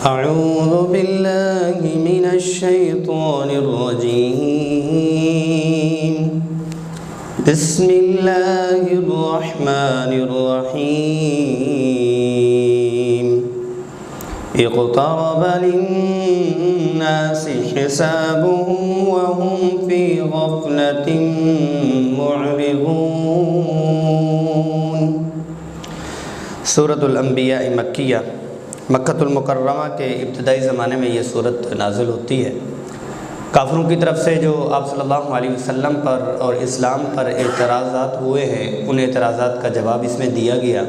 أعوذ بالله من الشيطان الرجيم بسم الله الرحمن الرحيم اقترب للناس حسابهم وهم في غفلة معرضون۔ سورۃ الانبیاء مکیہ، مکۃ المکرمہ کے ابتدائی زمانے میں یہ صورت نازل ہوتی ہے۔ کافروں کی طرف سے جو آپ صلی اللہ علیہ وسلم پر اور اسلام پر اعتراضات ہوئے ہیں، ان اعتراضات کا جواب اس میں دیا گیا،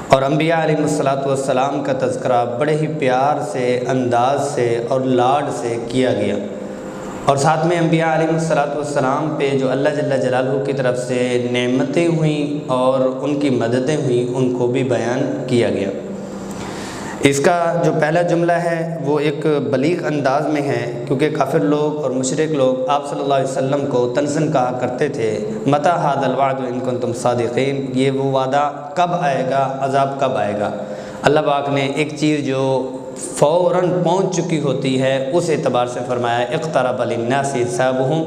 اور انبیاء علیہ السلام کا تذکرہ بڑے ہی پیار سے، انداز سے اور لاڈ سے کیا گیا، اور ساتھ میں انبیاء علیہ السلام پہ جو اللہ جل جلالہ کی طرف سے نعمتیں ہوئیں اور ان کی مددیں ہوئیں، ان کو بھی بیان کیا گیا۔ اس کا جو پہلا جملہ ہے وہ ایک بلیغ انداز میں ہے، کیونکہ کافر لوگ اور مشرک لوگ آپ صلی اللہ علیہ وسلم کو طنزاً کہا کرتے تھے، متى هذا الوعد ان کنتم صادقین، یہ وہ وعدہ کب آئے گا، عذاب کب آئے گا۔ اللہ پاک نے ایک چیز جو فوراً پہنچ چکی ہوتی ہے اس اعتبار سے فرمایا اقترب للناس حسابهم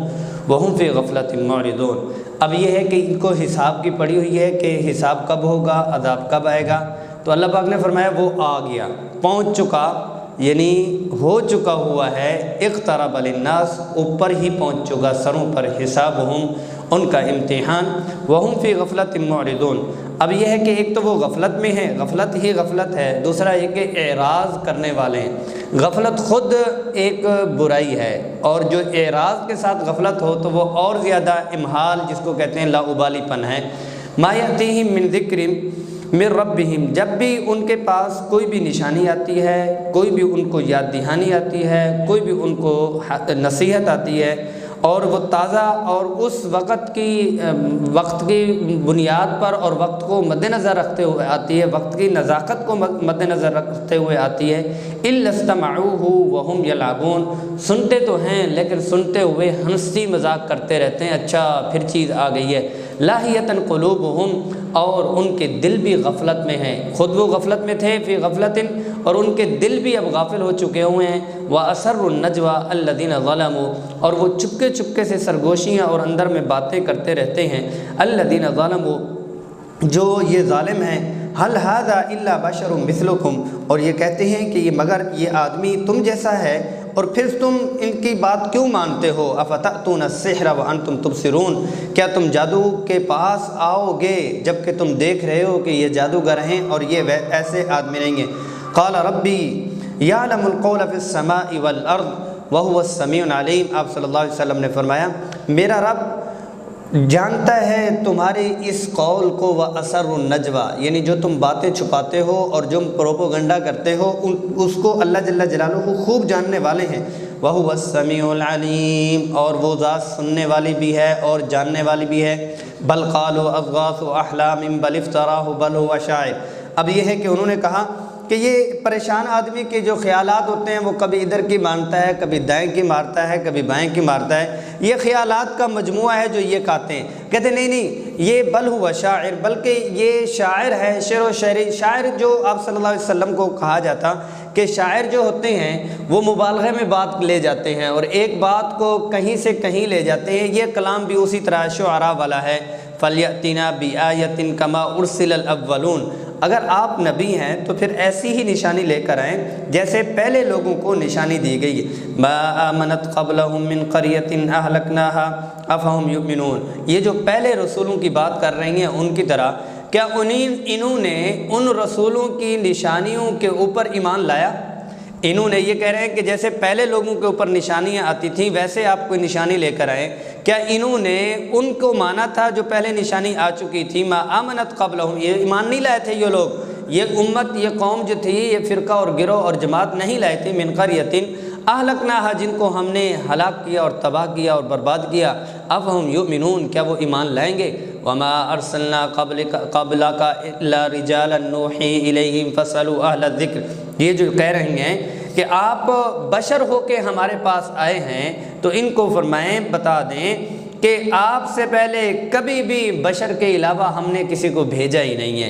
وهم في غفلة معرضون۔ اب یہ ہے کہ ان کو حساب کی پڑی ہوئی ہے کہ حساب کب ہوگا، عذاب کب آئے گا، تو اللہ پاک نے فرمایا وہ آ گیا، پہنچ چکا، یعنی ہو چکا ہوا ہے۔ اقترب للناس، اوپر ہی پہنچ چکا سروں پر، حسابهم، ان کا امتحان، وهم في غفلة معرضون۔ اب یہ ہے کہ ایک تو وہ غفلت میں ہے، غفلت ہی غفلت ہے، دوسرا یہ کہ اعراض کرنے والے ہیں۔ غفلت خود ایک برائی ہے، اور جو اعراض کے ساتھ غفلت ہو تو وہ اور زیادہ امحال، جس کو کہتے ہیں لا ابالی پن ہے۔ ما یأتیہم من ذکر من ربہم، جب بھی ان کے پاس کوئی بھی نشانی آتی ہے، کوئی بھی ان کو یاد دہانی آتی ہے، کوئی بھی ان کو نصیحت آتی ہے، اور وہ تازہ اور اس وقت کی بنیاد پر اور وقت کو مد نظر رکھتے ہوئے آتی ہے، وقت کی نزاکت کو مد نظر رکھتے ہوئے آتی ہے، الا استمعوہ وہم یلعبون، سنتے تو ہیں لیکن سنتے ہوئے ہنسی مذاق کرتے رہتے ہیں، اچھا پھر چیز آ گئی ہے۔ لاہیۃ قلوبہم، اور ان کے دل بھی غفلت میں ہیں، خود وہ غفلت میں تھے فی غفلت، اور ان کے دل بھی اب غافل ہو چکے ہوئے ہیں۔ وَأَسَرُّ النَّجْوَى الَّذِينَ ظَلَمُوا، اور وہ چپکے چپکے سے سرگوشیاں اور اندر میں باتیں کرتے رہتے ہیں، الَّذِينَ ظَلَمُوا، جو یہ ظالم ہیں، هَلْ هَذَا إِلَّا بَشَرٌ مِثْلُكُمْ، اور یہ کہتے ہیں کہ یہ مگر یہ آدمی تم جیسا ہے، اور پھر تم ان کی بات کیوں مانتے ہو؟ افتأتون السحر وانتم تبصرون، کیا تم جادو کے پاس آؤ گے جب کہ تم دیکھ رہے ہو کہ یہ جادوگر ہیں اور یہ ایسے آدمی نہیں ہیں۔ قال ربی یعلم القول فی السماء والارض وهو السمیع العلیم، آپ صلی اللہ علیہ وسلم نے فرمایا میرا رب جانتا ہے تمہارے اس قول کو، وَأَسَرُّ النَّجْوَى، یعنی جو تم باتیں چھپاتے ہو اور جو پروپوگنڈا کرتے ہو اس کو اللہ جل جلالہ خوب جاننے والے ہیں۔ وَهُوَ السَّمِيعُ الْعَلِيمُ، اور وہ ذات سننے والی بھی ہے اور جاننے والی بھی ہے۔ بل قالوا اضغاث احلام بل افتراه بل هو شاعر، اب یہ ہے کہ انہوں نے کہا کہ یہ پریشان آدمی کے جو خیالات ہوتے ہیں وہ کبھی ادھر کی مانتا ہے، کبھی دائیں کی مارتا ہے، کبھی بائیں کی مارتا ہے، یہ خیالات کا مجموعہ ہے جو یہ کہتے ہیں۔ کہتے نہیں یہ بل ہوا شاعر، بلکہ یہ شاعر ہے، شعر و شاعری۔ شاعر جو آپ صلی اللہ علیہ وسلم کو کہا جاتا کہ شاعر جو ہوتے ہیں وہ مبالغے میں بات لے جاتے ہیں اور ایک بات کو کہیں سے کہیں لے جاتے ہیں، یہ کلام بھی اسی طرح شعراء والا ہے۔ فَلْيَأْتِنَا بِآیَةٍ كَمَا أُرْسِلَ الْأَوَّلُونَ، اگر آپ نبی ہیں تو پھر ایسی ہی نشانی لے کر آئیں جیسے پہلے لوگوں کو نشانی دی گئی۔ مَا آمَنَتْ قَبْلَهُم مِّن قَرْيَةٍ أَهْلَكْنَاهَا أَفَهُمْ يُؤْمِنُونَ، یہ جو پہلے رسولوں کی بات کر رہی ہیں ان کی طرح، کیا انہوں نے ان رسولوں کی نشانیوں کے اوپر ایمان لایا؟ انہوں نے یہ کہہ رہے ہیں کہ جیسے پہلے لوگوں کے اوپر نشانیاں آتی تھیں ویسے آپ کوئی نشانی لے کر آئیں، کیا انہوں نے ان کو مانا تھا جو پہلے نشانی آ چکی تھی؟ ما آمنت قبلہم، یہ ایمان نہیں لائے تھے یہ لوگ، یہ امت، یہ قوم جو تھی، یہ فرقہ اور گروہ اور جماعت نہیں لائے تھے، من قریۃ اہلکناہا، جن کو ہم نے ہلاک کیا اور تباہ کیا اور برباد کیا، افہم یؤمنون، کیا وہ ایمان لائیں گے؟ وما ارسلنا قبلک الا رجالا نوحی الیہم فاسألوا اہل الذکر، یہ جو کہہ رہی ہیں کہ آپ بشر ہو کے ہمارے پاس آئے ہیں تو ان کو فرمائیں، بتا دیں کہ آپ سے پہلے کبھی بھی بشر کے علاوہ ہم نے کسی کو بھیجا ہی نہیں ہے۔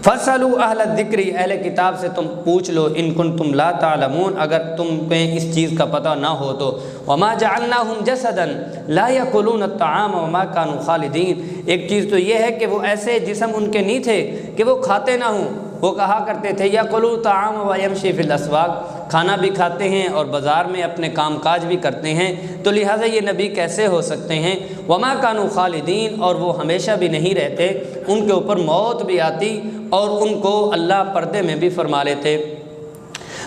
فَاسْأَلُوا أَهْلَ الذِّكْرِ، اہل کتاب سے تم پوچھ لو، ان کنتم لا تعلمون، اگر تمہیں اس چیز کا پتہ نہ ہو تو۔ وَمَا جَعَلْنَاهُمْ جَسَدًا لَا يَأْكُلُونَ الطَّعَامَ وَمَا كَانُوا خَالِدِينَ، ایک چیز تو یہ ہے کہ وہ ایسے جسم ان کے نہیں تھے کہ وہ کھاتے نہ ہوں، وہ کہا کرتے تھے یَأْكُلُوا الطَّعَامَ وَيَمْشِي فِي الْأَسْوَاقِ، کھانا بھی کھاتے ہیں اور بازار میں اپنے کام کاج بھی کرتے ہیں، تو لہٰذا یہ نبی کیسے ہو سکتے ہیں؟ وَمَا كَانُوا خَالِدِينَ، اور وہ ہمیشہ بھی نہیں رہتے، ان کے اوپر موت بھی آتی اور ان کو اللہ پردے میں بھی فرما لیتے۔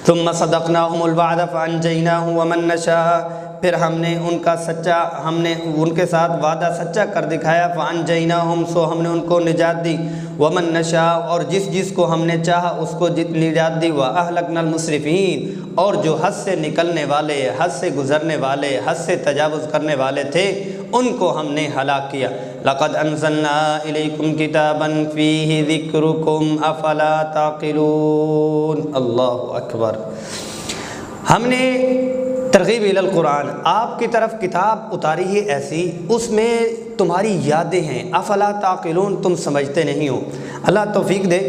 ثُمَّ صَدَقْنَاهُمُ الْوَعْدَ فَأَنْجَيْنَاهُمْ وَمَن نَّشَاءُ، پھر ہم نے ان کے ساتھ وعدہ سچا کر دکھایا، فَأَنْجَيْنَاهُمْ، سو ہم نے ان کو نجات دی، وَمَن نَّشَاءُ، اور جس کو ہم نے چاہا اس کو نجات دی، وَأَهْلَكْنَا الْمُسْرِفِينَ، اور جو حد سے نکلنے والے، حد سے گزرنے والے، حد سے تجاوز کرنے والے تھے ان کو ہم نے ہلاک کیا۔ لَقَدْ أَنزَلْنَا إِلَيْكُمْ كِتَابًا فِيهِ ذِكْرُكُمْ أَفَلَا تَعْقِلُونَ۔ اللہ اکبر۔ ہم نے ترغیب الی القرآن، آپ کی طرف کتاب اتاری ہے ایسی، اس میں تمہاری یادیں ہیں، افلا تعقلون، تم سمجھتے نہیں ہو۔ اللہ توفیق دے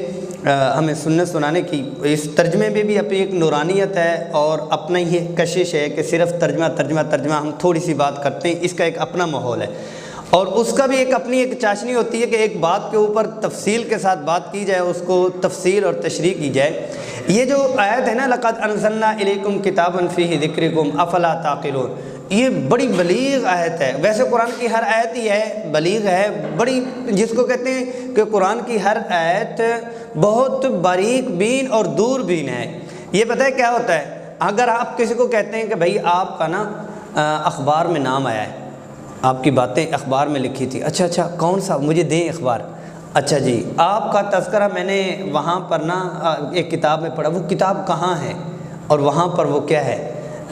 ہمیں سنت سنانے کی۔ اس ترجمے میں بھی اپنی ایک نورانیت ہے اور اپنا ہی کشش ہے کہ صرف ترجمہ ہم تھوڑی سی بات کرتے ہیں، اس کا ایک اپنا ماحول ہے، اور اس کا بھی اپنی ایک چاشنی ہوتی ہے کہ ایک بات کے اوپر تفصیل کے ساتھ بات کی جائے، اس کو تفصیل اور تشریح کی جائے۔ یہ جو آیت ہے نا، لَقَدْ أَنزَلْنَا إِلَيْكُمْ كِتَابًا فِيهِ ذِكْرُكُمْ أَفَلَا تَعْقِلُونَ، یہ بڑی بلیغ آیت ہے۔ ویسے قرآن کی ہر آیت ہی ہے بلیغ ہے، بڑی، جس کو کہتے ہیں کہ قرآن کی ہر آیت بہت باریک بین اور دور بین ہے۔ یہ پتہ ہے کیا ہوتا ہے؟ اگر آپ کسی کو کہتے ہیں کہ بھائی آپ کا نا اخبار میں نام آیا ہے، آپ کی باتیں اخبار میں لکھی تھی، اچھا کون سا، مجھے دیں اخبار، اچھا جی آپ کا تذکرہ میں نے وہاں پر نا ایک کتاب میں پڑھا، وہ کتاب کہاں ہے اور وہاں پر وہ کیا ہے؟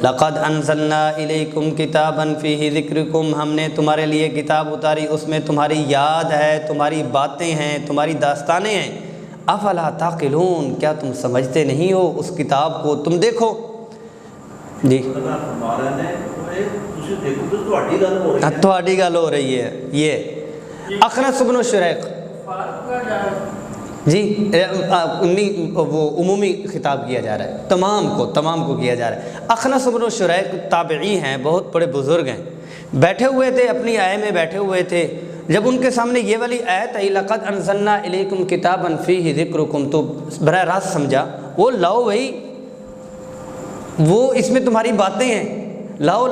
لَقَدْ أَنزَلْنَا إِلَيْكُمْ كِتَابًا فِيهِ ذِكْرُكُمْ، ہم نے تمہارے لیے کتاب اتاری، اس میں تمہاری یاد ہے، تمہاری باتیں ہیں، تمہاری داستانیں ہیں۔ افلا تعقلون، کیا تم سمجھتے نہیں ہو اس کتاب کو؟ تم دیکھو جی، تھوڑی گل ہو رہی ہے۔ یہ اخنس بن شریق جی، وہ عمومی خطاب کیا جا رہا ہے، تمام کو کیا جا رہا ہے۔ اخنس بن شریق تابعی ہیں، بہت بڑے بزرگ ہیں، بیٹھے ہوئے تھے، اپنی آئے میں بیٹھے ہوئے تھے، جب ان کے سامنے یہ والی آیت آئی لَقَدْ أَنزَلْنَا إِلَيْكُمْ كِتَابًا فِيهِ ذِكْرُكُمْ، تو براہ راست سمجھا وہ لاؤ بھائی، وہ اس میں تمہاری باتیں ہیں، لاؤ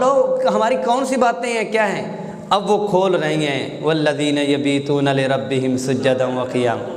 ہماری کون سی باتیں ہیں، کیا ہیں؟ اب وہ کھول رہی ہیں، وَالَّذِينَ يَبِيتُونَ لِرَبِّهِمْ سُجَّدًا وَقِيَامًا،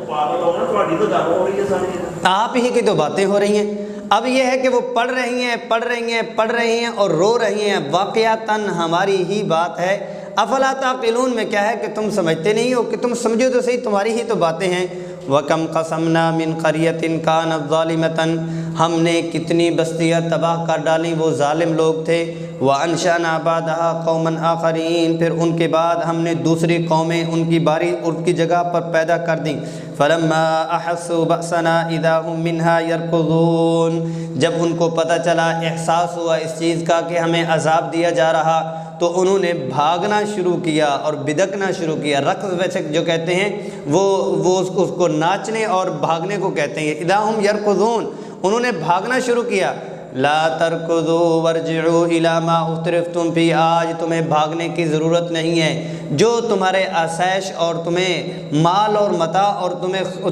آپ ہی کی تو باتیں ہو رہی ہیں۔ اب یہ ہے کہ وہ پڑھ رہی ہیں اور رو رہی ہیں، واقعتاً ہماری ہی بات ہے۔ افلا تعقلون میں کیا ہے کہ تم سمجھتے نہیں ہو، کہ تم سمجھو تو صحیح، تمہاری ہی تو باتیں ہیں۔ وَكَمْ قَسَمْنَا مِنْ قَرْيَةٍ كَانَتْ ظَالِمَةً، ہم نے کتنی بستیاں تباہ کر ڈالیں، وہ ظالم لوگ تھے۔ وَأَنشَأْنَا بَعْدَهَا قَوْمًا آخَرِينَ، پھر ان کے بعد ہم نے دوسری قومیں ان کی جگہ پر پیدا کر دیں۔ فَلَمَّا أَحَسُّوا بَأْسَنَا إِذَا هُمْ مِنْهَا يَرْكُضُونَ، جب ان کو پتہ چلا، احساس ہوا اس چیز کا کہ ہمیں عذاب دیا جا رہا، تو انہوں نے بھاگنا شروع کیا اور بدکنا شروع کیا۔ رقص ویسے جو کہتے ہیں وہ اس کو ناچنے اور بھاگنے کو کہتے ہیں۔ اذا ہم یرکضون، انہوں نے بھاگنا شروع کیا۔ لا ترکضوا وارجعوا الی ما اترفتم فی، آج تمہیں بھاگنے کی ضرورت نہیں ہے، جو تمہارے آسائش اور تمہیں مال اور متاع اور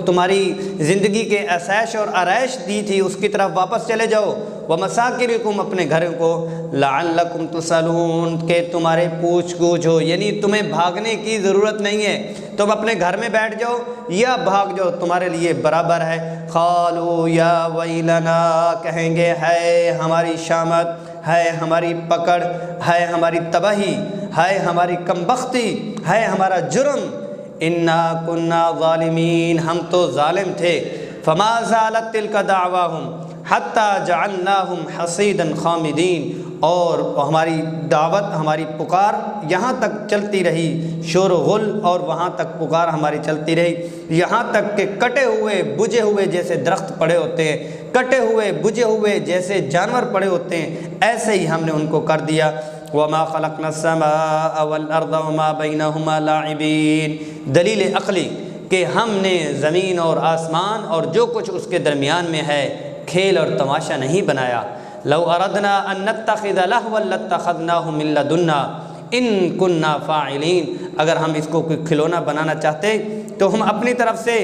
تمہاری زندگی کے آسائش اور آرائش دی تھی، اس کی طرف واپس چلے جاؤ۔ ومساکنکم، اپنے گھروں کو، لعلکم تسألون، کہ تمہارے پوچھ گچھ ہو، یعنی تمہیں بھاگنے کی ضرورت نہیں ہے، تم اپنے گھر میں بیٹھ جاؤ یا بھاگ جاؤ، تمہارے لیے برابر ہے۔ قالوا یا ویلنا، کہیں گے ہے ہماری شامت، ہے ہماری پکڑ، ہے ہماری تباہی، ہے ہماری کمبختی، ہے ہمارا جرم، انا کنا ظالمین، ہم تو ظالم تھے۔ فما زالت تلک دعواہم حتی جعلناہم حصیدا خامدین، اور ہماری دعوت، ہماری پکار یہاں تک چلتی رہی، شور و غل، اور وہاں تک پکار ہماری چلتی رہی، یہاں تک کہ کٹے ہوئے بجھے ہوئے جیسے درخت پڑے ہوتے ہیں، کٹے ہوئے بجھے ہوئے جیسے جانور پڑے ہوتے ہیں، ایسے ہی ہم نے ان کو کر دیا۔ وما خلقنا السماء والارض وما بینہما لاعبین، دلیل عقلی کہ ہم نے زمین اور آسمان اور جو کچھ اس کے درمیان میں ہے کھیل اور تماشا نہیں بنایا۔ لو اردنا ان نتخذ لہوا لاتخذناہ من لدنا ان کننا فاعلین، اگر ہم اس کو کوئی کھلونا بنانا چاہتے تو ہم اپنی طرف سے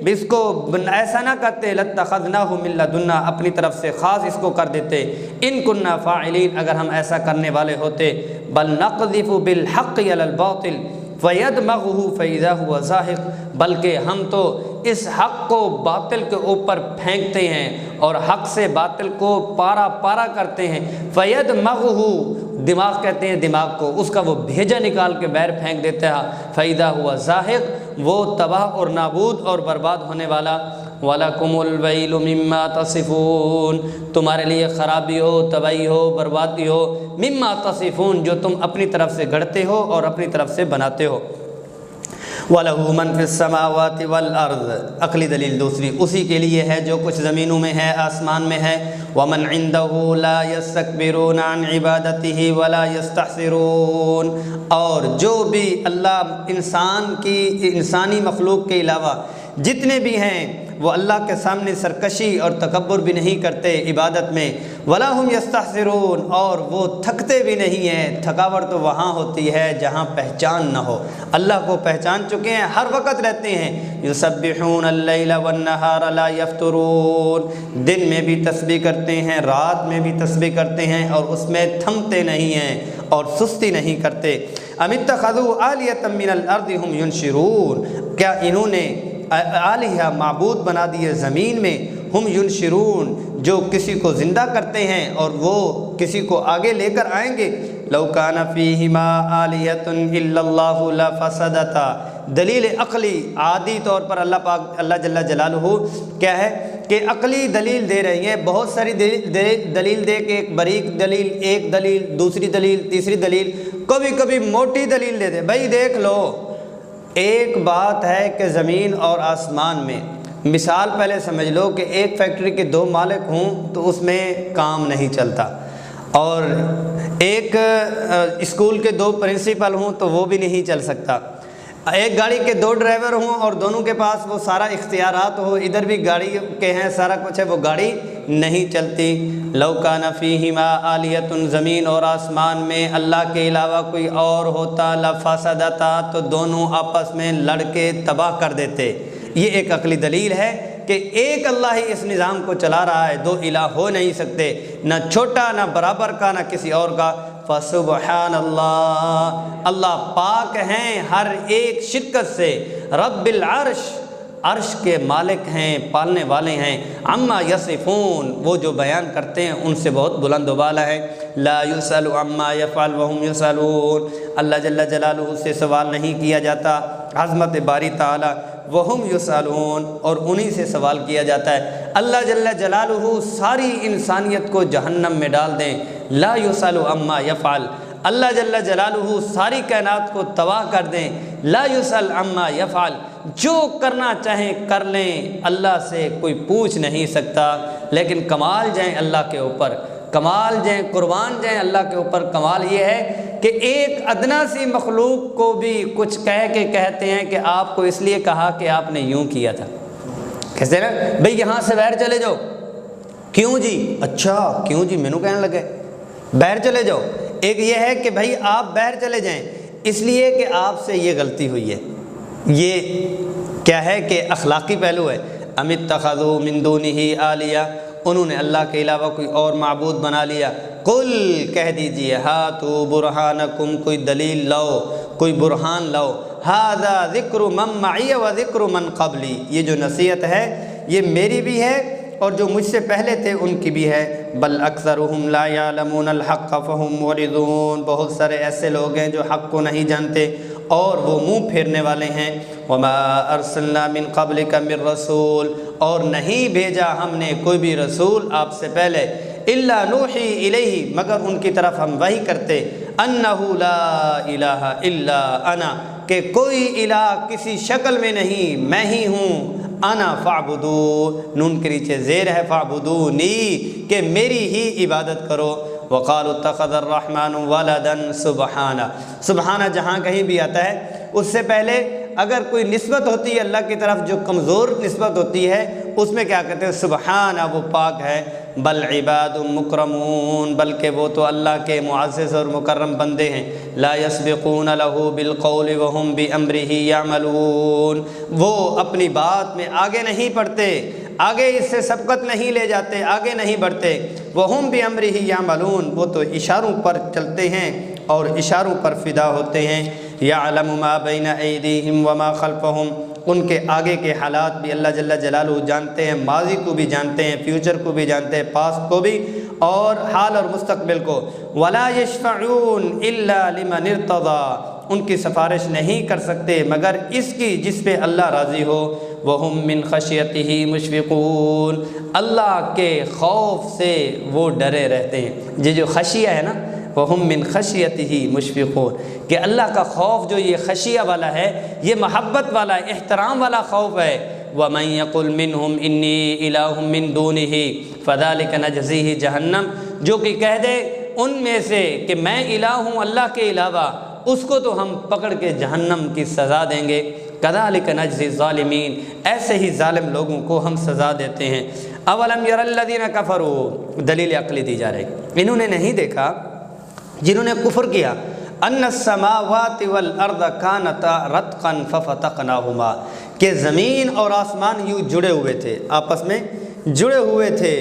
اس کو ایسا نہ کرتے، لاتخذناہ من لدنا، اپنی طرف سے خاص اس کو کر دیتے، ان کننا فاعلین، اگر ہم ایسا کرنے والے ہوتے۔ بل نقذف بالحق علی الباطل فیدمغہ فاذا هو زاہق، بلکہ ہم تو اس حق کو باطل کے اوپر پھینکتے ہیں اور حق سے باطل کو پارا پارا کرتے ہیں۔ فیدمغہ، دماغ کہتے ہیں دماغ کو، اس کا وہ بھیجا نکال کے باہر پھینک دیتا ہے۔ فاذا هو زاہق، وہ تباہ اور نابود اور برباد ہونے والا۔ وَلَكُمُ الْوَيْلُ مِمَّا تَصِفُونَ، تمہارے لیے خرابی ہو، تباہی ہو، بربادی ہو، مما تصفون، جو تم اپنی طرف سے گڑھتے ہو اور اپنی طرف سے بناتے ہو۔ وَلَهُ مَنْ فِي السَّمَاوَاتِ وَالْأَرْضِ، عقلی دلیل دوسری، اسی کے لیے ہے جو کچھ زمینوں میں ہے آسمان میں ہے۔ وَمَنْ عِنْدَهُ لَا يَسْتَكْبِرُونَ عَنْ عِبَادَتِهِ وَلَا يَسْتَحْسِرُونَ، اور جو بھی اللہ انسانی مخلوق کے علاوہ جتنے بھی ہیں وہ اللہ کے سامنے سرکشی اور تکبر بھی نہیں کرتے عبادت میں۔ وَلَا هُمْ يَسْتَحْسِرُونَ، اور وہ تھکتے بھی نہیں ہیں۔ تھکاوٹ تو وہاں ہوتی ہے جہاں پہچان نہ ہو، اللہ کو پہچان چکے ہیں، ہر وقت رہتے ہیں۔ يُسَبِّحُونَ اللَّيْلَ وَالنَّهَارَ لَا يَفْتُرُونَ، دن میں بھی تسبیح کرتے ہیں، رات میں بھی تسبیح کرتے ہیں، اور اس میں تھمتے نہیں ہیں اور سستی نہیں کرتے۔ أَمِ اتَّخَذُوا آلِهَةً مِّنَ الْأَرْضِ هُمْ يُنشِرُونَ، کیا انہوں نے آلیہ معبود بنا دیے زمین میں، ہم ینشرون، جو کسی کو زندہ کرتے ہیں اور وہ کسی کو آگے لے کر آئیں گے۔ لو کان فیہما آلیۃ الا اللہ لفسدتا، دلیل عقلی عادی طور پر اللہ جل جلالہ کیا ہے کہ عقلی دلیل دے رہی ہیں، بہت ساری دلیل دے کے ایک باریک دلیل، ایک دلیل، دوسری دلیل، تیسری دلیل، کبھی کبھی موٹی دلیل دے دے۔ بھائی دیکھ لو، ایک بات ہے کہ زمین اور آسمان میں، مثال پہلے سمجھ لو کہ ایک فیکٹری کے دو مالک ہوں تو اس میں کام نہیں چلتا، اور ایک اسکول کے دو پرنسپل ہوں تو وہ بھی نہیں چل سکتا، ایک گاڑی کے دو ڈرائیور ہوں اور دونوں کے پاس وہ سارا اختیارات ہو، ادھر بھی گاڑی کے ہیں، سارا کچھ ہے، وہ گاڑی نہیں چلتی۔ لو کان فیہما آلیۃ، زمین اور آسمان میں اللہ کے علاوہ کوئی اور ہوتا، لفسدتا، تو دونوں آپس میں لڑ کے تباہ کر دیتے۔ یہ ایک عقلی دلیل ہے کہ ایک اللہ ہی اس نظام کو چلا رہا ہے، دو الہ ہو نہیں سکتے، نہ چھوٹا نہ برابر کا نہ کسی اور کا۔ فسبحان اللہ، اللہ پاک ہیں ہر ایک شرکت سے، رب العرش، عرش کے مالک ہیں، پالنے والے ہیں، عما یصفون، وہ جو بیان کرتے ہیں ان سے بہت بلند و بالا ہے۔ لا یسأل عما یفعل وهم یسألون، اللہ جل جلالہ سے سوال نہیں کیا جاتا، عظمت باری تعالی، وہم یسألون، اور انہی سے سوال کیا جاتا ہے۔ اللہ جل جلالہ ساری انسانیت کو جہنم میں ڈال دیں، لا یسأل عما یفعل، اللہ جل جلالہ ساری کائنات کو تباہ کر دیں، لا یسأل عما یفعل، جو کرنا چاہیں کر لیں، اللہ سے کوئی پوچھ نہیں سکتا۔ لیکن کمال جائیں اللہ کے اوپر، کمال جائیں، قربان جائیں اللہ کے اوپر، کمال یہ ہے کہ ایک ادنا سی مخلوق کو بھی کچھ کہہ کے کہتے ہیں کہ آپ کو اس لیے کہا کہ آپ نے یوں کیا تھا، کہتے ہیں نا بھئی یہاں سے باہر چلے جاؤ، کیوں جی؟ اچھا کیوں جی، مینوں کہنے لگے باہر چلے جاؤ۔ ایک یہ ہے کہ بھائی آپ باہر چلے جائیں اس لیے کہ آپ سے یہ غلطی ہوئی ہے، یہ کیا ہے کہ اخلاقی پہلو ہے۔ ام اتخذوا من دونہ آلیہ، انہوں نے اللہ کے علاوہ کوئی اور معبود بنا لیا۔ قل، کہہ دیجئے، ہاتوا برہانکم، کوئی دلیل لاؤ، کوئی برہان لاؤ، ھذا ذکر من معی و ذکر من قبلی، یہ جو نصیحت ہے یہ میری بھی ہے اور جو مجھ سے پہلے تھے ان کی بھی ہے۔ بل اکثرهم لا يعلمون الحق فهم معرضون، بہت سارے ایسے لوگ ہیں جو حق کو نہیں جانتے اور وہ منہ پھیرنے والے ہیں۔ وما ارسلنا من قبلک من رسول، اور نہیں بھیجا ہم نے کوئی بھی رسول آپ سے پہلے، الا نوحی الیہ، مگر ان کی طرف ہم وحی کرتے، انہ لا الہ الا انا، کہ کوئی الہ کسی شکل میں نہیں، میں ہی ہوں، انا فاعبدون، نون کے نیچے زیر ہے فاعبدونی، کہ میری ہی عبادت کرو۔ وقالوا اتخذ الرحمن ولدا، سبحانہ، سبحانہ جہاں کہیں بھی آتا ہے اس سے پہلے اگر کوئی نسبت ہوتی ہے اللہ کی طرف جو کمزور نسبت ہوتی ہے اس میں کیا کہتے ہیں سبحانہ، وہ پاک ہے، بل عباد مکرمون، بلکہ وہ تو اللہ کے معزز اور مکرم بندے ہیں، لا یسبقون لہ بالقول وہم بامرہ یعملون، وہ اپنی بات میں آگے نہیں بڑھتے، آگے اس سے سبقت نہیں لے جاتے، آگے نہیں بڑھتے، وہم بامرہ یعملون، وہ تو اشاروں پر چلتے ہیں اور اشاروں پر فدا ہوتے ہیں، یعلم ما بین ایدیہم وما خلفہم، ان کے آگے کے حالات بھی اللہ جل جلالہ جانتے ہیں، ماضی کو بھی جانتے ہیں، فیوچر کو بھی جانتے ہیں، پاسٹ کو بھی اور حال اور مستقبل کو، ولا یشفعون الا لمن ارتضی، ان کی سفارش نہیں کر سکتے مگر اس کی جس پہ اللہ راضی ہو، وہم من خشیتہ مشفقون، اللہ کے خوف سے وہ ڈرے رہتے ہیں، یہ جو خشیہ ہے نا، وہم من خشیتہ مشفقون، کہ اللہ کا خوف جو یہ خشیہ والا ہے، یہ محبت والا احترام والا خوف ہے، وَمَن يَقُلْ مِنْهُمْ إِنِّي إِلَٰهٌ مِّن دُونِهِ فَذَلِكَ نَجْزِيهِ جَهَنَّمَ، جو کہ کہہ دے ان میں سے کہ میں الہ ہوں اللہ کے علاوہ، اس کو تو ہم پکڑ کے جہنم کی سزا دیں گے، كَذَلِكَ نَجْزِي الظَّالِمِينَ، ایسے ہی ظالم لوگوں کو ہم سزا دیتے ہیں۔ أَوَلَمْ يَرَ الَّذِينَ كَفَرُوا، دلیل عقلی دی جا رہی، انہوں نے نہیں دیکھا جنہوں نے کفر کیا، ان السماوات والارض کانتا رتقا ففتقناہما، کہ زمین اور آسمان یوں جڑے ہوئے تھے، آپس میں جڑے ہوئے تھے،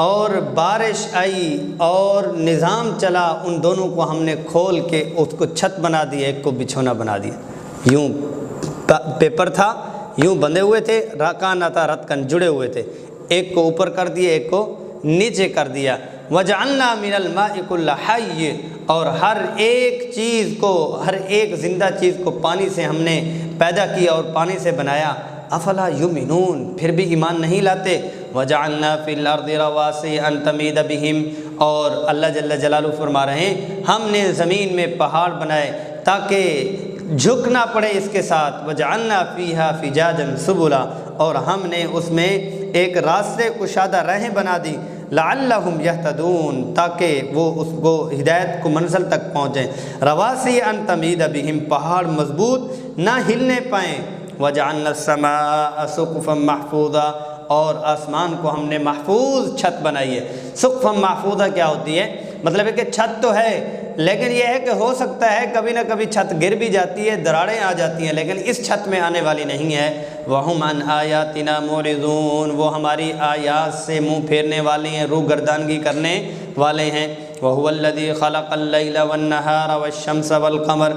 اور بارش آئی اور نظام چلا، ان دونوں کو ہم نے کھول کے اس کو چھت بنا دیا، ایک کو بچھونا بنا دیا، یوں پیپر تھا، یوں بندھے ہوئے تھے، کانتا رتقا جڑے ہوئے تھے، ایک کو اوپر کر دیا، ایک کو نیچے کر دیا، وَجَعَلْنَا مِنَ الْمَاءِ كُلَّ حَيٍّ، اور ہر ایک چیز کو، ہر ایک زندہ چیز کو پانی سے ہم نے پیدا کیا اور پانی سے بنایا، افلا یؤمنون، پھر بھی ایمان نہیں لاتے، وَجَعَلْنَا فِي الْأَرْضِ رَوَاسِيَ أَن تَمِيدَ بِهِمْ، اور اللہ جل جلالہ فرما رہے ہیں ہم نے زمین میں پہاڑ بنائے تاکہ جھکنا پڑے اس کے ساتھ، وَجَعَلْنَا فِيهَا فِجَاجًا سُبُلًا، اور ہم نے اس میں ایک راستے کشادہ راہیں بنا دی، لعلہم یہتدون، تاکہ وہ اس کو ہدایت کو منزل تک پہنچیں، رواسی ان تمید بہم، پہاڑ مضبوط نہ ہلنے پائیں، وجعلنا السماء سقفا محفوظا، اور آسمان کو ہم نے محفوظ چھت بنائی ہے۔ سقفا محفوظہ کیا ہوتی ہے؟ مطلب ہے کہ چھت تو ہے لیکن یہ ہے کہ ہو سکتا ہے کبھی نہ کبھی چھت گر بھی جاتی ہے، دراڑیں آ جاتی ہیں، لیکن اس چھت میں آنے والی نہیں ہے۔ وَهُمْ عَنْ آيَاتِنَا مُعْرِضُونَ، وہ ہماری آیات سے منہ پھیرنے والے ہیں، روح گردانگی کرنے والے ہیں۔ وَهُوَ الَّذِي خَلَقَ اللَّيْلَ وَالنَّهَارَ وَالشَّمْسَ وَالْقَمَرَ،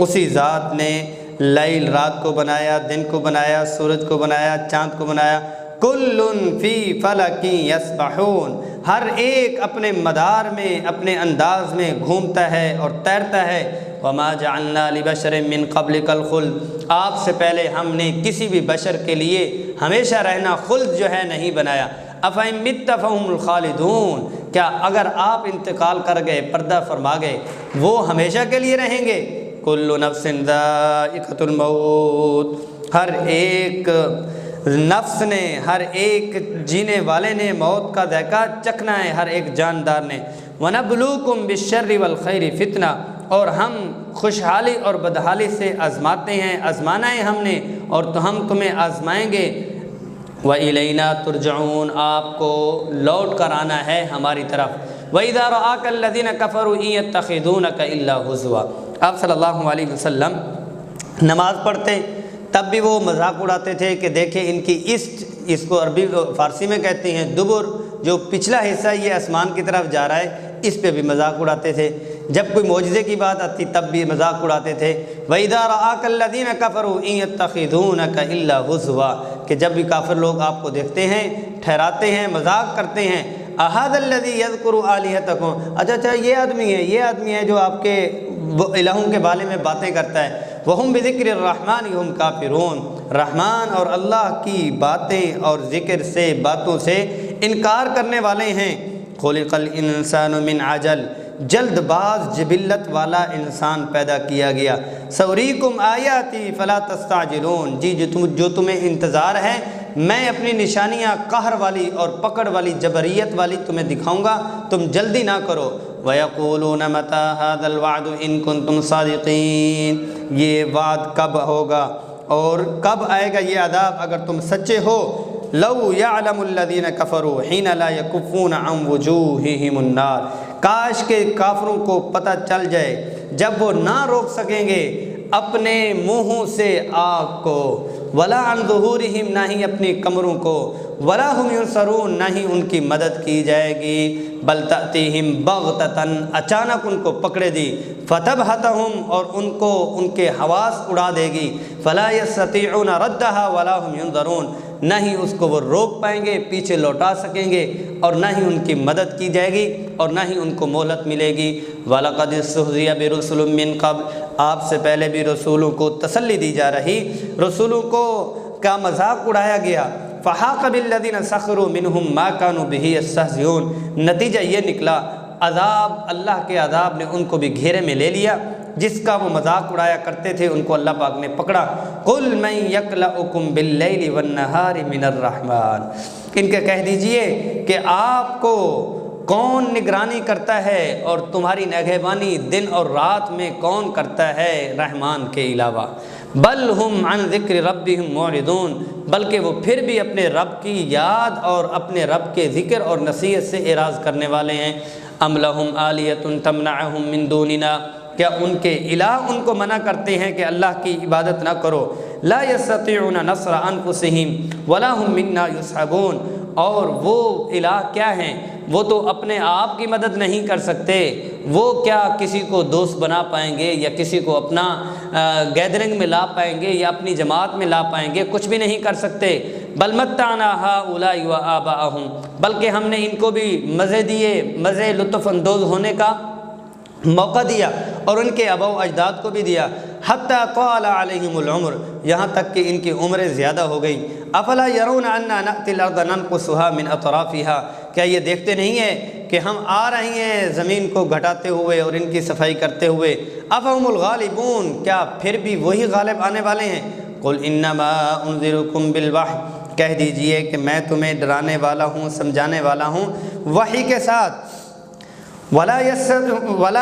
اسی ذات نے لیل رات کو بنایا، دن کو بنایا، سورج کو بنایا، چاند کو بنایا، کُلٌّ فِي فَلَكٍ يَسْبَحُونَ، ہر ایک اپنے مدار میں، اپنے انداز میں گھومتا ہے اور تیرتا ہے۔ وَمَا جَعَلْنَا لِبَشَرٍ مِّن قَبْلِكَ الْخُلْدَ، آپ سے پہلے ہم نے کسی بھی بشر کے لیے ہمیشہ رہنا، خلد جو ہے نہیں بنایا۔ أَفَإِن مِتَّ فَهُمُ الْخَالِدُونَ، کیا اگر آپ انتقال کر گئے، پردہ فرما گئے، وہ ہمیشہ کے لیے رہیں گے؟ كُلُّ نَفْسٍ ذَائِقَةُ الْمَوْتِ، ہر ایک نفس نے، ہر ایک جینے والے نے موت کا ذائقہ چکھنا ہے، ہر ایک جاندار نے۔ وَنَبْلُوكُمْ بِالشَّرِّ وَالْخَيْرِ فِتْنَةً، اور ہم خوشحالی اور بدحالی سے آزماتے ہیں، آزمانا ہے ہم نے، اور تو ہم تمہیں آزمائیں گے۔ وَإِلَيْنَا تُرْجَعُونَ، آپ کو لوٹ کر آنا ہے ہماری طرف۔ وَإِذَا رَآكَ الَّذِينَ كَفَرُوا إِن يَتَّخِذُونَكَ إِلَّا هُزُوًا، آپ صلی اللہ علیہ وسلم نماز پڑھتے تب بھی وہ مذاق اڑاتے تھے کہ دیکھیں ان کی اس کو عربی فارسی میں کہتے ہیں دبر، جو پچھلا حصہ یہ آسمان کی طرف جا رہا ہے، اس پہ بھی مذاق اڑاتے تھے۔ جب کوئی معجزے کی بات آتی تب بھی مذاق اڑاتے تھے۔ وَإِذَا رَآكَ الَّذِينَ كَفَرُوا إِن يَتَّخِذُونَكَ إِلَّا هُزُوًا، کہ جب بھی کافر لوگ آپ کو دیکھتے ہیں، ٹھہراتے ہیں، مذاق کرتے ہیں، أَهَذَا الَّذِي يَذْكُرُ آلِهَتَكُمْ، اچھا یہ آدمی ہے جو آپ کے الہوں کے بارے میں باتیں کرتا ہے۔ وَهُمْ بِذِكْرِ الرَّحْمَنِ هُمْ كَافِرُونَ، رحمان اور اللہ کی باتیں اور ذکر سے، باتوں سے انکار کرنے والے ہیں۔ خُلِقَ الْإِنسَانُ مِنْ عَجَلٍ، جلد باز جبلت والا انسان پیدا کیا گیا۔ سَأُرِيكُمْ آيَاتِي فَلَا تَسْتَعْجِلُونَ، جی جو تمہیں انتظار ہے، میں اپنی نشانیاں قہر والی اور پکڑ والی، جبریت والی تمہیں دکھاؤں گا، تم جلدی نہ کرو۔ وَيَقُولُونَ مَتَى هَذَا الْوَعْدُ إِن كُنتُمْ صَادِقِينَ، یہ وعد کب ہوگا اور کب آئے گا یہ عذاب اگر تم سچے ہو؟ لو یعلم الذین کفروا حین لا یکفون عن وجوہہم النار، کاش کے کافروں کو پتہ چل جائے جب وہ نہ روک سکیں گے اپنے منہوں سے آگ کو، ولا عن ظہورہم، نہ ہی اپنی کمروں کو، ولا ہم ینصرون، نہ ہی ان کی مدد کی جائے گی، بل تأتیہم بغتۃ، اچانک ان کو پکڑے دی، فتبہتہم، اور ان کو ان کے حواس اڑا دے گی، فلا یستطیعون ردھا ولا ہم ینظرون، نہ ہی اس کو وہ روک پائیں گے، پیچھے لوٹا سکیں گے، اور نہ ہی ان کی مدد کی جائے گی، اور نہ ہی ان کو مہلت ملے گی۔ وَلَقَدِ اسْتُهْزِئَ بِرُسُلٍ مِّن قَبْلُ، آپ سے پہلے بھی رسولوں کو تسلی دی جا رہی، رسولوں کو کا مذاق اڑایا گیا۔ فَحَاقَ بِالَّذِينَ سَخِرُوا مِنْهُمْ مَا كَانُوا بِهِ يَسْتَهْزِئُونَ، نتیجہ یہ نکلا عذاب، اللہ کے عذاب نے ان کو بھی گھیرے میں لے لیا، جس کا وہ مذاق اڑایا کرتے تھے ان کو اللہ پاک نے پکڑا۔ قُلْ مَن يَكْلَؤُكُمْ بِاللَّيْلِ وَالنَّهَارِ مِنَ الرَّحْمَٰنِ، ان کے کہہ دیجئے کہ آپ کو کون نگرانی کرتا ہے اور تمہاری نگہبانی دن اور رات میں کون کرتا ہے رحمان کے علاوہ؟ بل ہم عن ذکر ربہم معرضون، بلکہ وہ پھر بھی اپنے رب کی یاد اور اپنے رب کے ذکر اور نصیحت سے اعراض کرنے والے ہیں۔ ام لہم آلیۃ تمنعہم من دوننا، کیا ان کے الہ ان کو منع کرتے ہیں کہ اللہ کی عبادت نہ کرو؟ لا یستطیعون نصر انفسہم ولا ہم منا یصحبون، اور وہ الہ کیا ہیں؟ وہ تو اپنے آپ کی مدد نہیں کر سکتے، وہ کیا کسی کو دوست بنا پائیں گے یا کسی کو اپنا گیدرنگ میں لا پائیں گے یا اپنی جماعت میں لا پائیں گے؟ کچھ بھی نہیں کر سکتے۔ بل متعنا ہؤلاء وآباءہم، بلکہ ہم نے ان کو بھی مزے دیے، مزے لطف اندوز ہونے کا موقع دیا، اور ان کے آباء و اجداد کو بھی دیا۔ حتیٰ طال علیہم العمر، یہاں تک کہ ان کی عمریں زیادہ ہو گئی۔ افلا یرون انا نأتی الارض ننقصها من اطرافها، کیا یہ دیکھتے نہیں ہیں کہ ہم آ رہے ہیں زمین کو گھٹاتے ہوئے اور ان کی صفائی کرتے ہوئے؟ افہم الغالبون، کیا پھر بھی وہی غالب آنے والے ہیں؟ قل انما انذرکم بالوحی، کہہ دیجئے کہ میں تمہیں ڈرانے والا ہوں، سمجھانے والا ہوں وحی کے ساتھ۔ ولا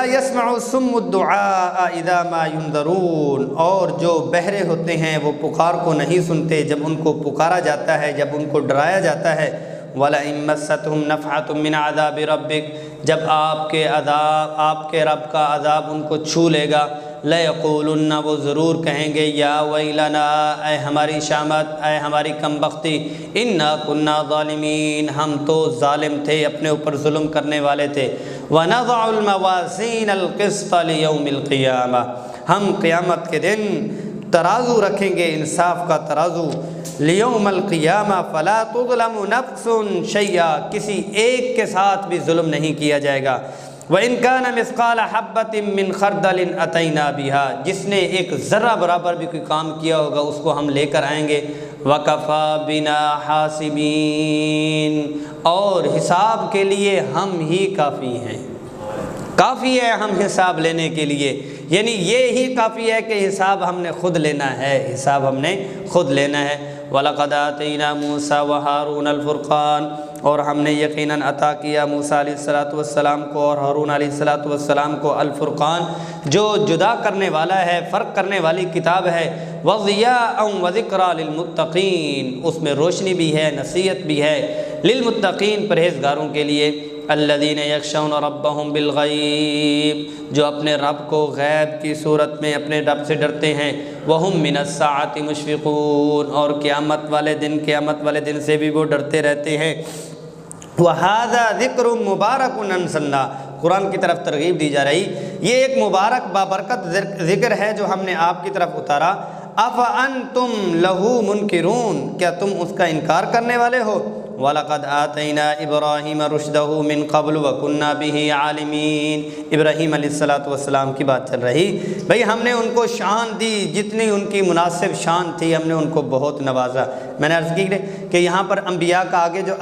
يسمع الصم الدعاء اذا ما ينذرون، اور جو بہرے ہوتے ہیں وہ پکار کو نہیں سنتے جب ان کو پکارا جاتا ہے، جب ان کو ڈرایا جاتا ہے۔ وَلَئِن مَّسَّتْهُمْ نَفْحَةٌ مِّنْ عَذَابِ رَبِّكَ، جب آپ کے رب کا عذاب ان کو چھو لے گا، لَيَقُولُنَّ، وہ ضرور کہیں گے، یا ویلنا، اے ہماری شامت، اے ہماری کم بختی، اِنَّا كُنَّا ظَالِمِينَ، ہم تو ظالم تھے، اپنے اوپر ظلم کرنے والے تھے۔ وَنَضَعُ الْمَوَازِينَ الْقِسْطَ لِيَوْمِ الْقِيَامَةِ، ہم قیامت کے دن ترازو رکھیں گے، انصاف کا ترازو۔ لیوم القیامہ فلا تظلم نفس شیئا، کسی ایک کے ساتھ بھی ظلم نہیں کیا جائے گا۔ وَإِن كَانَ مِثْقَالَ حَبَّةٍ مِّنْ خَرْدَلٍ أَتَيْنَا بِهَا، جس نے ایک ذرہ برابر بھی کوئی کام کیا ہوگا اس کو ہم لے کر آئیں گے۔ وَكَفَى بِنَا حَاسِبِينَ، اور حساب کے لیے ہم ہی کافی ہیں، کافی ہے ہم حساب لینے کے لیے، یعنی یہ ہی کافی ہے کہ حساب ہم نے خود لینا ہے، حساب ہم نے خود لینا ہے۔ وَلَقَدْ آتَيْنَا مُوسَىٰ وَهَارُونَ الْفُرْقَانَ، اور ہم نے یقیناً عطا کیا موسیٰ علیہ السلام کو اور ہارون علیہ السلام کو الفرقان، جو جدا کرنے والا ہے، فرق کرنے والی کتاب ہے۔ وَضِيَاءً وَذِكْرَىٰ لِلْمُتَّقِينَ، اس میں روشنی بھی ہے، نصیحت بھی ہے، للمتقین، پرہیزگاروں کے لیے۔ الذین یخشون ربہم بالغیب، جو اپنے رب کو غیب کی صورت میں اپنے رب سے ڈرتے ہیں۔ وہم من الساعۃ مشفقون، اور قیامت والے دن سے بھی وہ ڈرتے رہتے ہیں۔ وہذا ذکر مبارک انزلناہ، قرآن کی طرف ترغیب دی جا رہی، یہ ایک مبارک بابرکت ذکر ہے جو ہم نے آپ کی طرف اتارا۔ افانتم لہ منکرون، کیا تم اس کا انکار کرنے والے ہو؟ وَلَقَدْ آتَيْنَا إِبْرَاهِيمَ رُشْدَهُ مِنْ قَبْلُ وَكُنَّا بِهِ عَالِمِينَ، ابراہیم علیہ السلام کی بات چل رہی، بھئی ہم نے ان کو شان دی جتنی ان کی مناسب شان تھی، ہم نے ان کو بہت نوازا۔ میں نے عرض کی کہ یہاں پر انبیاء کا آگے جو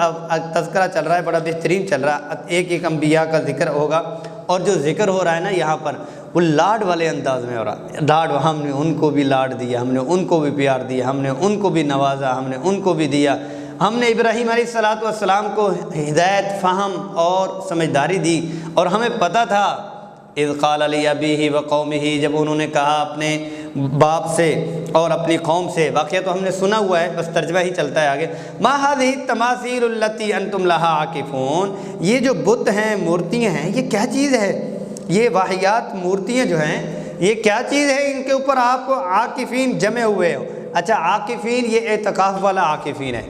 تذکرہ چل رہا ہے بڑا بہترین چل رہا ہے، ایک ایک انبیاء کا ذکر ہوگا، اور جو ذکر ہو رہا ہے نا یہاں پر وہ لاڈ والے انداز میں ہو رہا ہے۔ لاڈ، ہم نے ان کو بھی لاڈ دیا، ہم نے ان کو بھی پیار دیا، ہم نے ان کو بھی نوازا، ہم نے ان کو بھی دیا۔ ہم نے ابراہیم علیہ السلام کو ہدایت، فہم اور سمجھداری دی، اور ہمیں پتہ تھا اذ قال لأبیہ وقومہ، جب انہوں نے کہا اپنے باپ سے اور اپنی قوم سے۔ واقعہ تو ہم نے سنا ہوا ہے، بس ترجمہ ہی چلتا ہے آگے۔ ما هذه التماثيل التي انتم لها عاکفون، یہ جو بت ہیں، مورتیاں ہیں، یہ کیا چیز ہے؟ یہ واہیات مورتیاں جو ہیں یہ کیا چیز ہے ان کے اوپر آپ عاکفین جمے ہوئے ہو؟ اچھا عاکفین یہ اعتکاف والا عاکفین ہے،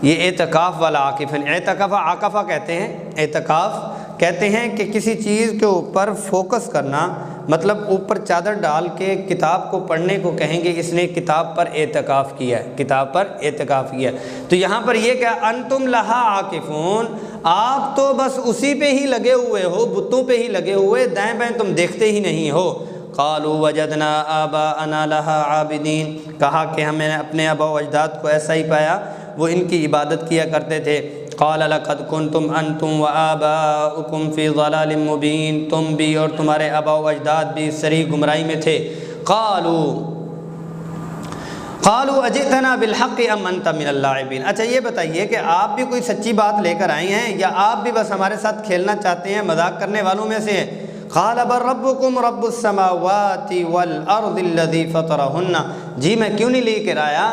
یہ اعتکاف والا عاکفین۔ اعتکاف عاکفہ کہتے ہیں، اعتکاف کہتے ہیں کہ کسی چیز کے اوپر فوکس کرنا، مطلب اوپر چادر ڈال کے کتاب کو پڑھنے کو کہیں گے اس نے کتاب پر اعتکاف کیا ہے، کتاب پر اعتکاف کیا ہے۔ تو یہاں پر یہ کہ انتم لہا عاکفون، آپ تو بس اسی پہ ہی لگے ہوئے ہو، بتوں پہ ہی لگے ہوئے، دائیں بائیں تم دیکھتے ہی نہیں ہو۔ قالوا وجدنا آباءنا لها عابدین، کہا کہ ہم نے اپنے آباء و اجداد کو ایسا ہی پایا، وہ ان کی عبادت کیا کرتے تھے۔ قال لقد کنتم انتم وآباؤکم فی ضلال مبین، تم بھی اور تمہارے آباء و اجداد بھی صریح گمراہی میں تھے۔ قالوا اجئتنا بالحق ام انت من اللاعبین، اچھا یہ بتائیے کہ آپ بھی کوئی سچی بات لے کر آئے ہیں یا آپ بھی بس ہمارے ساتھ کھیلنا چاہتے ہیں، مذاق کرنے والوں میں سے ہیں؟ قال بل ربکم رب السماوات والارض الذی فطرہن، جی میں کیوں نہیں لے کر آیا،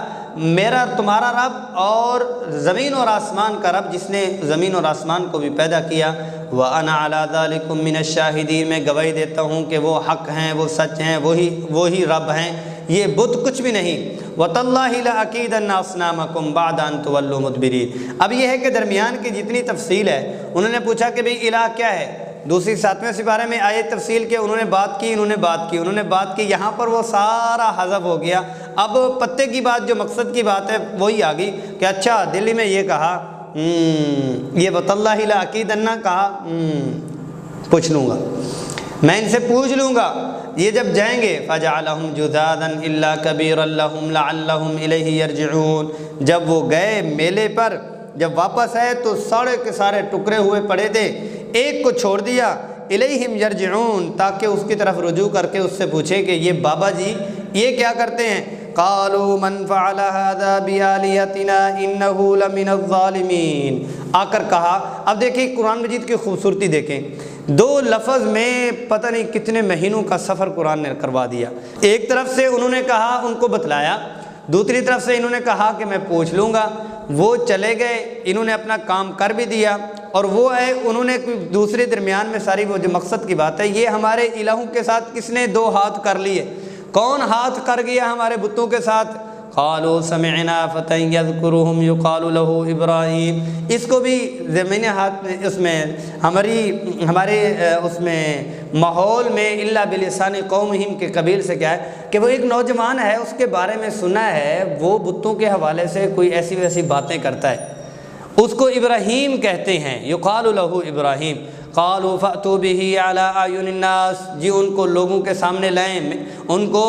میرا تمہارا رب اور زمین اور آسمان کا رب جس نے زمین اور آسمان کو بھی پیدا کیا۔ وَأَنَا عَلَىٰ ذَلِكُم مِّنَ الشَّاهِدِينَ، میں گواہی دیتا ہوں کہ وہ حق ہیں، وہ سچ ہیں، وہی رب ہیں، یہ بت کچھ بھی نہیں۔ وَتَاللَّهِ لَأَكِيدَنَّ أَصْنَامَكُمْ بَعْدَ أَن تُوَلُّوا مُدْبِرِينَ۔ اب یہ ہے کہ درمیان کی جتنی تفصیل ہے، انہوں نے پوچھا کہ بھئی الہ کیا ہے، دوسری 7ویں سپارے میں آئے تفصیل کے، انہوں نے بات کی، یہاں پر وہ سارا حذف ہو گیا۔ اب پتے کی بات، جو مقصد کی بات ہے وہی آ گئی کہ اچھا دلی میں یہ کہا، یہ وَتَاللَّهِ لَأَكِيدَنَّ کہا، پوچھ لوں گا، میں ان سے پوچھ لوں گا۔ یہ جب جائیں گے فَجَعَلَهُمْ جُذَاذًا إِلَّا كَبِيرًا لَهُمْ لَعَلَّهُمْ إِلَيْهِ يَرْجِعُونَ، جب وہ گئے میلے پر، جب واپس آئے تو سارے کے سارے ٹکڑے ہوئے پڑے تھے، ایک کو چھوڑ دیا، الیہم یرجعون، تاکہ اس کی طرف رجوع کر کے اس سے پوچھے کہ یہ بابا جی یہ کیا کرتے ہیں؟ قالوا من فعل هذا بآلهتنا انه لمن الظالمین، آ کر کہا۔ اب دیکھیں قرآن مجید کی خوبصورتی دیکھیں، 2 لفظ میں پتہ نہیں کتنے مہینوں کا سفر قرآن نے کروا دیا۔ ایک طرف سے انہوں نے کہا، ان کو بتلایا، دوسری طرف سے انہوں نے کہا کہ میں پوچھ لوں گا، وہ چلے گئے، انہوں نے اپنا کام کر بھی دیا، اور وہ ہے انہوں نے دوسرے درمیان میں ساری وہ جو مقصد کی بات ہے، یہ ہمارے الہوں کے ساتھ کس نے 2 ہاتھ کر لیے، کون ہاتھ کر گیا ہمارے بتوں کے ساتھ؟ قالوا سمعنا فتى يذكرهم يقال له ابراہیم، اس کو بھی زمین ہاتھ میں اس میں ہمارے اس میں ماحول میں الا بلسان قومہم کے قبیل سے کیا ہے کہ وہ ایک نوجوان ہے، اس کے بارے میں سنا ہے وہ بتوں کے حوالے سے کوئی ایسی ویسی باتیں کرتا ہے، اس کو ابراہیم کہتے ہیں، یقال له ابراہیم۔ قالوا فأتوا به على اعین الناس، جی ان کو لوگوں کے سامنے لائیں، ان کو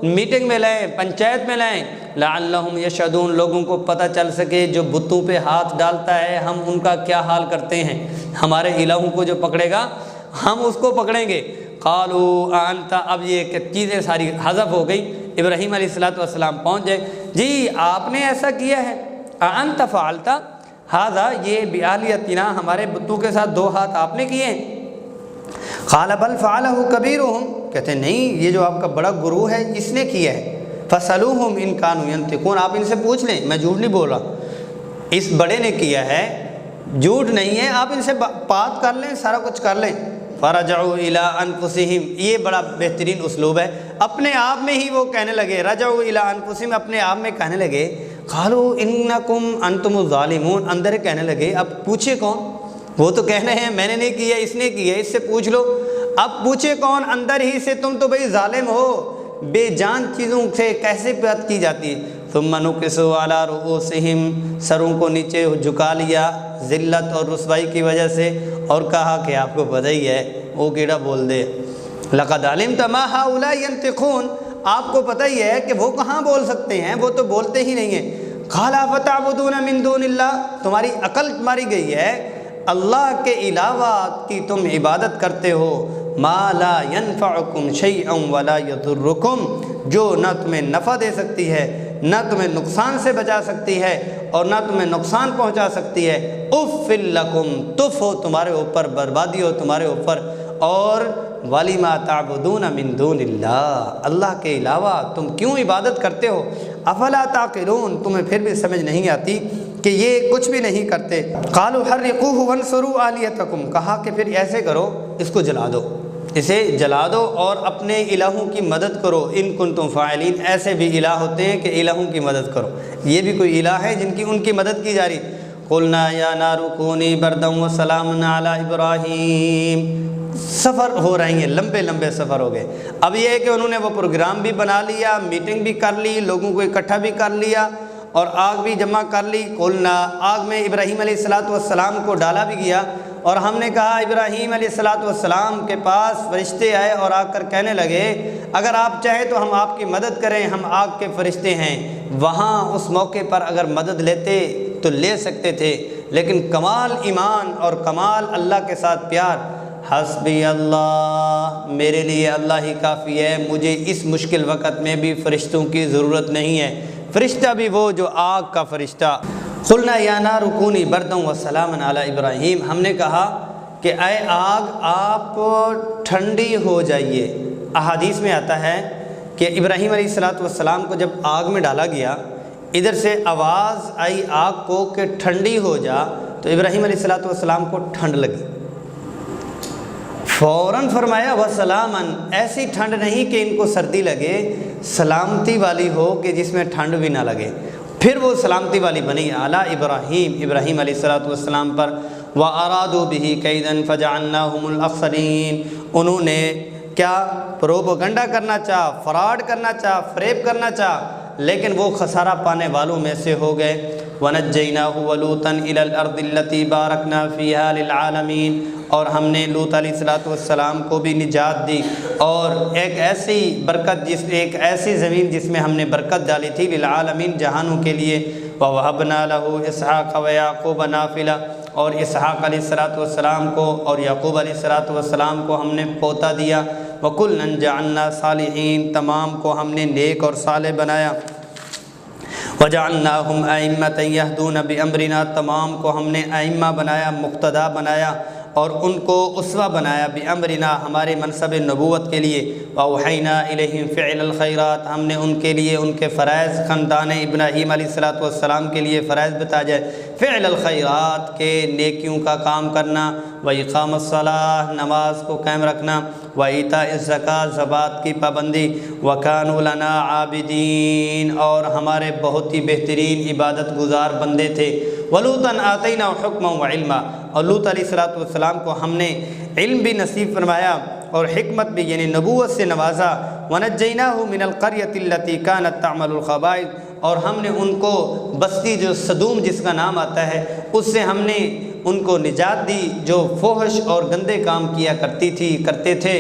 میٹنگ میں لائیں، پنچایت میں لائیں، لعلہم یشہدون، لوگوں کو پتہ چل سکے جو بتوں پہ ہاتھ ڈالتا ہے ہم ان کا کیا حال کرتے ہیں، ہمارے الہوں کو جو پکڑے گا ہم اس کو پکڑیں گے۔ قالوا انت، اب یہ کہ چیزیں ساری حذف ہو گئی، ابراہیم علیہ السلام پہنچ گئے، جی آپ نے ایسا کیا ہے، انت فعلت ہذا، یہ بآلیتنا، ہمارے بتوں کے ساتھ 2 ہاتھ آپ نے کیے ہیں؟ قال بل فعلہ کبیرہم، کہتے ہیں نہیں یہ جو آپ کا بڑا گروہ ہے اس نے کیا ہے، فسألوہم ان کانوا ینطقون، آپ ان سے پوچھ لیں، میں جھوٹ نہیں بول رہا، اس بڑے نے کیا ہے، جھوٹ نہیں ہے، آپ ان سے بات کر لیں، سارا کچھ کر لیں۔ فرجعوا الی انفسہم، یہ بڑا بہترین اسلوب ہے، اپنے آپ میں ہی وہ کہنے لگے، رجعوا الی انفسہم، اپنے آپ میں کہنے لگے، قالوا انکم انتم الظالمون، اندر کہنے لگے اب پوچھے کون، وہ تو کہہ رہے ہیں میں نے نہیں کیا، اس نے کیا، اس سے پوچھ لو، اب پوچھے کون، اندر ہی سے تم تو بھئی ظالم ہو، بے جان چیزوں سے کیسے بات کی جاتی ہے۔ ثم نکسوا علی رؤوسہم، سروں کو نیچے جھکا لیا ذلت اور رسوائی کی وجہ سے، اور کہا کہ آپ کو پتہ ہی ہے وہ کیڑا بول دے، لقد علمت ما هؤلاء ينطقون، آپ کو پتہ ہی ہے کہ وہ کہاں بول سکتے ہیں، وہ تو بولتے ہی نہیں ہیں۔ قال فتعبدون من دون اللہ، تمہاری عقل ماری گئی ہے، اللہ کے علاوہ کی تم عبادت کرتے ہو، ما لا ينفعکم شیئا ولا یضرکم، جو نہ تمہیں نفع دے سکتی ہے، نہ تمہیں نقصان سے بچا سکتی ہے، اور نہ تمہیں نقصان پہنچا سکتی ہے۔ اف لکم، تف ہو تمہارے اوپر، بربادی ہو تمہارے اوپر، اور وَلِمَا تَعْبُدُونَ مِن دُونِ اللَّهِ، اللہ کے علاوہ تم کیوں عبادت کرتے ہو؟ افلا تعقلون، تمہیں پھر بھی سمجھ نہیں آتی کہ یہ کچھ بھی نہیں کرتے۔ قالوا حرقوه وانصروا آلیتکم، کہا کہ پھر ایسے کرو، اس کو جلا دو، اسے جلا دو اور اپنے الہوں کی مدد کرو، ان کنتم فاعلین، ایسے بھی الہ ہوتے ہیں کہ الہوں کی مدد کرو، یہ بھی کوئی الہ ہے جن کی ان کی مدد کی جا رہی۔ قلنا یا نار کونی بردا وسلاما علی ابراہیم، سفر ہو رہے ہیں، لمبے لمبے سفر ہو گئے۔ اب یہ ہے کہ انہوں نے وہ پروگرام بھی بنا لیا، میٹنگ بھی کر لی، لوگوں کو اکٹھا بھی کر لیا اور آگ بھی جمع کر لی۔ قلنا، آگ میں ابراہیم علیہ السلام کو ڈالا بھی گیا اور ہم نے کہا ابراہیم علیہ السلام کے پاس فرشتے آئے اور آ کر کہنے لگے اگر آپ چاہیں تو ہم آپ کی مدد کریں، ہم آگ کے فرشتے ہیں۔ وہاں اس موقع پر اگر مدد لیتے تو لے سکتے تھے، لیکن کمال ایمان اور کمال اللہ کے ساتھ پیار، حسبی اللہ، میرے لیے اللہ ہی کافی ہے، مجھے اس مشکل وقت میں بھی فرشتوں کی ضرورت نہیں ہے، فرشتہ بھی وہ جو آگ کا فرشتہ۔ قلنا یا نار کونی بردا وسلاما علی ابراہیم، ہم نے کہا کہ اے آگ آپ ٹھنڈی ہو جائیے۔ احادیث میں آتا ہے کہ ابراہیم علیہ السلام کو جب آگ میں ڈالا گیا، ادھر سے آواز آئی آگ کو کہ ٹھنڈی ہو جا، تو ابراہیم علیہ السلام کو ٹھنڈ لگی، فوراً فرمایا وسلامن، ایسی ٹھنڈ نہیں کہ ان کو سردی لگے، سلامتی والی ہو کہ جس میں ٹھنڈ بھی نہ لگے، پھر وہ سلامتی والی بنی علی ابراہیم علیہ السلام پر۔ وَأَرَادُوا بِهِ كَيْدًا فَجَعَلْنَاهُمُ الْأَخْسَرِينَ، انہوں نے کیا پروپیگنڈا کرنا چاہا، فراڈ کرنا چاہا، فریب کرنا چاہا، لیکن وہ خسارہ پانے والوں میں سے ہو گئے۔ وَنَجَّيْنَاهُ وَلُوطًا إِلَى الْأَرْضِ الَّتِي بَارَكْنَا فِيهَا لِلْعَالَمِينَ، اور ہم نے لوط علیہ السلام کو بھی نجات دی اور ایک ایسی برکت، ایک ایسی زمین جس میں ہم نے برکت ڈالی تھی، للعالمین، جہانوں کے لیے۔ وَوَهَبْنَا لَهُ إِسْحَاقَ وَيَعْقُوبَ نَافِلَةً، اور اسحاق علیہ السلام کو اور یعقوب علیہ السلام کو ہم نے پوتا دیا۔ وَكُلًّا جَعَلْنَا صَالِحِينَ، تمام کو ہم نے نیک اور صالح بنایا۔ وَجَعَلْنَاهُمْ أَئِمَّةً يَهْدُونَ بِأَمْرِنَا، تمام کو ہم نے ائمہ بنایا، مقتدا بنایا اور ان کو اسوہ بنایا، بِأَمْرِنَا، ہمارے منصب نبوت کے لیے۔ وَأَوْحَيْنَا إِلَيْهِمْ فِعْلَ الْخَيْرَاتِ، ہم نے ان کے لیے ان کے فرائض، خاندان ابراہیم علیہ السلام کے لیے فرائض بتا جائے، فعل الخیرات کے نیکیوں کا کام کرنا، وَإِقَامَ الصَّلَاةِ، نماز کو قائم رکھنا، وَإِيتَاءِ الزَّكَاةِ، زکوٰۃ کی پابندی، وَكَانُوا لَنَا عَابِدِينَ، اور ہمارے بہت ہی بہترین عبادت گزار بندے تھے۔ وَلُوطًا آتَيْنَاهُ حُكْمًا وَعِلْمًا، اور لوط علیہ السلام کو ہم نے علم بھی نصیب فرمایا اور حکمت بھی، یعنی نبوت سے نوازا۔ وَنَجَّيْنَاهُ مِنَ الْقَرْيَةِ الَّتِي كَانَتْ تَعْمَلُ الْخَبَائِثَ، اور ہم نے ان کو بستی جو سدوم جس کا نام آتا ہے، اس سے ہم نے ان کو نجات دی جو فحش اور گندے کام کیا کرتے تھے۔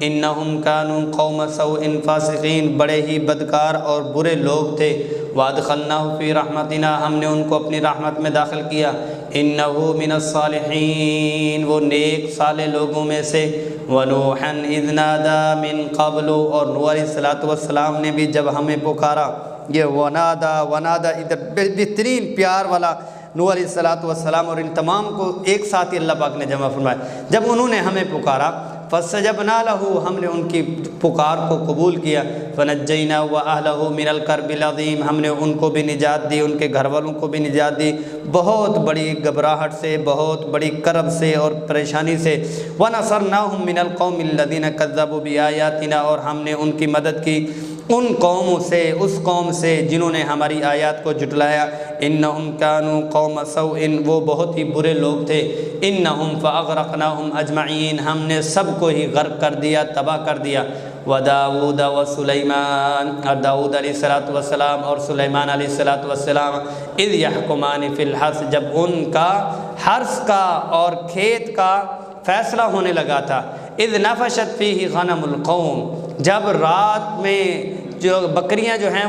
انہم کانوا قوم سوء فاسقین، بڑے ہی بدکار اور برے لوگ تھے۔ وادخلناہ فی رحمتنا، ہم نے ان کو اپنی رحمت میں داخل کیا۔ انہ من الصالحین، وہ نیک صالح لوگوں میں سے۔ ونوحا اذ نادی من قبل، اور نوح علیہ السلام نے بھی جب ہمیں پکارا، یہ ونادا ادھر بہترین پیار والا نوح علیہ السلام اور ان تمام کو ایک ساتھ ہی اللہ پاک نے جمع فرمایا۔ جب انہوں نے ہمیں پکارا، فاستجبنا له، ہم نے ان کی پکار کو قبول کیا۔ فنجینا واہلہ من الکرب العظیم، ہم نے ان کو بھی نجات دی، ان کے گھر والوں کو بھی نجات دی بہت بڑی گھبراہٹ سے، بہت بڑی کرب سے اور پریشانی سے۔ ونصرناہم من القوم الذین کذبوا بآیاتنا، اور ہم نے ان کی مدد کی ان قوموں سے، اس قوم سے جنہوں نے ہماری آیات کو جھٹلایا۔ انہم کانوا قوم سوء، وہ بہت ہی برے لوگ تھے۔ انہم فاغرقناہم اجمعین، ہم نے سب کو ہی غرق کر دیا، تباہ کر دیا۔ وداؤد وسلیمان، اور داؤد علیہ السلام اور سلیمان علیہ السلام، اذ یحکمان فی الحرث، جب ان کا حرث کا اور کھیت کا فیصلہ ہونے لگا تھا۔ اذ نفشت فیہ غنم القوم، جب رات میں جو بکریاں جو ہیں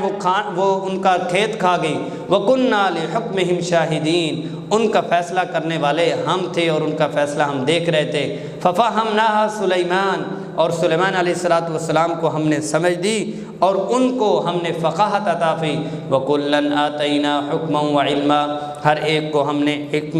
وہ ان کا کھیت کھا گئی۔ وَكُنَّا لِحُكْمِهِمْ شَاهِدِينَ، ان کا فیصلہ کرنے والے ہم تھے اور ان کا فیصلہ ہم دیکھ رہے تھے۔ فَفَهَمْنَاهَا سُلَيْمَانَ، اور سلیمان علیہ السلام کو ہم نے سمجھ دی اور ان کو ہم نے فقاہت عطا فی وَكُلًّا آتَيْنَا حُكْمًا وَعِلْمًا، ہر ایک کو ہم نے ایک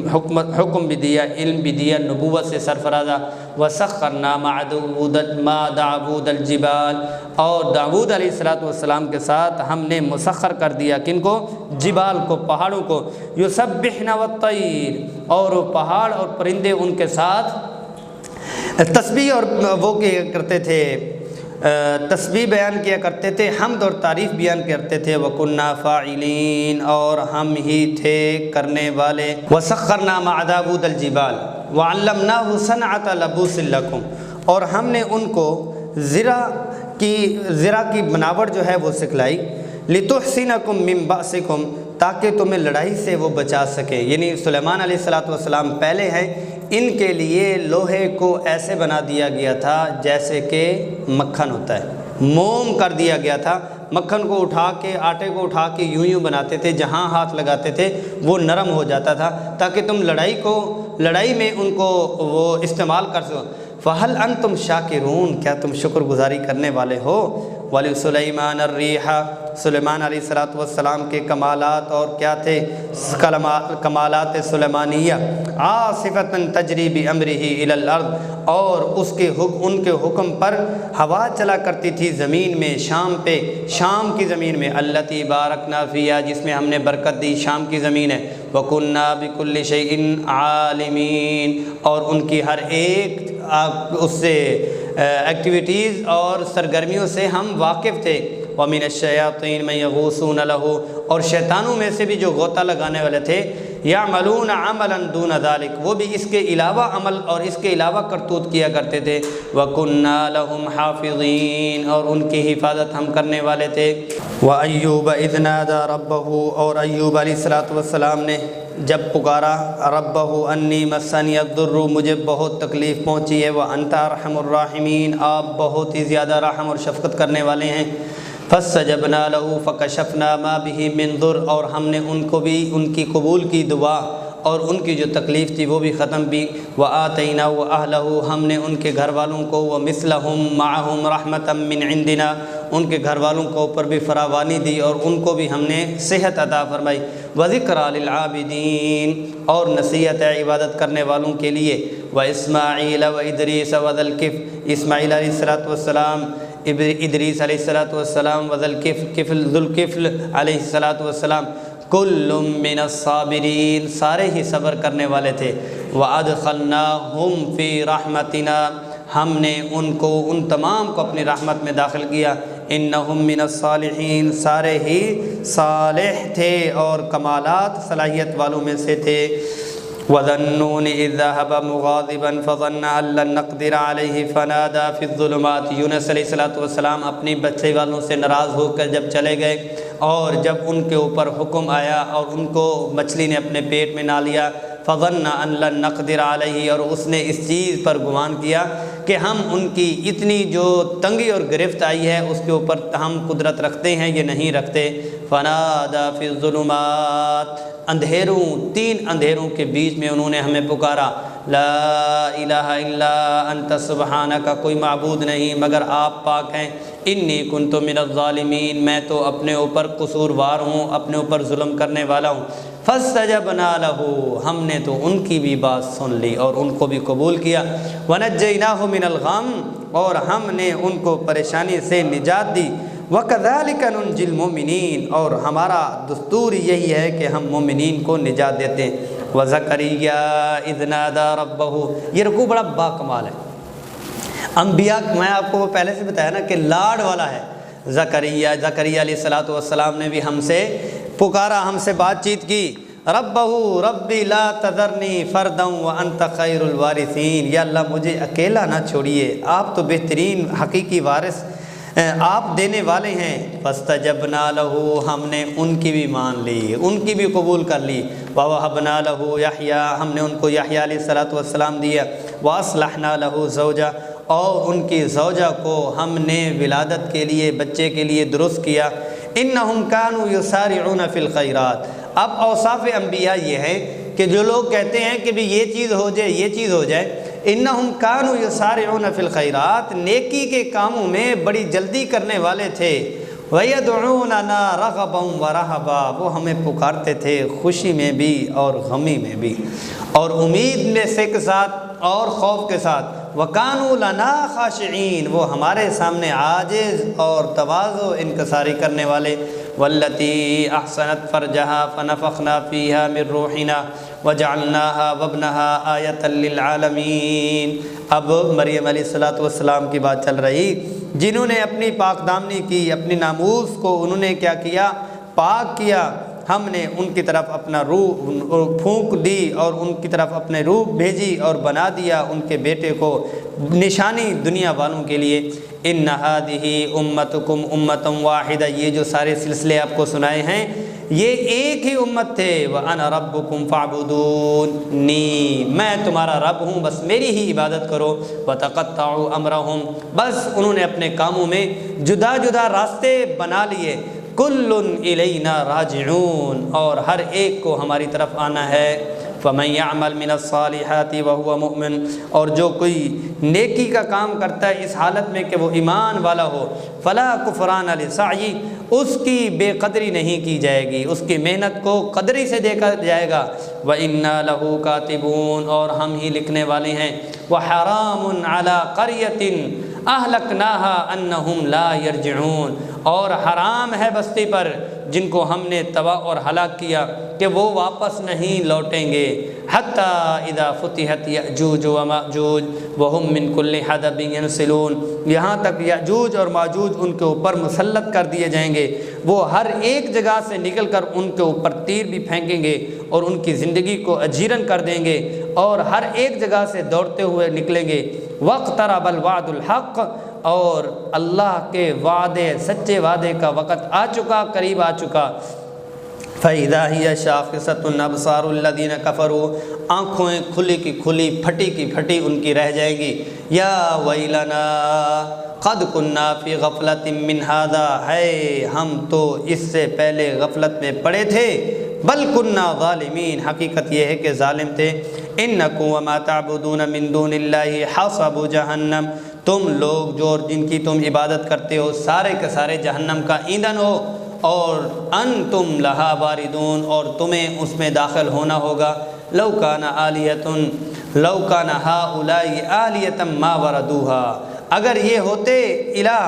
حکم بھی دیا، علم بھی دیا، نبوت سے سرفرازہ۔ وَسَخَّرْنَا مَعَ داؤد الْجِبَالَ، اور داؤد علیہ السلام کے ساتھ ہم نے مسخر کر دیا کن کو؟ جبال کو، پہاڑوں کو۔ یسبحن والطیر، اور وہ پہاڑ اور پرندے ان کے ساتھ تسبیح اور وہ کیا کرتے تھے، تسبیح بیان کیا کرتے تھے، حمد اور تعریف بیان کرتے تھے۔ وَكُنَّا فَاعِلِينَ، اور ہم ہی تھے کرنے والے۔ وَسَخَّرْنَا مَعَ داؤد الْجِبَالَ وَعَلَّمْنَاهُ صَنْعَةَ لَبُوسٍ لَكُمْ، اور ہم نے ان کو زرہ کی بناوٹ جو ہے وہ سکھلائی۔ لِتُحْصِنَكُم مِّن بَأْسِكُم، تاکہ تمہیں لڑائی سے وہ بچا سکے، یعنی سلیمان علیہ السلام پہلے ہیں، ان کے لیے لوہے کو ایسے بنا دیا گیا تھا جیسے کہ مکھن ہوتا ہے، موم کر دیا گیا تھا۔ مکھن کو اٹھا کے، آٹے کو اٹھا کے یوں بناتے تھے، جہاں ہاتھ لگاتے تھے وہ نرم ہو جاتا تھا، تاکہ تم لڑائی میں ان کو وہ استعمال کر سکو۔ فَهَلْ أَنْتُمْ شَاكِرُونَ، کیا تم شکر گزاری کرنے والے ہو؟ وَلِسُلَيْمَانَ الرِّيحَ، سلیمان علیہ السلام کے کمالات اور کیا تھے؟ کمالات سلیمانیہ۔ عَاصِفَةً تَجْرِي بِأَمْرِهِ إِلَى الْأَرْضِ، اور ان کے حکم پر ہوا چلا کرتی تھی زمین میں، شام کی زمین میں۔ الَّتِي بَارَكْنَا فِيهَا، جس میں ہم نے برکت دی، شام کی زمین ہے۔ وَكُنَّا بِكُلِّ شَيْءٍ عَالِمِينَ، اور ان کی ہر ایک اس سے ایکٹیویٹیز اور سرگرمیوں سے ہم واقف تھے۔ وَمِنَ الشَّيَاطِينِ مَن يَغُوصُونَ لَهُ، اور شیطانوں میں سے بھی جو غوطہ لگانے والے تھے۔ يَعْمَلُونَ عَمَلًا دُونَ ذَلِكَ، وہ بھی اس کے علاوہ عمل اور اس کے علاوہ کرتوت کیا کرتے تھے۔ وَكُنَّا لَهُمْ حَافِظِينَ، اور ان کی حفاظت ہم کرنے والے تھے۔ وَأَيُّوبَ إِذْ نَادَى رَبَّهُ، اور ایوب علیہ السلام نے جب پکارا ربہ انی مسنی الضر، مجھے بہت تکلیف پہنچی ہے، وانت ارحم الراحمین، آپ بہت ہی زیادہ رحم اور شفقت کرنے والے ہیں۔ فاستجبنا له فکشفنا ما به من ضر، اور ہم نے ان کو بھی ان کی قبول کی دعا اور ان کی جو تکلیف تھی وہ بھی ختم بھی۔ وآتیناہ اہلہ، ہم نے ان کے گھر والوں کو، ومثلہم معہم رحمتا من عندنا، ان کے گھر والوں کو اوپر بھی فراوانی دی اور ان کو بھی ہم نے صحت عطا فرمائی۔ وذکریٰ للعابدین، اور نصیحت ہے عبادت کرنے والوں کے لیے۔ واسماعیل وادریس وذا الکفل، اسماعیل علیہ السلام، ادریس علیہ السلام، وذا الکفل، ذو الکفل علیہ السلام، کل من الصابرین، سارے ہی صبر کرنے والے تھے۔ وادخلناہم فی رحمتنا، ہم نے ان تمام کو اپنی رحمت میں داخل کیا۔ انہم من الصالحین، سارے ہی صالح تھے اور کمالات صلاحیت والوں میں سے تھے۔ وَذَا النُّونِ إِذْ ذَهَبَ مُغَاضِبًا فَظَنَّ أَن لَّن نَّقْدِرَ عَلَيْهِ فَنَادَىٰ فِي الظُّلُمَاتِ، یونس علیہ السلام اپنی بچے والوں سے ناراض ہو کر جب چلے گئے، اور جب ان کے اوپر حکم آیا اور ان کو مچھلی نے اپنے پیٹ میں نہ لیا، فظن ان لن نقدر علیہ، اور اس نے اس چیز پر گمان کیا کہ ہم ان کی اتنی جو تنگی اور گرفت آئی ہے اس کے اوپر ہم قدرت رکھتے ہیں یا نہیں رکھتے۔ فنادى فی الظلمات، اندھیروں، 3 اندھیروں کے بیچ میں انہوں نے ہمیں پکارا، لا الہ الا انت سبحانک، کوئی معبود نہیں مگر آپ پاک ہیں، انی کنت من الظالمین، میں تو اپنے اوپر قصوروار ہوں، اپنے اوپر ظلم کرنے والا ہوں۔ فاستجبنا له، ہم نے تو ان کی بھی بات سن لی اور ان کو بھی قبول کیا۔ ونجیناہ من الغم، اور ہم نے ان کو پریشانی سے نجات دی۔ وکذالک ننجی المؤمنین، اور ہمارا دستور یہی ہے کہ ہم مومنین کو نجات دیتے ہیں۔ وزکریا اذ نادى ربہ، یہ رکوع بڑا باکمال ہے۔ انبیاء، میں آپ کو پہلے سے بتایا نا کہ لاڈ والا ہے۔ زکریا علیہ السلام نے بھی ہم سے پکارا، ہم سے بات چیت کی۔ ربہ ربی لا تذرنی فردا وانت خیر الوارثین، یا اللہ مجھے اکیلا نہ چھوڑیے، آپ تو بہترین حقیقی وارث آپ دینے والے ہیں۔ فاستجبنا له، ہم نے ان کی بھی مان لی، ان کی بھی قبول کر لی۔ ووهبنا له یحییٰ، ہم نے ان کو یحییٰ علیہ السلام دیا۔ واصلحنا له زوجہ، اور ان کی زوجہ کو ہم نے ولادت کے لیے، بچے کے لیے درست کیا۔ انہم کانوا یسارعون فی الخیرات، اب اوصاف انبیاء یہ ہے کہ جو لوگ کہتے ہیں کہ بھی یہ چیز ہو جائے، یہ چیز ہو جائے، انہم کانوا یسارعون فی الخیرات، نیکی کے کاموں میں بڑی جلدی کرنے والے تھے۔ وَيَدْعُونَنَا رَغَبًا وَرَهَبًا، وہ ہمیں پکارتے تھے خوشی میں بھی اور غمی میں بھی، اور امید میں سے کے ساتھ اور خوف کے ساتھ۔ وَكَانُوا لَنَا خَاشِعِينَ، وہ ہمارے سامنے عاجز اور تواضع انکساری کرنے والے۔ وَالَّتِي أَحْسَنَتْ فَرْجَهَا فَنَفَخْنَا فِيهَا مِنْ رُوحِنَا وَجَعَلْنَاهَا وَابْنَهَا آيَةً لِلْعَالَمِينَ۔ اب مریم علیہ السلام کی بات چل رہی، جنہوں نے اپنی پاک دامنی کی، اپنی ناموس کو انہوں نے کیا کیا؟ پاک کیا۔ ہم نے ان کی طرف اپنا روح پھونک دی اور ان کی طرف اپنے روح بھیجی اور بنا دیا ان کے بیٹے کو نشانی دنیا والوں کے لیے۔ ان ہذہ امتکم امۃ واحدہ، یہ جو سارے سلسلے آپ کو سنائے ہیں یہ ایک ہی امت تھے۔ وانا ربکم فاعبدونی، میں تمہارا رب ہوں، بس میری ہی عبادت کرو۔ وتقطعوا امرہم، بس انہوں نے اپنے کاموں میں جدا جدا راستے بنا لیے۔ کل الینا راجعون، اور ہر ایک کو ہماری طرف آنا ہے۔ فمن یعمل من الصالحات وهو مؤمن، اور جو کوئی نیکی کا کام کرتا ہے اس حالت میں کہ وہ ایمان والا ہو، فلا کفران لسعی، اس کی بے قدری نہیں کی جائے گی، اس کی محنت کو قدری سے دیکھا جائے گا۔ وَإِنَّا لَهُ كَاتِبُونَ، اور ہم ہی لکھنے والے ہیں۔ وَحَرَامٌ عَلَىٰ قَرْيَةٍ أَهْلَكْنَاهَا أَنَّهُمْ لَا يَرْجِعُونَ، اور حرام ہے بستی پر جن کو ہم نے تباہ اور ہلاک کیا کہ وہ واپس نہیں لوٹیں گے۔ حَتَّى إِذَا فُتِحَتْ يَأْجُوجُ وَمَأْجُوجُ وَهُمْ مِنْ كُلِّ حَدَبٍ يَنْسِلُونَ، یہاں تک یأجوج اور ماجوج ان کے اوپر مسلط کر دیے جائیں گے، وہ ہر ایک جگہ سے نکل کر ان کے اوپر تیر بھی پھینکیں گے اور ان کی زندگی کو اجیرن کر دیں گے اور ہر ایک جگہ سے دوڑتے ہوئے نکلیں گے۔ وَاقْتَرَبَ الْوَعْدُ الْحَقُّ، اور اللہ کے وعدے، سچے وعدے کا وقت آ چکا، قریب آ چکا۔ فَإِذَا هِيَ شَاخِصَةٌ أَبْصَارُ الَّذِينَ كَفَرُوا، آنکھیں کھلی کی کھلی، پھٹی کی پھٹی ان کی رہ جائیں گی۔ یا ویلنا قد كنا فی غفلۃ من هذا، ہے ہم تو اس سے پہلے غفلت میں پڑے تھے۔ بل كنا ظالمین، حقیقت یہ ہے کہ ظالم تھے۔ انکم وما تعبدون من دون اللہ حصب جہنم، تم لوگ جو اور جن کی تم عبادت کرتے ہو سارے کے سارے جہنم کا ایندھن ہو، اور انتم لہا واردون، اور تمہیں اس میں داخل ہونا ہوگا۔ لو کان ہؤلاء آلیۃ ما وردوها، اگر یہ ہوتے الہ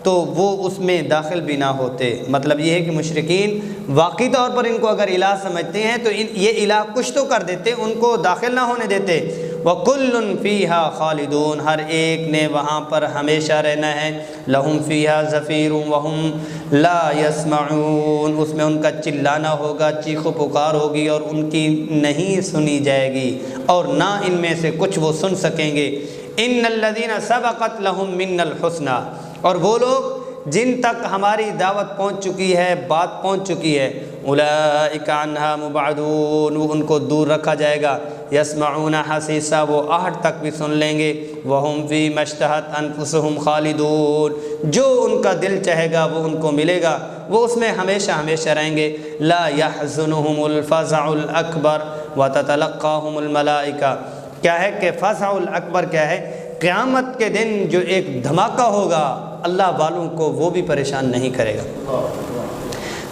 تو وہ اس میں داخل بھی نہ ہوتے۔ مطلب یہ ہے کہ مشرکین واقعی طور پر ان کو اگر الہ سمجھتے ہیں تو یہ الہ کچھ تو کر دیتے، ان کو داخل نہ ہونے دیتے۔ وَكُلٌّ فِيهَا خَالِدُونَ، ہر ایک نے وہاں پر ہمیشہ رہنا ہے۔ لَهُمْ فِيهَا زَفِيرٌ وَهُمْ لَا يَسْمَعُونَ، اس میں ان کا چلانا ہوگا، چیخ و پکار ہوگی اور ان کی نہیں سنی جائے گی اور نہ ان میں سے کچھ وہ سن سکیں گے۔ إِنَّ الَّذِينَ سَبَقَتْ لَهُم مِّنَّ الْحُسْنَى، اور وہ لوگ جن تک ہماری دعوت پہنچ چکی ہے، بات پہنچ چکی ہے، اولئک عنہا مبعدون، وہ ان کو دور رکھا جائے گا۔ یسمعون حسیسا، وہ آہٹ تک بھی سن لیں گے۔ وہم فی ما اشتہت انفسہم خالدون، جو ان کا دل چاہے گا وہ ان کو ملے گا، وہ اس میں ہمیشہ ہمیشہ رہیں گے۔ لا یحزنہم الفزع الاکبر وتتلقاہم الملائکہ، کیا ہے کہ فزع الاکبر کیا ہے؟ قیامت کے دن جو ایک دھماکہ ہوگا اللہ والوں کو وہ بھی پریشان نہیں کرے گا۔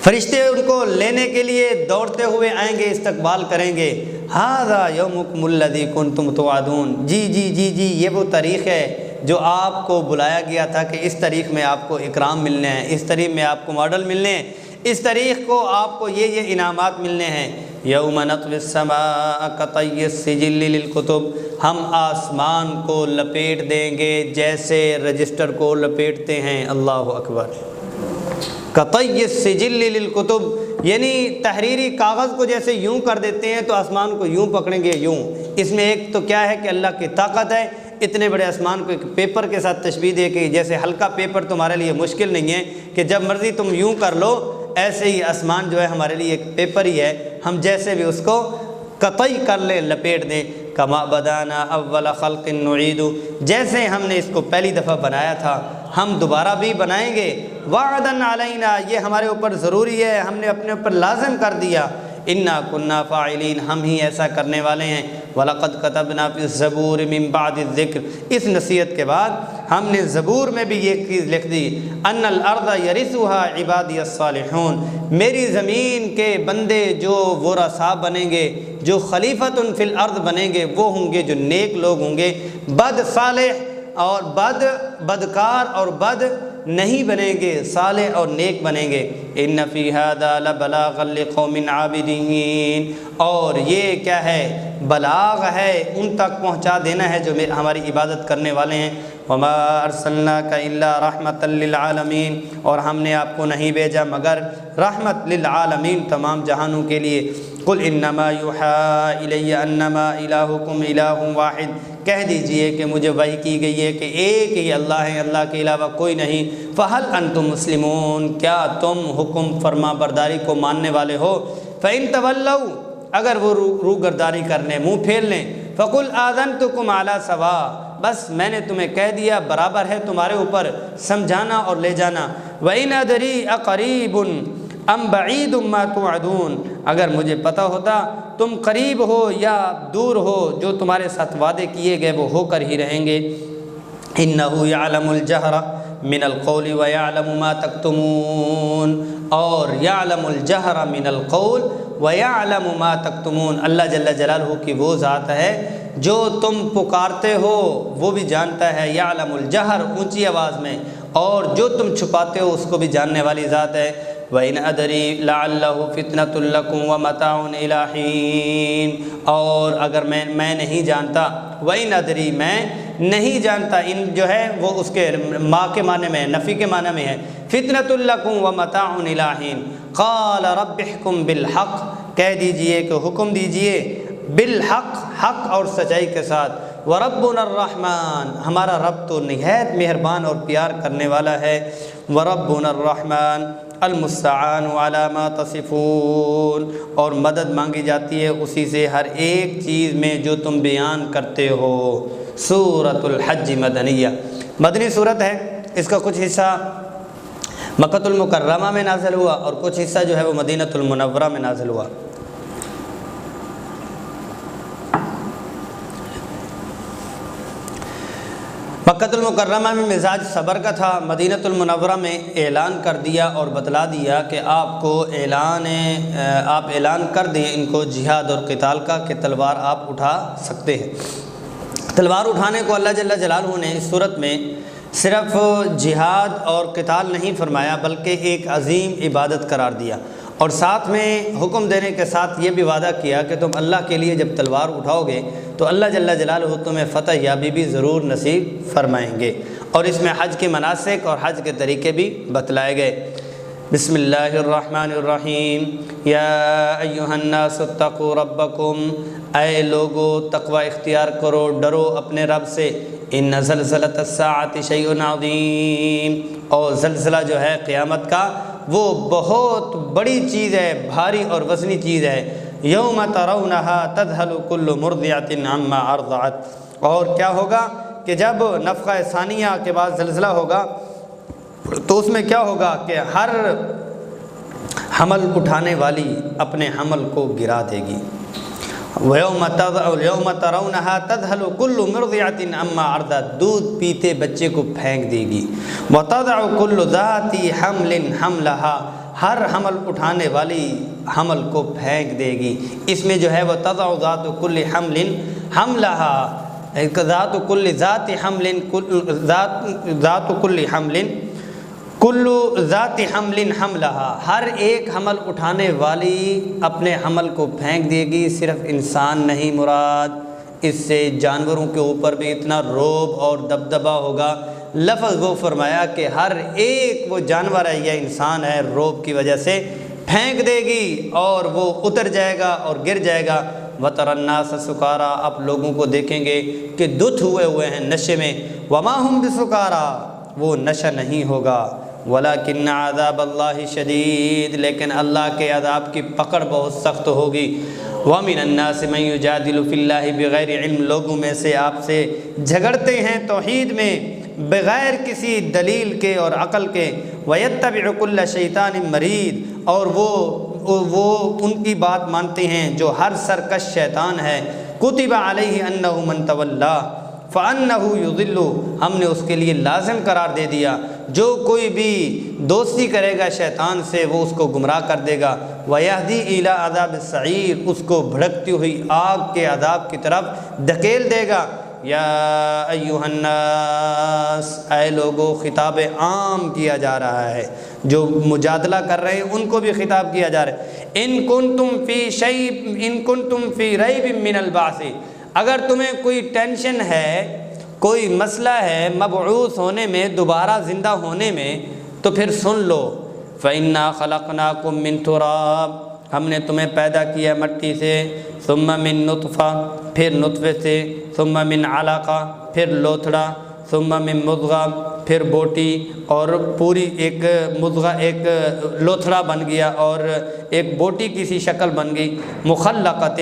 فرشتے ان کو لینے کے لیے دوڑتے ہوئے آئیں گے، استقبال کریں گے۔ ھذا یومکم الذی کنتم توعدون، جی جی جی جی یہ وہ تاریخ ہے جو آپ کو بلایا گیا تھا کہ اس تاریخ میں آپ کو اکرام ملنے ہیں، اس تاریخ میں آپ کو ماڈل ملنے ہیں، اس تاریخ کو آپ کو یہ انعامات ملنے ہیں۔ یوم نطوی السماء کطی السجل للکتب، ہم آسمان کو لپیٹ دیں گے جیسے رجسٹر کو لپیٹتے ہیں۔ اللہ اکبر۔ کطی السجل للکتب، یعنی تحریری کاغذ کو جیسے یوں کر دیتے ہیں تو آسمان کو یوں پکڑیں گے، یوں۔ اس میں ایک تو کیا ہے کہ اللہ کی طاقت ہے، اتنے بڑے آسمان کو ایک پیپر کے ساتھ تشبیہ دے کے، جیسے ہلکا پیپر تمہارے لیے مشکل نہیں ہے کہ جب مرضی تم یوں کر لو، ایسے ہی آسمان جو ہے ہمارے لیے ایک پیپر ہی ہے، ہم جیسے بھی اس کو قطعی کر لیں، لپیٹ دیں۔ کما بدانا اول خلق نعید، جیسے ہم نے اس کو پہلی دفعہ بنایا تھا ہم دوبارہ بھی بنائیں گے۔ وعدن علینا، یہ ہمارے اوپر ضروری ہے، ہم نے اپنے اوپر لازم کر دیا۔ انا کنا فاعلین، ہم ہی ایسا کرنے والے ہیں۔ وَلَقَدْ كَتَبْنَا فِي الزَّبُورِ مِن بَعْدِ الذِّكْرِ، اس نصیحت کے بعد ہم نے زبور میں بھی یہ چیز لکھ دی، أَنَّ الْأَرْضَ يَرِثُهَا عِبَادِيَ الصَّالِحُونَ، میری زمین کے بندے جو ورثاء بنیں گے، جو خلیفۃ فی الارض بنیں گے، وہ ہوں گے جو نیک لوگ ہوں گے، بد صالح اور بدکار اور بد نہیں بنیں گے، صالح اور نیک بنیں گے۔ ان فی ھذا لبلاغا لقوم عابدین، اور یہ کیا ہے؟ بلاغ ہے، ان تک پہنچا دینا ہے جو ہماری عبادت کرنے والے ہیں۔ وما ارسلناک الا رحمۃ للعالمین، اور ہم نے آپ کو نہیں بھیجا مگر رحمت للعالمین، تمام جہانوں کے لیے۔ قل انما یوحی الی انما الہکم الہ واحد، کہہ دیجئے کہ مجھے وحی کی گئی ہے کہ ایک ہی اللہ ہے، اللہ کے علاوہ کوئی نہیں۔ فہل انتم مسلمون، کیا تم حکم فرما برداری کو ماننے والے ہو؟ فإن تولوا، اگر وہ روگردانی کرنے، منہ پھیر لیں، فقل آذنتکم علی سوا، بس میں نے تمہیں کہہ دیا برابر ہے تمہارے اوپر سمجھانا اور لے جانا۔ وإن أدری اقریب ام بعید ما توعدون، اگر مجھے پتہ ہوتا تم قریب ہو یا دور ہو، جو تمہارے ساتھ وعدے کیے گئے وہ ہو کر ہی رہیں گے۔ انہ یعلم الجہر من القول ویعلم ما تکتمون، اور یعلم الجہر من القول ویعلم ما تکتمون، اللہ جل جلالہ کی وہ ذات ہے جو تم پکارتے ہو وہ بھی جانتا ہے، یعلم الجہر اونچی آواز میں، اور جو تم چھپاتے ہو اس کو بھی جاننے والی ذات ہے۔ وَإِنْ أَدْرِي لَعَلَّهُ فِتْنَةٌ لَكُمْ وَمَتَاعٌ إِلَىٰ حِينٍ، اور اگر میں نہیں جانتا، وَإِنْ أَدْرِي میں نہیں جانتا، ان جو ہے وہ اس کے ما کے معنی میں ہے، نفی کے معنی میں ہے، فِتْنَةٌ لَكُمْ وَمَتَاعٌ إِلَىٰ حِينٍ۔ قَالَ رَبِّ احْكُم بِالْحَقِّ، کہہ دیجئے کہ حکم دیجئے بالحق، حق اور سچائی کے ساتھ۔ وَرَبُّنَا الرَّحْمَٰنُ، ہمارا رب تو نہایت مہربان اور پیار کرنے والا ہے۔ وَرَبُّنَا الرَّحْمَٰنُ المستعان علی ما تصفون، اور مدد مانگی جاتی ہے اسی سے ہر ایک چیز میں جو تم بیان کرتے ہو۔ سورۃ الحج مدنیہ، مدنی صورت ہے، اس کا کچھ حصہ مکۃ المکرمہ میں نازل ہوا اور کچھ حصہ جو ہے وہ مدینۃ المنورہ میں نازل ہوا۔ مکۃ المکرمہ میں مزاج صبر کا تھا، مدینۃ المنورہ میں اعلان کر دیا اور بتلا دیا کہ آپ اعلان کر دیں ان کو جہاد اور قتال کا، کہ تلوار آپ اٹھا سکتے ہیں۔ تلوار اٹھانے کو اللہ جل جلالہ نے اس صورت میں صرف جہاد اور قتال نہیں فرمایا بلکہ ایک عظیم عبادت قرار دیا، اور ساتھ میں حکم دینے کے ساتھ یہ بھی وعدہ کیا کہ تم اللہ کے لیے جب تلوار اٹھاؤ گے تو اللہ جل جلالہ تمہیں فتح یابی بھی ضرور نصیب فرمائیں گے، اور اس میں حج کے مناسک اور حج کے طریقے بھی بتلائے گئے۔ بسم اللہ الرحمن الرحیم، یا ایھا الناس اتقوا ربکم، اے لوگو تقوی اختیار کرو، ڈرو اپنے رب سے۔ ان زلزلۃ الساعۃ شیء عظیم، اور زلزلہ جو ہے قیامت کا وہ بہت بڑی چیز ہے، بھاری اور وزنی چیز ہے۔ یوم ترونھا تذہل کل مرضعۃ عما ارضعت، اور کیا ہوگا کہ جب نفخہ ثانیہ کے بعد زلزلہ ہوگا تو اس میں کیا ہوگا کہ ہر حمل اٹھانے والی اپنے حمل کو گرا دے گی۔ یوم ترونھا تذہل کل مرضعۃ عما ارضعت، دودھ پیتے بچے کو پھینک دے گی۔ وتضع کل ذات حمل حملھا، ہر حمل اٹھانے والی حمل کو پھینک دے گی۔ اس میں جو ہے وہ تضع ذات کل حمل حملھا، ذات کل ذات حمل، ذات کل حمل کل ذات حمل حملھا، ہر ایک حمل اٹھانے والی اپنے حمل کو پھینک دے گی۔ صرف انسان نہیں مراد، اس سے جانوروں کے اوپر بھی اتنا روب اور دبدبہ ہوگا۔ لفظ وہ فرمایا کہ ہر ایک وہ جانور ہے یا انسان ہے، روب کی وجہ سے پھینک دے گی اور وہ اتر جائے گا اور گر جائے گا۔ وَتَرَى النَّاسَ سُكَارَىٰ، آپ لوگوں کو دیکھیں گے کہ دھت ہوئے ہیں نشے میں۔ وَمَا هُمْ بِسُكَارَىٰ، وہ نشہ نہیں ہوگا۔ وَلَكِنَّ عَذَابَ اللَّهِ شَدِيدٌ، لیکن اللہ کے عذاب کی پکڑ بہت سخت ہوگی۔ وَمِنَ النَّاسِ مَن يُجَادِلُ فِي اللَّهِ بِغَيْرِ علم، لوگوں میں سے آپ سے جھگڑتے ہیں توحید میں بغیر کسی دلیل کے اور عقل کے۔ وَيَتَّبِعُ كُلَّ شَيْطَانٍ مَرِيدٍ، اور وہ وہ ان کی بات مانتے ہیں جو ہر سرکش شیطان ہے۔ کتب علیہ انہ من تولی فانہ یضل، ہم نے اس کے لیے لازم قرار دے دیا جو کوئی بھی دوستی کرے گا شیطان سے وہ اس کو گمراہ کر دے گا، ویہدی الی عذاب السعیر، اس کو بھڑکتی ہوئی آگ کے عذاب کی طرف دھکیل دے گا۔ یا ایھا الناس، اے لوگو، خطاب عام کیا جا رہا ہے، جو مجادلہ کر رہے ہیں ان کو بھی خطاب کیا جا رہا ہے۔ ان کنتم فی ریب من البعث، اگر تمہیں کوئی ٹینشن ہے، کوئی مسئلہ ہے مبعوث ہونے میں، دوبارہ زندہ ہونے میں، تو پھر سن لو۔ فَإِنَّا خَلَقْنَاكُم مِّن تُرَابٍ، ہم نے تمہیں پیدا کیا مٹی سے، ثم من نطفہ، پھر نطفے سے، ثم من علقہ، پھر لوتھڑا، ثم من مضغہ، پھر بوٹی، اور پوری ایک مضغہ ایک لوتھڑا بن گیا اور ایک بوٹی کسی شکل بن گئی، مخلقۃ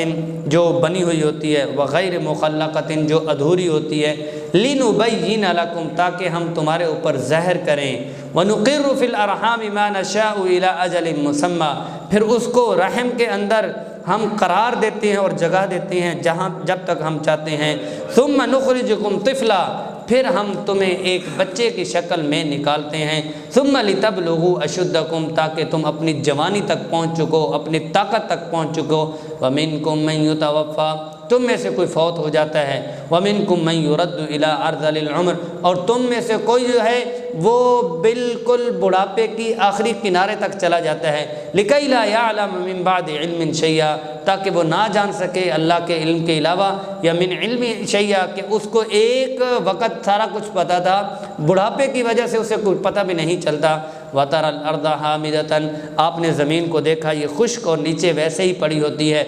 جو بنی ہوئی ہوتی ہے، وغیر مخلقۃ جو ادھوری ہوتی ہے، لنبین لکم تاکہ ہم تمہارے اوپر ظاہر کریں، ونقر فی الارحام ما نشاء الی اجل مسمی، پھر اس کو رحم کے اندر ہم قرار دیتے ہیں اور جگہ دیتے ہیں جب تک ہم چاہتے ہیں، ثم نخرجکم طفلا، پھر ہم تمہیں ایک بچے کی شکل میں نکالتے ہیں، ثم لتبلغوا اشدکم تاکہ تم اپنی جوانی تک پہنچ چکو، اپنی طاقت تک پہنچ چکو، ومنکم من یتوفی، تم میں سے کوئی فوت ہو جاتا ہے، ومنکم من یرد الی ارذل العمر، اور تم میں سے کوئی جو ہے وہ بالکل بڑھاپے کی آخری کنارے تک چلا جاتا ہے، لکی لا یعلم من بعد علم شیئا، تاکہ وہ نہ جان سکے اللہ کے علم کے علاوہ، یا من علم شیئا کہ اس کو ایک وقت سارا کچھ پتہ تھا، بڑھاپے کی وجہ سے اسے کوئی پتہ بھی نہیں چلتا۔ وَتَرَى الْأَرْضَ حَامِدَةً، آپ نے زمین کو دیکھا یہ خشک اور نیچے ویسے ہی پڑی ہوتی ہے،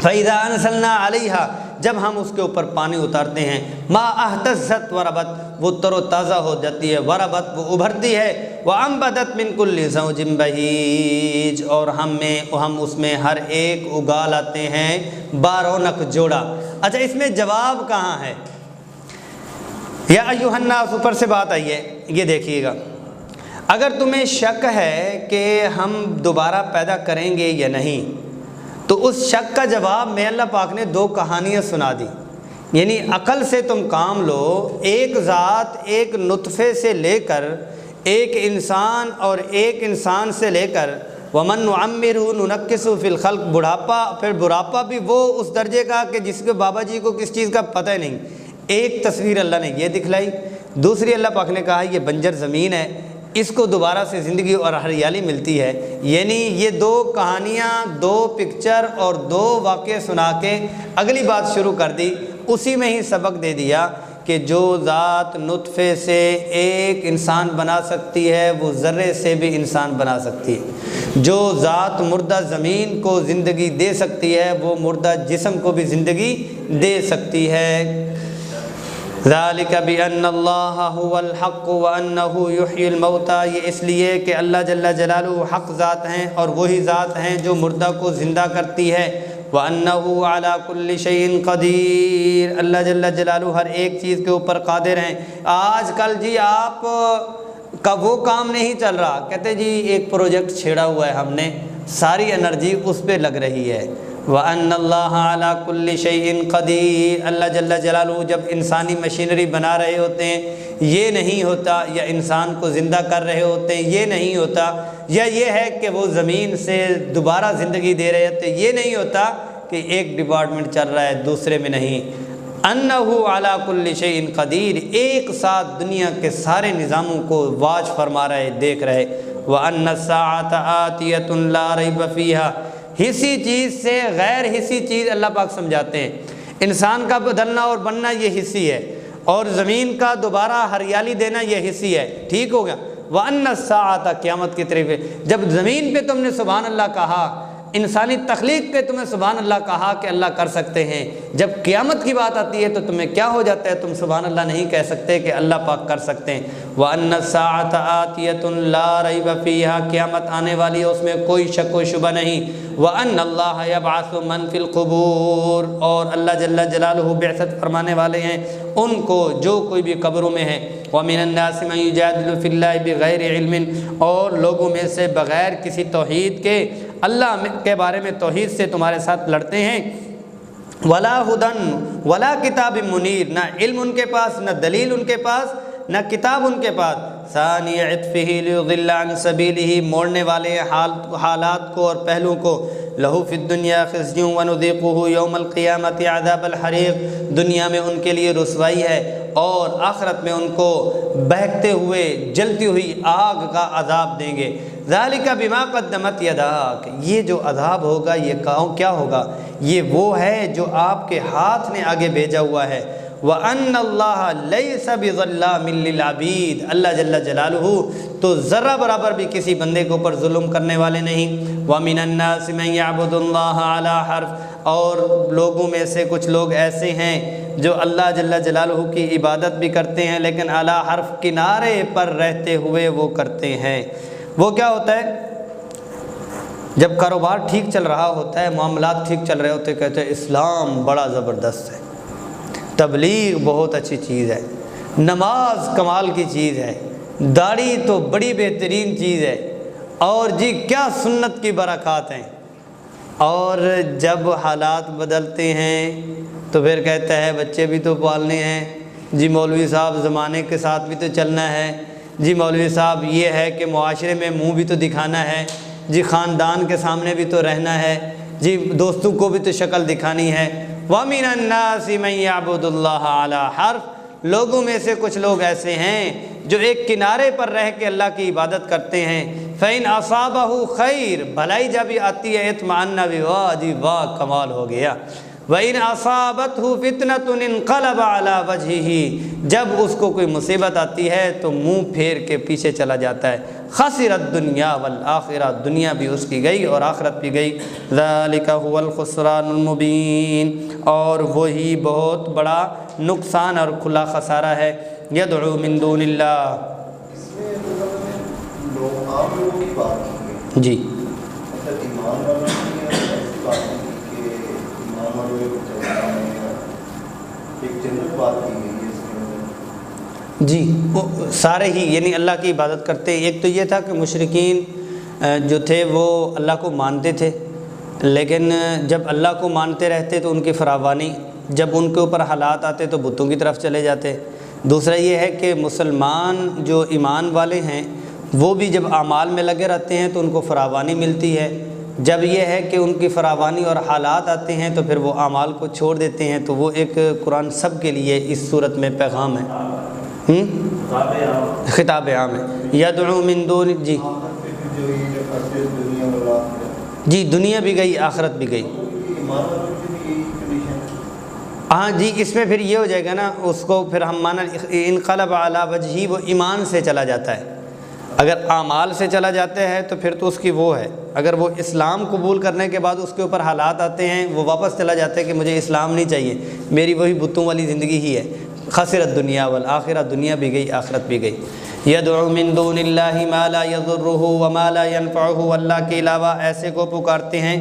فَإِذَا أَنزَلْنَا عَلَيْهَا، جب ہم اس کے اوپر پانی اتارتے ہیں، مَا اهْتَزَّتْ وَرَبَتْ، وہ تر و تازہ ہو جاتی ہے، وَرَبَتْ وہ ابھرتی ہے، وَأَنبَتَتْ مِن كُلِّ زَوْجٍ بَهِيجٍ، اور ہم اس میں ہر ایک اگا لاتے ہیں بارونق جوڑا۔ اچھا، اس میں جواب کہاں ہے؟ یا ایھا الناس، اوپر سے بات آئی ہے، یہ دیکھیے گا، اگر تمہیں شک ہے کہ ہم دوبارہ پیدا کریں گے یا نہیں، تو اس شک کا جواب میں اللہ پاک نے دو کہانیاں سنا دی، یعنی عقل سے تم کام لو، ایک ذات ایک نطفے سے لے کر ایک انسان اور ایک انسان سے لے کر وَمَن نُعَمِّرُهُ نُنَكِّسُهُ فِي الْخَلْقِ، بڑھاپا، پھر بڑھاپا بھی وہ اس درجے کا کہ جس کے بابا جی کو کس چیز کا پتہ ہی نہیں، ایک تصویر اللہ نے یہ دکھلائی، دوسری اللہ پاک نے کہا یہ بنجر زمین ہے، اس کو دوبارہ سے زندگی اور ہریالی ملتی ہے، یعنی یہ دو کہانیاں، دو پکچر اور دو واقعے سنا کے اگلی بات شروع کر دی، اسی میں ہی سبق دے دیا کہ جو ذات نطفے سے ایک انسان بنا سکتی ہے وہ ذرے سے بھی انسان بنا سکتی ہے، جو ذات مردہ زمین کو زندگی دے سکتی ہے وہ مردہ جسم کو بھی زندگی دے سکتی ہے۔ ذالک بأن اللہ هو الحق وانہ یحیی الموتى، یہ اس لیے کہ اللہ جل جلالہ حق ذات ہیں اور وہی ذات ہیں جو مردہ کو زندہ کرتی ہے، وانہ علی کل شیء قدیر، اللہ جل جلالہ ہر ایک چیز کے اوپر قادر ہیں۔ آج کل جی آپ کا وہ کام نہیں چل رہا، کہتے جی ایک پروجیکٹ چھیڑا ہوا ہے ہم نے، ساری انرجی اس پہ لگ رہی ہے، وَأَنَّ اللَّهَ عَلَى كُلِّ شَيْءٍ قَدِيرٌ، اللہ جل جلالہ جب انسانی مشینری بنا رہے ہوتے ہیں یہ نہیں ہوتا، یا انسان کو زندہ کر رہے ہوتے ہیں یہ نہیں ہوتا، یا یہ ہے کہ وہ زمین سے دوبارہ زندگی دے رہے ہوتے یہ نہیں ہوتا کہ ایک ڈپارٹمنٹ چل رہا ہے دوسرے میں نہیں، انہ علی کل شیء قدیر، ایک ساتھ دنیا کے سارے نظاموں کو واچ فرما رہے، دیکھ رہے، وَأَنَّ السَّاعَةَ آتِيَةٌ لَا رَيْبَ فِيهَا، حصی چیز سے غیر حصی چیز اللہ پاک سمجھاتے ہیں، انسان کا بدلنا اور بننا یہ حصی ہے، اور زمین کا دوبارہ ہریالی دینا یہ حصی ہے، ٹھیک ہو گیا۔ وَأَنَّ السَّاعَةَ، قیامت کی طرف ہے، جب زمین پہ تم نے سبحان اللہ کہا، انسانی تخلیق پہ تمہیں سبحان اللہ کہا کہ اللہ کر سکتے ہیں، جب قیامت کی بات آتی ہے تو تمہیں کیا ہو جاتا ہے، تم سبحان اللہ نہیں کہہ سکتے کہ اللہ پاک کر سکتے ہیں۔ وَأَنَّ السَّاعَةَ آتِيَةٌ لَا رَيْبَ فِيهَا، قیامت آنے والی ہے اس میں کوئی شک و شبہ نہیں۔ وَأَنَّ اللَّهَ يَبْعَثُ مَن فِي الْقُبُورِ، اور اللہ جل جلالہ بعثت فرمانے والے ہیں ان کو جو کوئی بھی قبروں میں ہے۔ وَمِنَ النَّاسِ مَن يُجَادِلُ فِي اللَّهِ بِغَيْرِ عِلْمٍ، اور لوگوں میں سے بغیر کسی توحید کے اللہ کے بارے میں توحید سے تمہارے ساتھ لڑتے ہیں۔ وَلَا هُدًى وَلَا كِتَابٍ مُنِيرٍ، نہ علم ان کے پاس، نہ دلیل ان کے پاس، نہ کتاب ان کے پاس۔ ثانی عطفہ لیضل عن سبیلہ، موڑنے والے حالات کو اور پہلوؤں کو۔ لہو فی الدنیا خزی ونذیقہ یوم القیامۃ عذاب الحریق، دنیا میں ان کے لیے رسوائی ہے اور آخرت میں ان کو بہکتے ہوئے جلتی ہوئی آگ کا عذاب دیں گے۔ ذالک بما قدمت یداک، یہ جو عذاب ہوگا یہ کیا ہوگا؟ یہ وہ ہے جو آپ کے ہاتھ نے آگے بھیجا ہوا ہے۔ وَأَنَّ اللَّهَ لَيْسَ بِظَلَّامٍ لِّلْعَبِيدِ، اللہ جل جلالہ تو ذرہ برابر بھی کسی بندے کے اوپر ظلم کرنے والے نہیں۔ وَمِنَ النَّاسِ مَن يَعْبُدُ اللَّهَ عَلَىٰ حَرْفٍ، اور لوگوں میں سے کچھ لوگ ایسے ہیں جو اللہ جل جلالہ کی عبادت بھی کرتے ہیں لیکن علی حرف، کنارے پر رہتے ہوئے وہ کرتے ہیں۔ وہ کیا ہوتا ہے؟ جب کاروبار ٹھیک چل رہا ہوتا ہے، معاملات ٹھیک چل رہے ہوتے ہیں، کہتے ہیں اسلام بڑا زبردست ہے، تبلیغ بہت اچھی چیز ہے، نماز کمال کی چیز ہے، داڑھی تو بڑی بہترین چیز ہے، اور جی کیا سنت کی برکات ہیں۔ اور جب حالات بدلتے ہیں تو پھر کہتا ہے بچے بھی تو پالنے ہیں، جی مولوی صاحب زمانے کے ساتھ بھی تو چلنا ہے، جی مولوی صاحب یہ ہے کہ معاشرے میں منہ بھی تو دکھانا ہے، جی خاندان کے سامنے بھی تو رہنا ہے، جی دوستوں کو بھی تو شکل دکھانی ہے۔ وَمِنَ النَّاسِ مَن يَعْبُدُ اللَّهَ عَلَىٰ حَرْفٍ، لوگوں میں سے کچھ لوگ ایسے ہیں جو ایک کنارے پر رہ کے اللہ کی عبادت کرتے ہیں۔ فَإِنْ أَصَابَهُ خَيْرٌ، بھلائی جب آتی ہے اطمئن بھی، واہ جی واہ کمال ہو گیا۔ وَإِنْ أَصَابَتْهُ فِتْنَةٌ انقلب عَلَىٰ وَجْهِهِ، جب اس کو کوئی مصیبت آتی ہے تو منہ پھیر کے پیچھے چلا جاتا ہے۔ خسر الدنیا والآخرہ، دنیا بھی اس کی گئی اور آخرت بھی گئی۔ ذَلِكَ هُوَ الْخُسْرَانُ الْمُبِينُ، اور وہی بہت بڑا نقصان اور کھلا خسارہ ہے۔ يَدْعُو مِن دُونِ اللَّهِ، اس میں لوگ عام لوگوں کی بات کی جی مطلب ایمان والوں کی ایسی بات کی کہ ایمان والوں کو چلانا ہے، ایک جنرل بات کی گئی ہے اس میں۔ جی وہ سارے ہی یعنی اللہ کی عبادت کرتے ہیں۔ ایک تو یہ تھا کہ مشرکین جو تھے وہ اللہ کو مانتے تھے، لیکن جب اللہ کو مانتے رہتے تو ان کی فراوانی، جب ان کے اوپر حالات آتے تو بتوں کی طرف چلے جاتے۔ دوسرا یہ ہے کہ مسلمان جو ایمان والے ہیں وہ بھی جب اعمال میں لگے رہتے ہیں تو ان کو فراوانی ملتی ہے۔ جب یہ ہے کہ ان کی فراوانی اور حالات آتے ہیں تو پھر وہ اعمال کو چھوڑ دیتے ہیں۔ تو وہ ایک قرآن سب کے لیے اس صورت میں پیغام ہے، خطاب عام ہے۔ یدعو من دون، جی جی دنیا بھی گئی آخرت بھی گئی۔ ہاں جی اس میں پھر یہ ہو جائے گا نا، اس کو پھر ہم مانا انقلب علی وجہی، وہ ایمان سے چلا جاتا ہے۔ اگر اعمال سے چلا جاتا ہے تو پھر تو اس کی وہ ہے، اگر وہ اسلام قبول کرنے کے بعد اس کے اوپر حالات آتے ہیں، وہ واپس چلا جاتا ہے کہ مجھے اسلام نہیں چاہیے، میری وہی بتوں والی زندگی ہی ہے۔ خسرت دنیا والآخرہ، دنیا بھی گئی آخرت بھی گئی۔ یدعو من دون اللہ ما لا یضرہ وما لا ینفعہ، اللہ کے علاوہ ایسے کو پکارتے ہیں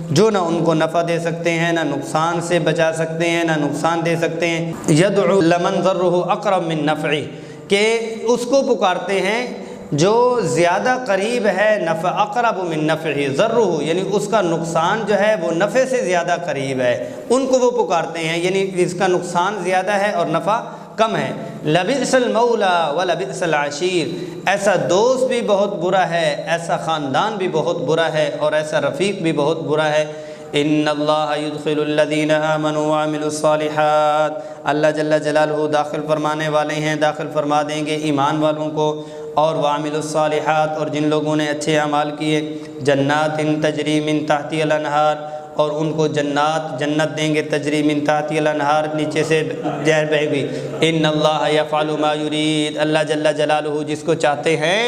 جو نہ ان کو نفع دے سکتے ہیں، نہ نقصان سے بچا سکتے ہیں، نہ نقصان دے سکتے ہیں۔ یدعو لمن ضرہ اقرب من نفعہ، کہ اس کو پکارتے ہیں جو زیادہ قریب ہے، نفع اقرب من نفعہ، ضرہ یعنی اس کا نقصان جو ہے وہ نفع سے زیادہ قریب ہے، ان کو وہ پکارتے ہیں، یعنی اس کا نقصان زیادہ ہے اور نفع کم ہے۔ لبئس المولا ولبئس العشیر، ایسا دوست بھی بہت برا ہے، ایسا خاندان بھی بہت برا ہے، اور ایسا رفیق بھی بہت برا ہے۔ ان اللہ يدخل الذین آمنوا وعملوا الصالحات، اللہ جل جلالہ داخل فرمانے والے ہیں، داخل فرما دیں گے ایمان والوں کو، اور وعملوا الصالحات، اور جن لوگوں نے اچھے اعمال کیے، جنات تجری من تحتی الانہار، اور ان کو جنت دیں گے تجری من تحتی الانہار، نیچے سے نہر بہے گی۔ ان اللہ یفعل ما یرید، اللہ جل جلالہ جس کو چاہتے ہیں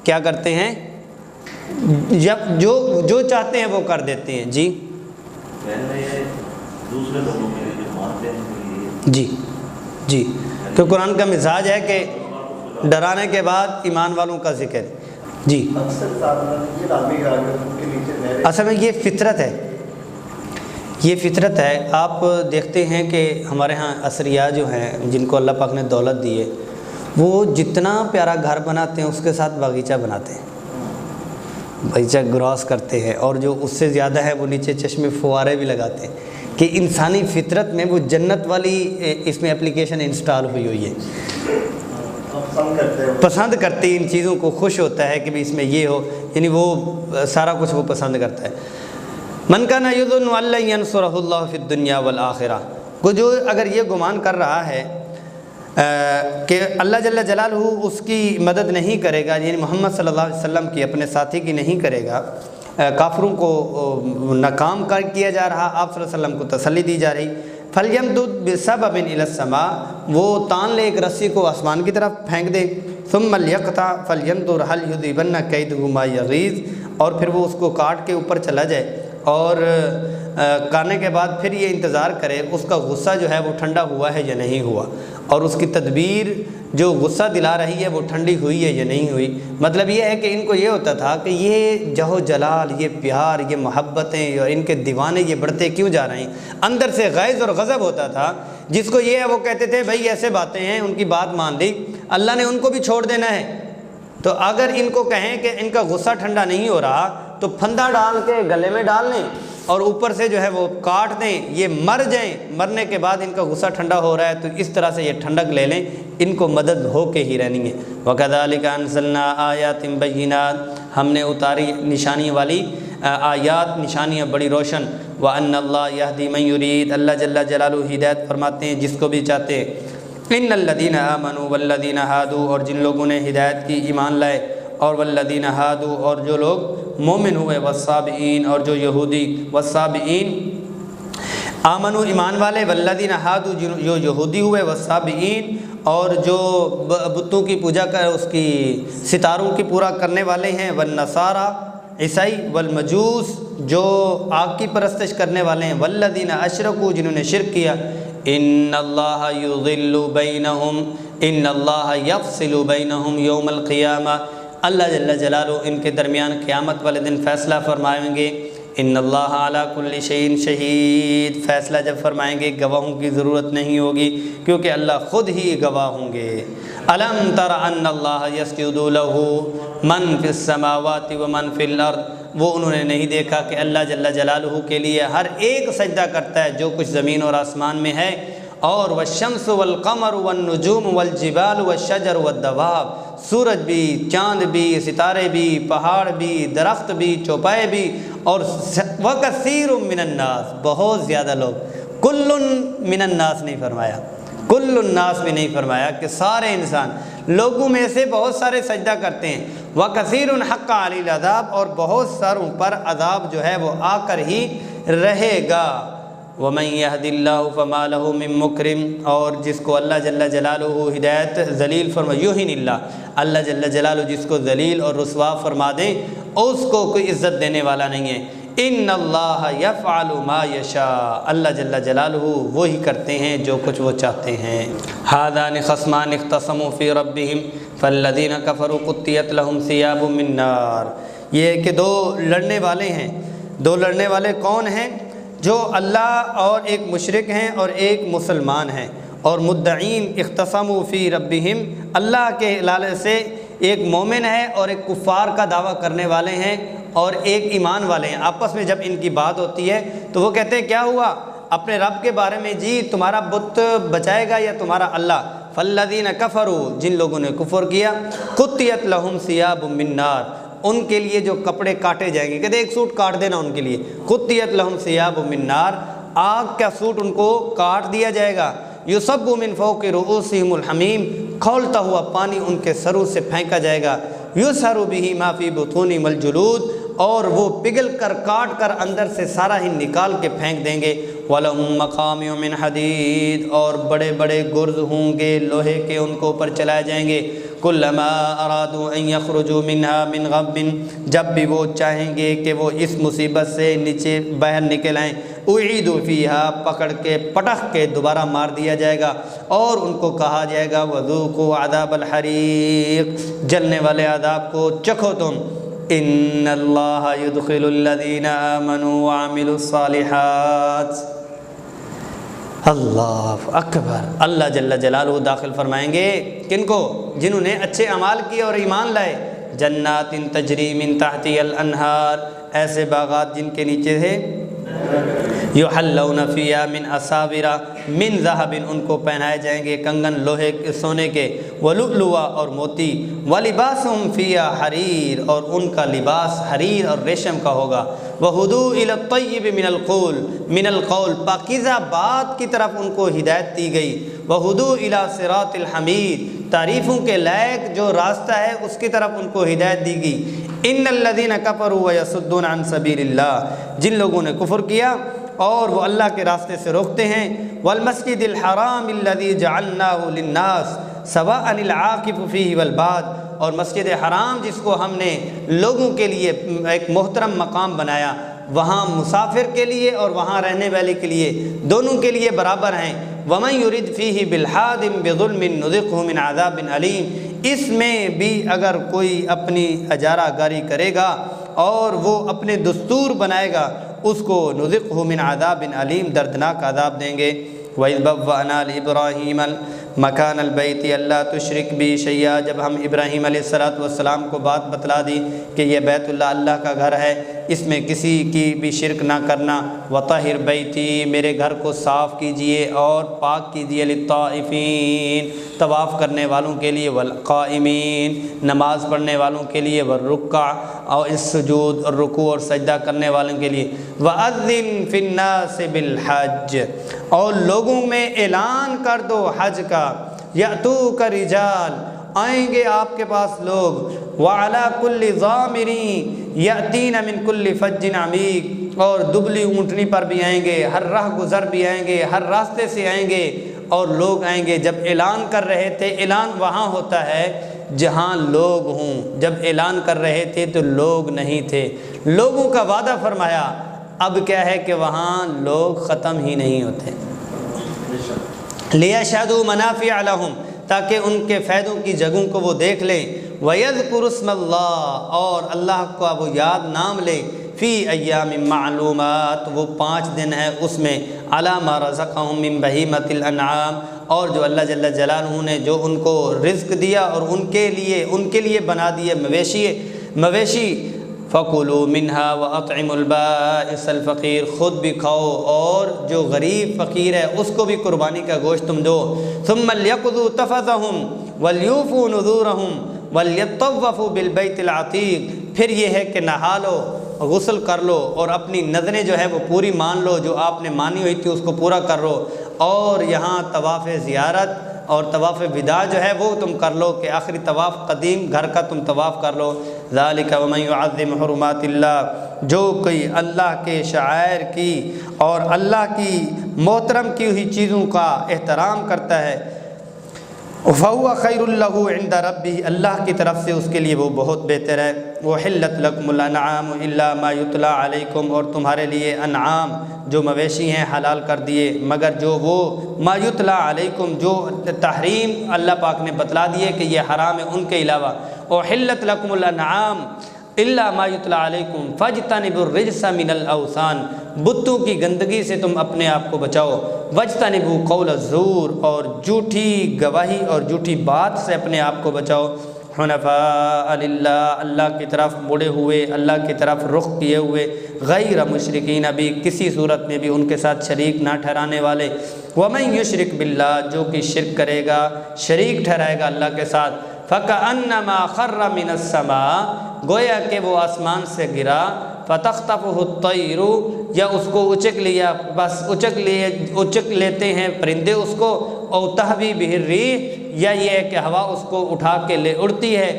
کیا کرتے ہیں، جو چاہتے ہیں وہ کر دیتے ہیں۔ جی دوسرے لوگوں کے لیے جو مانتے ہیں، جی جی تو قرآن کا مزاج ہے کہ ڈرانے کے بعد ایمان والوں کا ذکر۔ جی اکثر یہ لازمی ان کے نیچے اصل میں یہ فطرت ہے، یہ فطرت ہے۔ آپ دیکھتے ہیں کہ ہمارے ہاں اثریا جو ہیں جن کو اللہ پاک نے دولت دی ہے، وہ جتنا پیارا گھر بناتے ہیں اس کے ساتھ باغیچہ بناتے ہیں، باغیچہ گراس کرتے ہیں، اور جو اس سے زیادہ ہے وہ نیچے چشمے فوارے بھی لگاتے ہیں، کہ انسانی فطرت میں وہ جنت والی اس میں اپلیکیشن انسٹال ہوئی ہے۔ پسند کرتے ہیں ان چیزوں کو، خوش ہوتا ہے کہ بھی اس میں یہ ہو، یعنی وہ سارا کچھ وہ پسند کرتا ہے۔ من کان یظن ان لن ینصرہ اللہ فی الدنیا والآخرہ، کو جو اگر یہ گمان کر رہا ہے کہ اللہ جل جلالہ اس کی مدد نہیں کرے گا، یعنی محمد صلی اللہ علیہ وسلم کی، اپنے ساتھی کی نہیں کرے گا، کافروں کو ناکام کیا جا رہا، آپ صلی اللہ علیہ وسلم کو تسلی دی جا رہی، فَلْيَمْدُدْ بِسَبَبٍ إِلَى السَّمَاءِ، وہ تان لے ایک رسی کو آسمان کی طرف پھینک دے، ثُمَّ لْيَقْطَعْ فَلْيَنْظُرْ هَلْ يُذْهِبَنَّ كَيْدُهُ مَا يَغِيظُ، اور پھر وہ اس کو کاٹ کے اوپر چلا جائے، اور کاٹنے کے بعد پھر یہ انتظار کرے اس کا غصہ جو ہے وہ ٹھنڈا ہوا ہے یا نہیں ہوا، اور اس کی تدبیر جو غصہ دلا رہی ہے وہ ٹھنڈی ہوئی ہے یا نہیں ہوئی۔ مطلب یہ ہے کہ ان کو یہ ہوتا تھا کہ یہ جہو جلال، یہ پیار، یہ محبتیں اور ان کے دیوانے یہ بڑھتے کیوں جا رہے ہیں، اندر سے غیظ اور غضب ہوتا تھا۔ جس کو یہ ہے وہ کہتے تھے بھائی ایسے باتیں ہیں، ان کی بات مان لی، اللہ نے ان کو بھی چھوڑ دینا ہے، تو اگر ان کو کہیں کہ ان کا غصہ ٹھنڈا نہیں ہو رہا تو پھندا ڈال کے گلے میں ڈال لیں اور اوپر سے جو ہے وہ کاٹ دیں، یہ مر جائیں، مرنے کے بعد ان کا غصہ ٹھنڈا ہو رہا ہے تو اس طرح سے یہ ٹھنڈک لے لیں، ان کو مدد ہو کے ہی رہنی ہے۔ وَكَذَلِكَ أَنزَلْنَا آيَاتٍ بَيِّنَاتٍ، ہم نے اتاری نشانی والی آیات، نشانیاں بڑی روشن۔ وَأَنَّ اللَّهَ يَهْدِي مَن يُرِيدُ، اللہ جل جلالہ ہدایت فرماتے ہیں جس کو بھی چاہتے ہیں۔ إِنَّ الَّذِينَ آمَنُوا وَالَّذِينَ هَادُوا، اور جن لوگوں نے ہدایت کی، ایمان لائے، اور والذین ہادو، اور جو لوگ مومن ہوئے، والصابئین، اور جو یہودی، والصابئین آمنو ایمان والے، والذین ہادو جو یہودی ہوئے، والصابئین اور جو بتوں کی پوجا کر اس کی ستاروں کی پورا کرنے والے ہیں، والنصارى عیسائی، والمجوس جو آگ کی پرستش کرنے والے ہیں، والذین اشرکوا جنہوں نے شرک کیا، ان اللہ یضل بینہم، ان اللہ یفصل بینہم یوم القیامہ، اللہ جل جلالہ ان کے درمیان قیامت والے دن فیصلہ فرمائیں گے۔ ان اللہ علی کل شیء شہید، فیصلہ جب فرمائیں گے گواہوں کی ضرورت نہیں ہوگی کیونکہ اللہ خود ہی گواہ ہوں گے۔ الم تر ان اللہ یسجد لہ من فی السماوات ومن فی الارض، وہ انہوں نے نہیں دیکھا کہ اللہ جل جلالہ کے لیے ہر ایک سجدہ کرتا ہے جو کچھ زمین اور آسمان میں ہے، اور والشمس والقمر والنجوم والجبال والشجر والدواب، سورج بھی، چاند بھی، ستارے بھی، پہاڑ بھی، درخت بھی، چوپائے بھی، اور وکثیر من الناس، بہت زیادہ لوگ، کل من الناس نہیں فرمایا، کل الناس بھی نہیں فرمایا کہ سارے انسان، لوگوں میں سے بہت سارے سجدہ کرتے ہیں، وکثیر حق علی العذاب، اور بہت ساروں پر عذاب جو ہے وہ آ کر ہی رہے گا۔ وَمَن يَهْدِ اللَّهُ فَمَا لَهُ مِن مُكْرِمٍ، اور جس کو اللہ جل جلالہ ہدایت ذلیل فرما، یُہِنِ اللہ، اللہ جل جلالہ جس کو ذلیل اور رسوا فرما دے اس کو کوئی عزت دینے والا نہیں ہے۔ ان اللہ یفعل ما یشاء، اللہ جل جلالہ وہی کرتے ہیں جو کچھ وہ چاہتے ہیں۔ ھذان خصمان اختصموا فی ربہم فالذین کفروا قطعت لهم ثیاب من نار، یہ کہ دو لڑنے والے ہیں، دو لڑنے والے کون ہیں؟ جو اللہ اور ایک مشرک ہیں اور ایک مسلمان ہیں، اور مدعین اختصموا فی ربہم، اللہ کے لالے سے ایک مومن ہے اور ایک کفار کا دعویٰ کرنے والے ہیں اور ایک ایمان والے ہیں، آپس میں جب ان کی بات ہوتی ہے تو وہ کہتے ہیں کیا ہوا اپنے رب کے بارے میں، جی تمہارا بت بچائے گا یا تمہارا اللہ؟ فالذین کفروا، جن لوگوں نے کفر کیا، قطعت لهم ثیاب من نار، ان کے لیے جو کپڑے کاٹے جائیں گے، کہتے ایک سوٹ کاٹ دینا ان کے لیے، قطعت لهم ثیاب من نار، آگ کا سوٹ ان کو کاٹ دیا جائے گا، یصب من فوق رؤوسہم الحمیم، کھولتا ہوا پانی ان کے سروں سے پھینکا جائے گا، یسحر بہ ما فی بطونہم الجلود، اور وہ پگھل کر کاٹ کر اندر سے سارا ہی نکال کے پھینک دیں گے، وَلَهُم مَّقَامِعُ مِنْ حَدِيدٍ، اور بڑے بڑے گرز ہوں گے لوہے کے، ان کو اوپر چلائے جائیں گے، كُلَّمَا أَرَادُوا أَن يَخْرُجُوا مِنْهَا مِنْ غَمٍّ، جب بھی وہ چاہیں گے کہ وہ اس مصیبت سے نیچے باہر نکل آئیں، اُعِیدُوا فِیہَا، پکڑ کے پٹخ کے دوبارہ مار دیا جائے گا، اور ان کو کہا جائے گا وَذُوقُوا عَذَابَ الْحَرِیقِ، جلنے والے عذاب کو چکھو تم، ان اللہ یدخل الذین آمنوا وعملوا الصالحات۔ اللہ اکبر، اللہ جل جلالہ داخل فرمائیں گے کن کو؟ جنہوں نے اچھے اعمال کیے اور ایمان لائے۔ جنات تجری من تحتها الانہار، ایسے باغات جن کے نیچے ہے یحلون فیہا من اساور من ذہب، ان کو پہنائے جائیں گے کنگن لوہے کے سونے کے، ولؤلؤا اور موتی، ولباسہم فیہا حریر، اور ان کا لباس حریر اور ریشم کا ہوگا، وہدوا الی الطیب من القول، پاکیزہ بات کی طرف ان کو ہدایت دی گئی، وہدوا الی صراط الحمید، تعریفوں کے لائق جو راستہ ہے اس کی طرف ان کو ہدایت دی گئی۔ ان الذین کفروا ویصدون عن سبیل اللہ، جن لوگوں نے کفر کیا اور وہ اللہ کے راستے سے روکتے ہیں، والمسجد الحرام الذی جعلناہ للناس سواء العاکف فیہ والباد، اور مسجد حرام جس کو ہم نے لوگوں کے لیے ایک محترم مقام بنایا، وہاں مسافر کے لیے اور وہاں رہنے والے کے لیے دونوں کے لیے برابر ہیں۔ وَمَن يُرِدْ فِيهِ بِالْحَادٍ بِظُلْمٍ نُذِقْهُ مِنْ عَذَابٍ علیم، اس میں بھی اگر کوئی اپنی اجارہ گاری کرے گا اور وہ اپنے دستور بنائے گا، اس کو نُذِقْهُ مِنْ عَذَابٍ علیم، دردناک عذاب دیں گے۔ وَإِذْ بَوَّأْنَا لِإِبْرَاهِيمَ مَكَانَ الْبَيْتِ أَلَّا تُشْرِكْ بِي شَيْئًا، جب ہم ابراہیم علیہ السلام کو بات بتلا دی کہ یہ بیت اللہ اللہ کا گھر ہے، اس میں کسی کی بھی شرک نہ کرنا، وَطَهِّرْ بَيْتِي، میرے گھر کو صاف کیجئے اور پاک کیجئے، لِلطَّائِفِينَ، طواف کرنے والوں کے لیے، وَالْقَائِمِينَ، نماز پڑھنے والوں کے لیے، وَالرُّكَّعْ، اور السجود اور رکوع اور سجدہ کرنے والوں کے لیے، وَأَذِّن فِي النَّاسِ بِالْحَجِّ، اور لوگوں میں اعلان کر دو حج کا، یأتوک رجال، آئیں گے آپ کے پاس لوگ، وعلی کل ضامر یأتین من کل فج عمیق، اور دبلی اونٹنی پر بھی آئیں گے، ہر راہ گزر بھی آئیں گے، ہر راستے سے آئیں گے، اور لوگ آئیں گے۔ جب اعلان کر رہے تھے، اعلان وہاں ہوتا ہے جہاں لوگ ہوں، جب اعلان کر رہے تھے تو لوگ نہیں تھے، لوگوں کا وعدہ فرمایا، اب کیا ہے کہ وہاں لوگ ختم ہی نہیں ہوتے۔ لِيَشْهَدُوا مَنَافِعَ لَهُمْ، تاکہ ان کے فائدوں کی جگہوں کو وہ دیکھ لیں، وَيَذْكُرُ اسْمَ اللَّهِ، اور اللہ کا وہ یاد نام لے، فی ایام معلومات، وہ 5 دن ہے اس میں، علی ما رزقہم من بہیمۃ الانعام، اور جو اللہ جل جلالہ نے جو ان کو رزق دیا اور ان کے لیے بنا دیے مویشی، فَكُلُوا مِنْهَا وَأَطْعِمُوا الْبَائِسَ الْفَقِيرَ، خود بھی کھاؤ اور جو غریب فقیر ہے اس کو بھی قربانی کا گوشت تم دو۔ ثُمَّ لْيَقْضُوا تَفَثَهُمْ وَلْيُوفُوا نُذُورَهُمْ وَلْيَطَّوَّفُوا بِالْبَيْتِ الْعَتِيقِ، پھر یہ ہے کہ نہا لو، غسل کر لو، اور اپنی نظریں جو ہے وہ پوری مان لو، جو آپ نے مانی ہوئی تھی اس کو پورا کر لو، اور یہاں طواف زیارت اور طواف وداع جو ہے وہ تم کر لو، کہ آخری طواف قدیم گھر کا تم طواف کر لو۔ ذالک ومن یعظم حرمات اللہ، جو کوئی اللہ کے شعائر کی اور اللہ کی محترم کی ہوئی چیزوں کا احترام کرتا ہے، فَهُوَ خَيْرٌ لَهُ عِنْدَ رَبِّهِ، اللہ کی طرف سے اس کے لیے وہ بہت بہتر ہے۔ وَحِلَّتْ لَكُمُ الْأَنْعَامُ إِلَّا مَا يُتْلَى عَلَيْكُمْ، اور تمہارے لیے انعام جو مویشی ہیں حلال کر دیے، مگر جو وہ ما یتلا علیکم، جو تحریم اللہ پاک نے بتلا دیے کہ یہ حرام ہے ان کے علاوہ۔ وَحِلَّتْ لَكُمُ الْأَنْعَامُ إِلَّا مَا يُتْلَى عَلَيْكُمْ فَاجْتَنِبُوا الرِّجْسَ مِنَ الْأَوْثَانِ، بتوں کی گندگی سے تم اپنے آپ کو بچاؤ۔ وَاجْتَنِبُوا قَوْلَ الزُّورِ، اور جھوٹی گواہی اور جھوٹی بات سے اپنے آپ کو بچاؤ۔ حنفاء للہ، اللہ کی طرف مڑے ہوئے، اللہ کی طرف رخ کیے ہوئے، غیر مشرکین بھی، کسی صورت میں بھی ان کے ساتھ شریک نہ ٹھہرانے والے۔ وَمَن يُشْرِكْ بِاللَّهِ، جو کہ شرک کرے گا، شریک ٹھہرائے گا اللہ کے ساتھ، فَكَأَنَّمَا خَرَّ مِنَ السَّمَاءِ، گویا کہ وہ آسمان سے گرا، فَتَخْطَفُهُ الطَّيْرُ، یا اس کو اچک لیا، بس اچک لیتے ہیں پرندے اس کو، او تَهْوِي بِهِ الرِّيحُ، یا یہ ہے کہ ہوا اس کو اٹھا کے لے اڑتی ہے،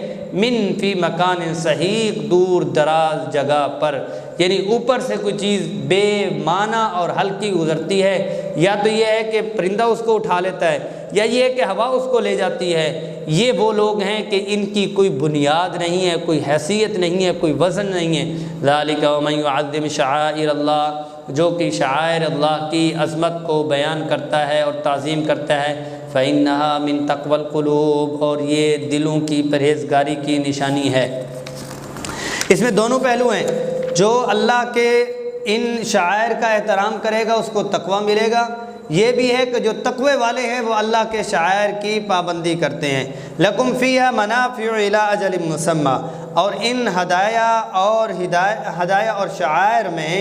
من فی مکان صحیح، دور دراز جگہ پر، یعنی اوپر سے کوئی چیز بے معنی اور ہلکی گزرتی ہے، یا تو یہ ہے کہ پرندہ اس کو اٹھا لیتا ہے، یا یہ ہے کہ ہوا اس کو لے جاتی ہے۔ یہ وہ لوگ ہیں کہ ان کی کوئی بنیاد نہیں ہے، کوئی حیثیت نہیں ہے، کوئی وزن نہیں ہے۔ ذالک ومن یعظم شعائر اللہ، جو کہ شعائر اللہ کی عظمت کو بیان کرتا ہے اور تعظیم کرتا ہے، فإنہا من تقوی القلوب، اور یہ دلوں کی پرہیزگاری کی نشانی ہے۔ اس میں دونوں پہلو ہیں، جو اللہ کے ان شعائر کا احترام کرے گا اس کو تقوی ملے گا، یہ بھی ہے کہ جو تقوی والے ہیں وہ اللہ کے شعائر کی پابندی کرتے ہیں۔ لکم فیہا منافع الی اجل مسمی، اور ان ہدایہ اور شعائر میں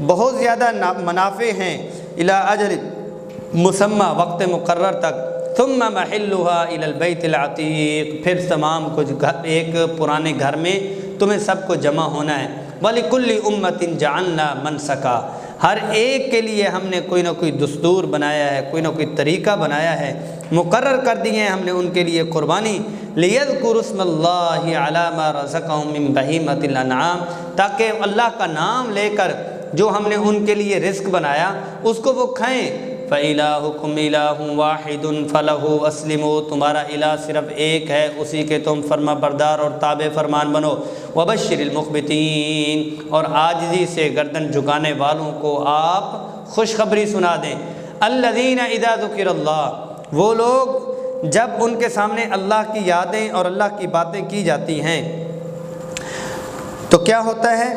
بہت زیادہ منافع ہیں، الی اجل مسمی، وقت مقرر تک، ثم محلها الی البیت العتیق، پھر تمام کچھ ایک پرانے گھر میں تمہیں سب کو جمع ہونا ہے۔ وَلِكُلِّ أُمَّةٍ جَعَلْنَا مَنْسَكًا، ہر ایک کے لیے ہم نے کوئی نہ کوئی دستور بنایا ہے، کوئی نہ کوئی طریقہ بنایا ہے، مقرر کر دی ہیں ہم نے ان کے لیے قربانی، لِيَذْكُرُوا اسْمَ اللَّهِ عَلَىٰ مَا رَزَقَهُم مِّن بَهِيمَةِ الْأَنْعَامِ، تاکہ اللہ کا نام لے کر جو ہم نے ان کے لیے رزق بنایا اس کو وہ کھائیں۔ فَإِلَٰهُكُمْ إِلَٰهٌ وَاحِدٌ فَلَهُ أَسْلِمُوا، تمہارا الہ صرف ایک ہے، اسی کے تم فرما بردار اور تابع فرمان بنو۔ وَبَشِّرِ الْمُخْبِتِينَ، اور عاجزی سے گردن جھکانے والوں کو آپ خوشخبری سنا دیں۔ الَّذِينَ إِذَا ذُكِرَ اللَّهُ، وہ لوگ جب ان کے سامنے اللہ کی یادیں اور اللہ کی باتیں کی جاتی ہیں تو کیا ہوتا ہے؟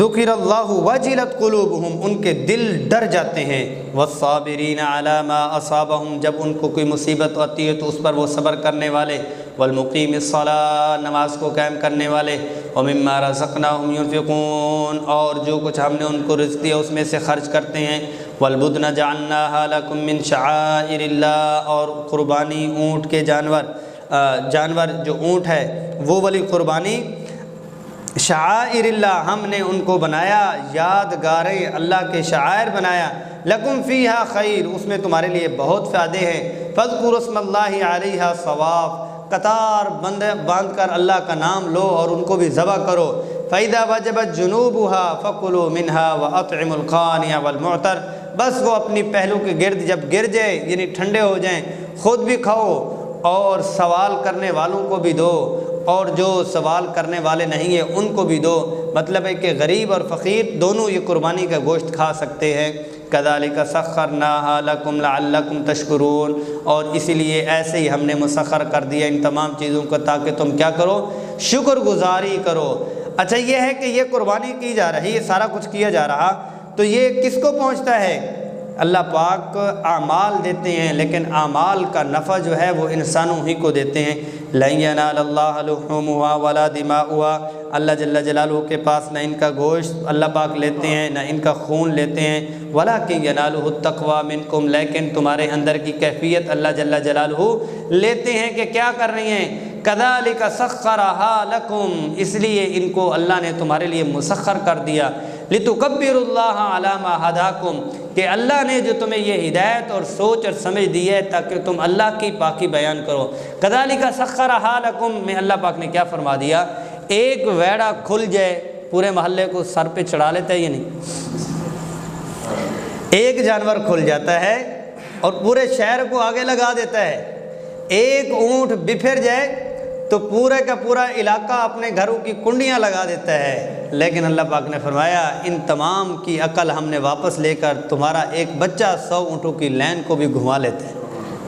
ذکر اللہ وجلت قلوبہم، ان کے دل ڈر جاتے ہیں۔ والصابرین علی ما اصابہم، جب ان کو کوئی مصیبت آتی ہے تو اس پر وہ صبر کرنے والے۔ والمقیم الصلاۃ، نماز کو قائم کرنے والے۔ ومما رزقناہم ينفقون، اور جو کچھ ہم نے ان کو رزق دیا اس میں سے خرچ کرتے ہیں۔ والبدن جعلناها لکم من شعائر اللہ، اور قربانی اونٹ کے جانور جو اونٹ ہے وہ والی قربانی شعائر اللہ، ہم نے ان کو بنایا یادگاریں اللہ کے شعائر بنایا۔ لکم فیہا خیر، اس میں تمہارے لیے بہت فائدے ہیں۔ فاذکروا اسم اللہ علیہا صواف، قطار باندھ کر اللہ کا نام لو اور ان کو بھی ذبح کرو۔ فَإِذَا وَجَبَتْ جُنُوبُهَا فَكُلُوا مِنْهَا وَأَطْعِمُوا الْقَانِعَ وَالْمُعْتَرَ، بس وہ اپنی پہلو کے گرد جب گر جائیں یعنی ٹھنڈے ہو جائیں، خود بھی کھاؤ اور سوال کرنے والوں کو بھی دو، اور جو سوال کرنے والے نہیں ہیں ان کو بھی دو۔ مطلب ہے کہ غریب اور فقیر دونوں یہ قربانی کا گوشت کھا سکتے ہیں۔ كَذَلِكَ سَخَّرْنَاهَا لَكُمْ لَعَلَّكُمْ تَشْكُرُونَ، اور اسی لیے ایسے ہی ہم نے مسخر کر دیا ان تمام چیزوں کو تاکہ تم کیا کرو؟ شکر گزاری کرو۔ اچھا یہ ہے کہ یہ قربانی کی جا رہی ہے، سارا کچھ کیا جا رہا، تو یہ کس کو پہنچتا ہے؟ اللہ پاک اعمال دیتے ہیں، لیکن اعمال کا نفع جو ہے وہ انسانوں ہی کو دیتے ہیں۔ لَن يَنَالَ اللَّهَ لُحُومُهَا وَلَا دِمَاؤُهَا، اللہ جل جلالہ کے پاس نہ ان کا گوشت اللہ پاک لیتے ہیں نہ ان کا خون لیتے ہیں۔ وَلَكِنْ يَنَالُهُ التَّقْوَىٰ مِنْكُمْ، لیکن تمہارے اندر کی کیفیت اللہ جل جلالہ لیتے ہیں کہ کیا کر رہی ہیں؟ كَذَلِكَ سَخَّرَهَا لَكُمْ، اس لیے ان کو اللہ نے تمہارے لیے مسخر کر دیا۔ لِتُكَبِّرُوا اللَّهَ عَلَىٰ مَا هَدَاكُمْ، کہ اللہ نے جو تمہیں یہ ہدایت اور سوچ اور سمجھ دی ہے تاکہ تم اللہ کی پاکی بیان کرو۔ كَذَلِكَ سَخَّرَهَا لَكُمْ میں اللہ پاک نے کیا فرما دیا؟ ایک ویڑا کھل جائے پورے محلے کو سر پہ چڑھا لیتا ہے یا نہیں؟ ایک جانور کھل جاتا ہے اور پورے شہر کو آگے لگا دیتا ہے۔ ایک اونٹ بپھر جائے تو پورے کا پورا علاقہ اپنے گھروں کی کنڈیاں لگا دیتا ہے۔ لیکن اللہ پاک نے فرمایا ان تمام کی عقل ہم نے واپس لے کر تمہارا ایک بچہ 100 اونٹوں کی لین کو بھی گھما لیتے ہیں۔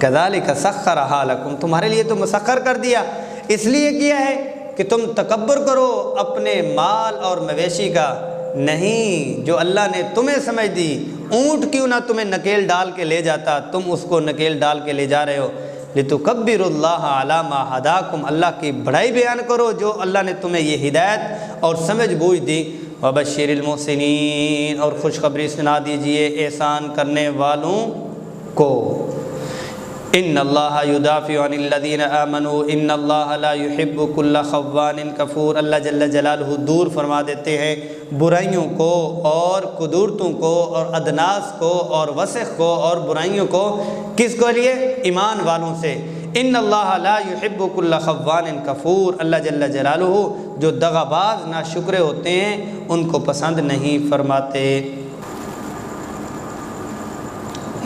كَذَلِكَ سَخَّرَهَا لَكُمْ، تمہارے لیے تو مسخر کر دیا، اس لیے کیا ہے کہ تم تکبر کرو اپنے مال اور مویشی کا، نہیں جو اللہ نے تمہیں سمجھ دی۔ اونٹ کیوں نہ تمہیں نکیل ڈال کے لے جاتا، تم اس کو نکیل ڈال کے لے جا رہے ہو۔ لِتُكَبِّرُوا اللَّهَ عَلَىٰ مَا هَدَاكُمْ، اللہ کی بڑائی بیان کرو جو اللہ نے تمہیں یہ ہدایت اور سمجھ بوجھ دی۔ وَبَشِّرِ الْمُحْسِنِينَ، اور خوشخبری سنا دیجئے احسان کرنے والوں کو۔ ان اللہ یدافع عن الذین آمنوا ان اللہ لا يحب كل خوان کفور، اللہ جل جلالہ دور فرما دیتے ہیں برائیوں کو اور قدورتوں کو اور ادناس کو اور وسخ کو اور برائیوں کو، کس کو لیے؟ ایمان والوں سے۔ ان اللہ لا يحب كل خوان کفور، اللہ جل جلالہ جو دغاباز ناشکرے ہوتے ہیں ان کو پسند نہیں فرماتے۔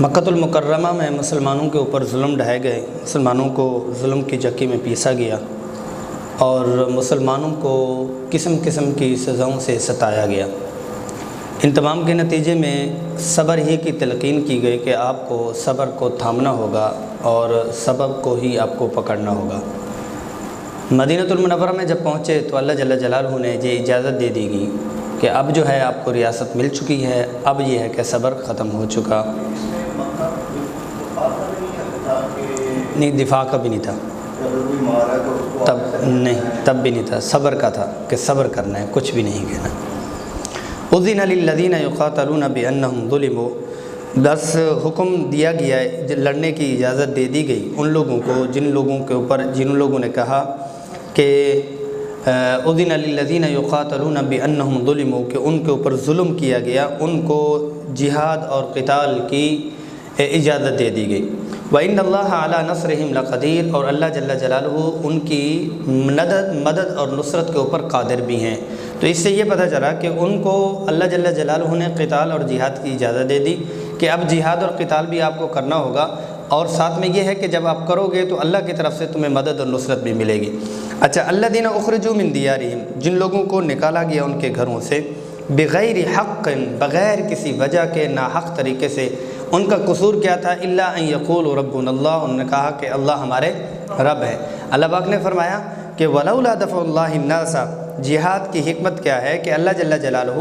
مکہ المکرمہ میں مسلمانوں کے اوپر ظلم ڈھائے گئے، مسلمانوں کو ظلم کی چکی میں پیسا گیا اور مسلمانوں کو قسم قسم کی سزاؤں سے ستایا گیا۔ ان تمام کے نتیجے میں صبر ہی کی تلقین کی گئی کہ آپ کو صبر کو تھامنا ہوگا اور سبب کو ہی آپ کو پکڑنا ہوگا۔ مدینۃ المنورہ میں جب پہنچے تو اللہ جل جلالہ نے یہ اجازت دے دی گئی کہ اب جو ہے آپ کو ریاست مل چکی ہے، اب یہ ہے کہ صبر ختم ہو چکا۔ نہیں، دفاع کا بھی نہیں تھا، تب بھی نہیں تھا، صبر کا تھا کہ صبر کرنا ہے، کچھ بھی نہیں کہنا۔ اذن للذین یقاتلون بانہم ظلموا، بس حکم دیا گیا ہے، لڑنے کی اجازت دے دی گئی ان لوگوں کو جن لوگوں نے کہا کہ اذن للذین یقاتلون بانہم ظلموا، کہ ان کے اوپر ظلم کیا گیا، ان کو جہاد اور قتال کی اجازت دے دی گئی۔ وَإِنَّ اللَّهَ عَلَىٰ نَصْرِهِمْ لَقَدِيرٌ، اور اللہ جل جلالہ ان کی مدد اور نصرت کے اوپر قادر بھی ہیں۔ تو اس سے یہ پتہ چلا کہ ان کو اللہ جل جلالہ نے قتال اور جہاد کی اجازت دے دی کہ اب جہاد اور قتال بھی آپ کو کرنا ہوگا، اور ساتھ میں یہ ہے کہ جب آپ کرو گے تو اللہ کی طرف سے تمہیں مدد اور نصرت بھی ملے گی۔ اچھا، الذین اخرجوا من دیارہم، جن لوگوں کو نکالا گیا ان کے گھروں سے، بغیر حق، بغیر کسی وجہ کے ناحق طریقے سے۔ ان کا قصور کیا تھا؟ الا ان یقولوا ربنا اللہ، انہوں نے کہا کہ اللہ ہمارے رب ہے۔ اللہ پاک نے فرمایا کہ ولولا دفع اللہ الناس، جہاد کی حکمت کیا ہے کہ اللہ جل جلالہ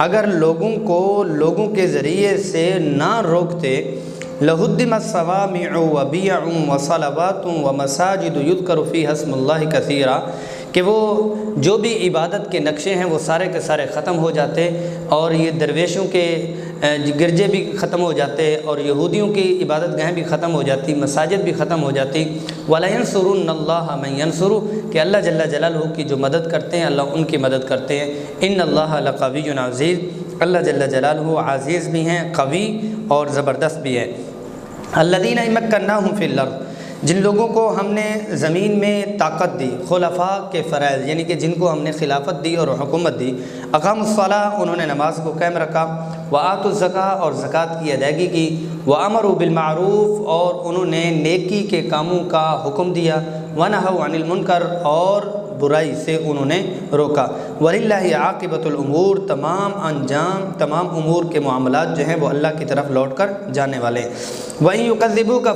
اگر لوگوں کے ذریعے سے نہ روکتے، لہدمت صوامع وبیع وصلوات ومساجد یذکر فیہا اسم اللہ کثیرا، کہ وہ جو بھی عبادت کے نقشے ہیں وہ سارے کے سارے ختم ہو جاتے، اور یہ درویشوں کے گرجے بھی ختم ہو جاتے، اور یہودیوں کی عبادت گاہیں بھی ختم ہو جاتی، مساجد بھی ختم ہو جاتی۔ وَلَيَنْصُرُنَّ اللَّهَ مَن يَنْصُرُ، کہ اللہ جل جلالہ کی جو مدد کرتے ہیں اللہ ان کی مدد کرتے ہیں۔ ان اللہ لقوی عزیز، اللہ جل جلالہ عزیز بھی ہیں، قوی اور زبردست بھی ہیں۔ الذین مکناہم فی الارض، جن لوگوں کو ہم نے زمین میں طاقت دی، خلفاء کے فرائض، یعنی کہ جن کو ہم نے خلافت دی اور حکومت دی، اقاموا الصلاۃ، انہوں نے نماز کو قائم رکھا، وآتوا الزکاۃ، اور زکوٰۃ کی ادائیگی کی، وامروا بالمعروف، اور انہوں نے نیکی کے کاموں کا حکم دیا، ونہوا عن المنکر، اور برائی سے انہوں نے روکا۔ وَلِلَّهِ عَاقِبَةُ الْأُمُورِ، تمام امور کے معاملات جو ہیں وہ اللہ کی طرف لوٹ کر جانے والے ہیں۔ وَإِن يُكَذِّبُوكَ